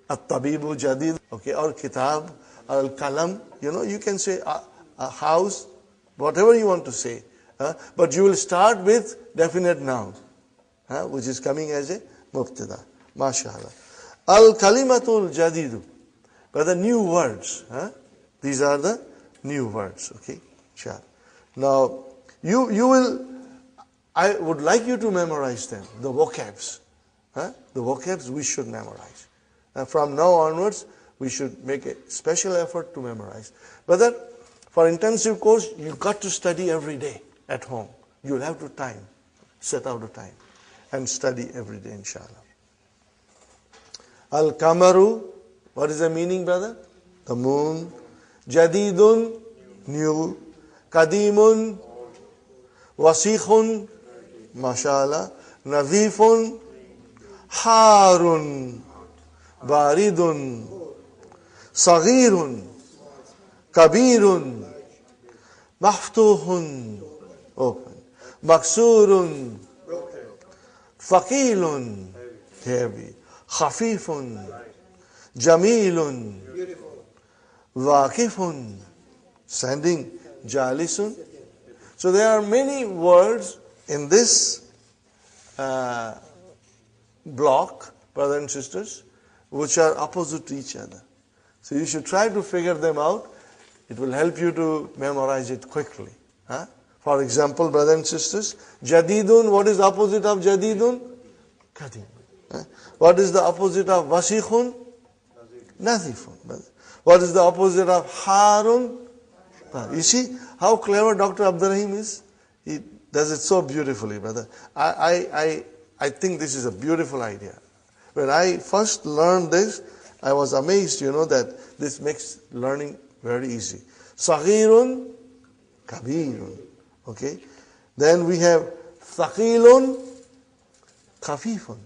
At-Tabibu Jadid. Okay, or Kitab, Al-Kalam. You can say a house, whatever you want to say. But you will start with definite noun, which is coming as a mubtada. MashaAllah. Al-Kalimatul Jadidu. But the new words. These are the new words. Okay, sure. Now, you will, I would like you to memorize them, the vocabs. The vocabs we should memorize. From now onwards, we should make a special effort to memorize. But for intensive course, you've got to study every day at home. You'll have to set out a time and study every day, inshallah. Al-Kamaru, what is the meaning, brother? The moon. Jadidun, new. Qadimun, Wasikhun, mashallah. Nadhifun, Harun, Baridun, Saghirun, Kabirun, Maftuhun, open. Maksurun, Thaqilun, heavy. Khafifun, Jamilun, Waqifun, standing. Jalisun. So there are many words in this block, brothers and sisters, which are opposite to each other. So you should try to figure them out. It will help you to memorize it quickly. For example, brothers and sisters, Jadidun, what is the opposite of Jadidun? Qadim. What is the opposite of Wasikhun? Nazifun. What is the opposite of Harun? You see how clever Dr. Abdurrahim is? He does it so beautifully, brother. I think this is a beautiful idea. When I first learned this, I was amazed, that this makes learning very easy. Saghirun, Kabirun. Okay? Then we have Thaqilun, Khafifun.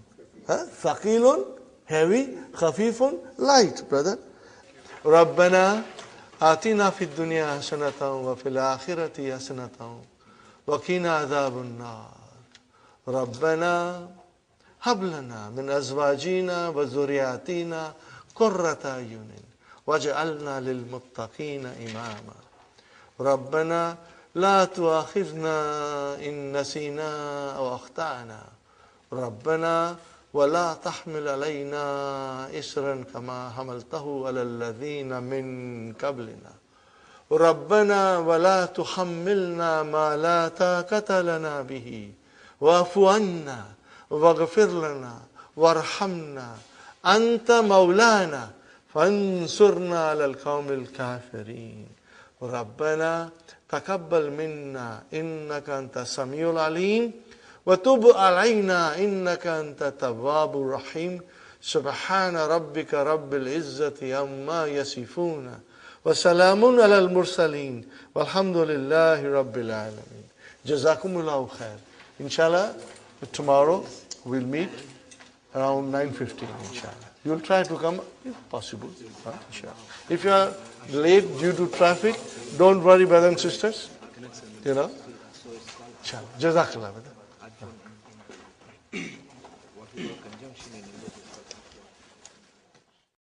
Thaqilun, heavy, Khafifun, light, brother. Rabbana آتنا في الدنيا حسنة وفي الآخرة حسنة وقنا عذاب النار ربنا هب لنا من أزواجنا وذرياتنا قرة أعين واجعلنا للمتقين إماما ربنا لا تؤاخذنا إن نسينا أو أخطأنا ربنا ولا تحمل علينا إسرا كما حملته على الذين من قبلنا ربنا ولا تحملنا ما لا طاقة لنا به واعف عنا واغفر لنا وارحمنا أنت مولانا فانصرنا على القوم الكافرين ربنا تقبل منا إنك أنت السميع العليم وتب علينا إنك أنت التواب الرحيم سبحان ربك رب العزة عما يصفون وسلام على المرسلين والحمد لله رب العالمين. Jazakumullahu khair. Inshallah, tomorrow we'll meet around 9:15, inshallah. You'll try to come if possible, inshallah. If you are late due to traffic, don't worry, brothers and sisters. You know? Inshallah. Jazakallah.